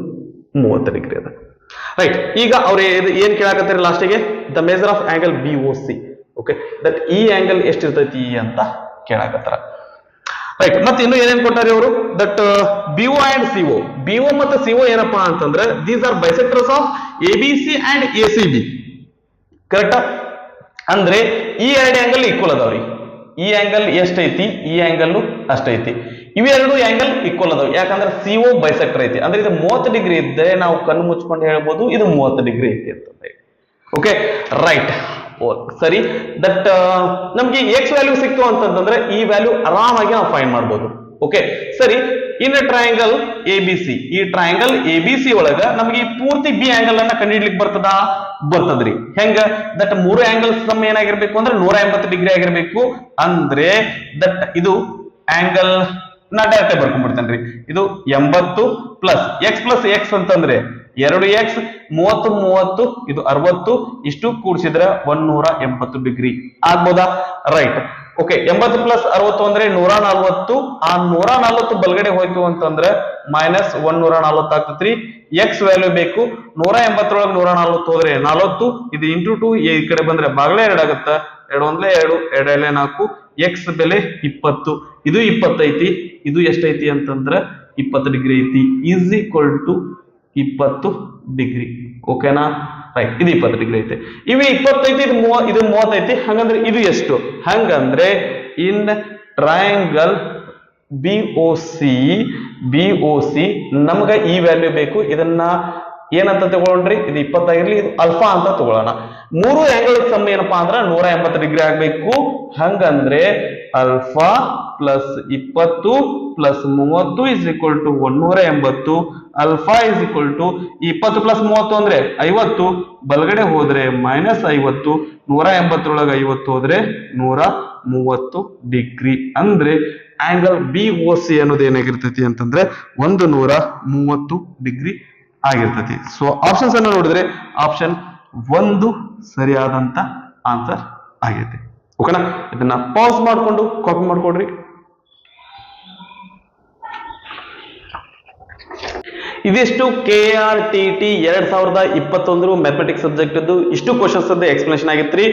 30 ಡಿಗ್ರಿ ಅದ. ರೈಟ್. ಈಗ ಅವ್ರು ಏನ್ ಕೇಳಾಕತ್ತಾರೆ ಲಾಸ್ಟಿಗೆ? The measure of angle B O C. Okay, that ಈ ಆಂಗಲ್ ಎಷ್ಟಿರ್ತೈತಿ ಅಂತ ಕೇಳಾಕತ್ತಾರ. ರೈಟ್. ಮತ್ತೆ ಇನ್ನು ಏನೇನ್ ಕೊಟ್ಟಾರೆ ಅವರು? That BO and CO. BO ಮತ್ತು ಸಿಒ ಏನಪ್ಪಾ ಅಂತಂದ್ರೆ these are bisectors of A B C and A C B. ಕರೆಕ್ಟಾ? ಅಂದ್ರೆ ಈ 2 ಆಂಗಲ್ ಈಕ್ವಲ್ ಅದಾವ್ರಿ. ಈ ಆಂಗಲ್ ಎಷ್ಟೈತಿ, ಈ ಆಂಗಲ್ ಅಷ್ಟೈತಿ. ಇವೆರಡು ಆಂಗಲ್ ಈಕ್ವಲ್ ಅದಾವ. ಯಾಕಂದ್ರೆ ಸಿಒ ಬೈಸೆಕ್ಟರ್ ಐತಿ. ಅಂದ್ರೆ ಇದು 30 ಡಿಗ್ರಿ ಇದ್ದರೆ ನಾವು ಕಣ್ಣು ಮುಚ್ಕೊಂಡು ಹೇಳ್ಬೋದು ಇದು 30 ಡಿಗ್ರಿ ಐತಿ ಅಂತಂದ್ರೆ. Okay right. ಸರಿ. ದಟ್ ನಮ್ಗೆ ಎಕ್ಸ್ ವ್ಯಾಲ್ಯೂ ಸಿಕ್ತು ಅಂತಂದ್ರೆ ಈ ವ್ಯಾಲ್ಯೂ ಆರಾಮಾಗಿ ನಾವು ಫೈಂಡ್ ಮಾಡ್ಬೋದು. ಓಕೆ ಸರಿ. In triangle A B C, ಈ ಟ್ರಯಾಂಗಲ್ ಎ ಬಿ ಸಿ ಒಳಗ ನಮ್ಗೆ ಈ ಪೂರ್ತಿ ಬಿ ಆಂಗಲ್ ಅನ್ನ ಕಂಡುಹಿಡ್ಲಿಕ್ಕೆ ಬರ್ತದ್ರಿ. ಹೆಂಗ? ದಟ್ ಮೂರು ಆಂಗಲ್ಸ್ ಸಮ ಏನಾಗಿರ್ಬೇಕು ಅಂದ್ರೆ 180 ಡಿಗ್ರಿ ಆಗಿರ್ಬೇಕು. ಅಂದ್ರೆ ದಟ್ ಇದು ಆಂಗಲ್ ನಾ ಡೈರೆಕ್ಟ್ ಬರ್ಕೊಂಡ್ಬಿಡ್ತೇನ್ರಿ. ಇದು 80 ಪ್ಲಸ್ ಎಕ್ಸ್ ಅಂತಂದ್ರೆ 2x 30 ಇದು 60 ಇಷ್ಟು ಕೂಡಿಸಿದ್ರೆ 180 ಡಿಗ್ರಿ ಆಗ್ಬೋದಾ? ರೈಟ್. ಓಕೆ 80 ಪ್ಲಸ್ 60 ಅಂದ್ರೆ 140. ಆ 140 ಬಲ್ಗಡೆ ಹೋಯ್ತು ಅಂತಂದ್ರೆ ಮೈನಸ್ 140 ಆಗ್ತತ್ರಿ. ಎಕ್ಸ್ ವ್ಯಾಲ್ಯೂ ಬೇಕು. 180 ಒಳಗೆ 140 ಹೋದ್ರೆ 40. ಇದು ಇಂಟು 2 ಈ ಕಡೆ ಬಂದ್ರೆ ಬಾಗ್ಲೇ 2 ಆಗುತ್ತ. 2 1 2 2 4. ಎಕ್ಸ್ ಬೆಲೆ 20. ಇದು 20 ಐತಿ. ಇದು ಎಷ್ಟೈತಿ ಅಂತಂದ್ರೆ 20 ಡಿಗ್ರಿ ಐತಿ. Is equal to 20 degree. ಓಕೆನಾ? ರೈಟ್. ಇದು 20 ಡಿಗ್ರಿ ಐತೆ. ಇವು 20 ಐತಿ, ಇದು 30 ಐತಿ. ಹಂಗಂದ್ರೆ ಇದು ಎಷ್ಟು? ಹಂಗಂದ್ರೆ in triangle B O C ನಮ್ಗ ಈ ವ್ಯಾಲ್ಯೂ ಬೇಕು. ಇದನ್ನ ಏನಂತ ತಗೊಳ್ರಿ? ಇದು 20 ಆಗಿರ್ಲಿ, ಇದು ಅಲ್ಫಾ ಅಂತ ತಗೊಳ್ಳೋಣ. ಮೂರು ಆಂಗಲ್ ಸಮ್ ಏನಪ್ಪಾ ಅಂದ್ರ 180 ಡಿಗ್ರಿ ಆಗ್ಬೇಕು. ಹಂಗಂದ್ರೆ alpha plus 20 plus 30 is equal to 180. Alpha is equal to 20 plus 30 ಅಂದ್ರೆ 50. ಬಲಗಡೆ ಹೋದ್ರೆ ಮೈನಸ್ 50. 180 ಒಳಗೆ 50 ಹೋದ್ರೆ 130 ಡಿಗ್ರಿ. ಅಂದ್ರೆ ಆಂಗಲ್ ಬಿ ಒ ಸಿ ಅನ್ನೋದು ಏನಾಗಿರ್ತೈತಿ ಅಂತಂದ್ರೆ 130 ಡಿಗ್ರಿ ಆಗಿರ್ತೈತಿ. ಸೊ ಆಪ್ಷನ್ಸ್ ಅನ್ನ ನೋಡಿದ್ರೆ ಆಪ್ಷನ್ 1 ಸರಿಯಾದಂತ ಆನ್ಸರ್ ಆಗೈತೆ. ಓಕೆನಾ? ಇದನ್ನ ಪಾಸ್ ಮಾಡ್ಕೊಂಡು ಕಾಪಿ ಮಾಡ್ಕೊಡ್ರಿ. ಇದಿಷ್ಟು KRTT 2021 ಮ್ಯಾಥಮೆಟಿಕ್ಸ್ ಸಬ್ಜೆಕ್ಟ್ ಇಷ್ಟು ಕ್ವಶನ್ಸ್ ಎಕ್ಸ್ಪ್ಲನೇಷನ್ ಆಗಿತ್ರಿ.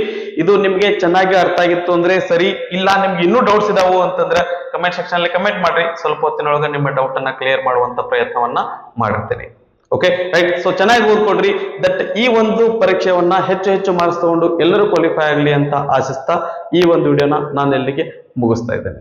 ಇದು ನಿಮ್ಗೆ ಚೆನ್ನಾಗಿ ಅರ್ಥ ಆಗಿತ್ತು ಅಂದ್ರೆ ಸರಿ. ಇಲ್ಲ ನಿಮ್ಗೆ ಇನ್ನೂ ಡೌಟ್ಸ್ ಇದಾವು ಅಂತಂದ್ರೆ ಕಮೆಂಟ್ ಸೆಕ್ಷನ್ ಅಲ್ಲಿ ಕಮೆಂಟ್ ಮಾಡ್ರಿ. ಸ್ವಲ್ಪ ಹೊತ್ತಿನೊಳಗೆ ನಿಮ್ಮ ಡೌಟ್ ಅನ್ನ ಕ್ಲಿಯರ್ ಮಾಡುವಂತ ಪ್ರಯತ್ನವನ್ನ ಮಾಡಿರ್ತೇನೆ. Okay right. ಸೊ ಚೆನ್ನಾಗಿ ಓದ್ಕೊಡ್ರಿ. ದಟ್ ಈ ಒಂದು ಪರೀಕ್ಷೆಯನ್ನ ಹೆಚ್ಚು ಮಾರ್ಕ್ಸ್ ತಗೊಂಡು ಎಲ್ಲರೂ ಕ್ವಾಲಿಫೈ ಆಗಲಿ ಅಂತ ಆಶಿಸ್ತಾ ಈ ಒಂದು ವಿಡಿಯೋನ ನಾನು ಎಲ್ಲಿಗೆ ಮುಗಿಸ್ತಾ ಇದ್ದೇನೆ.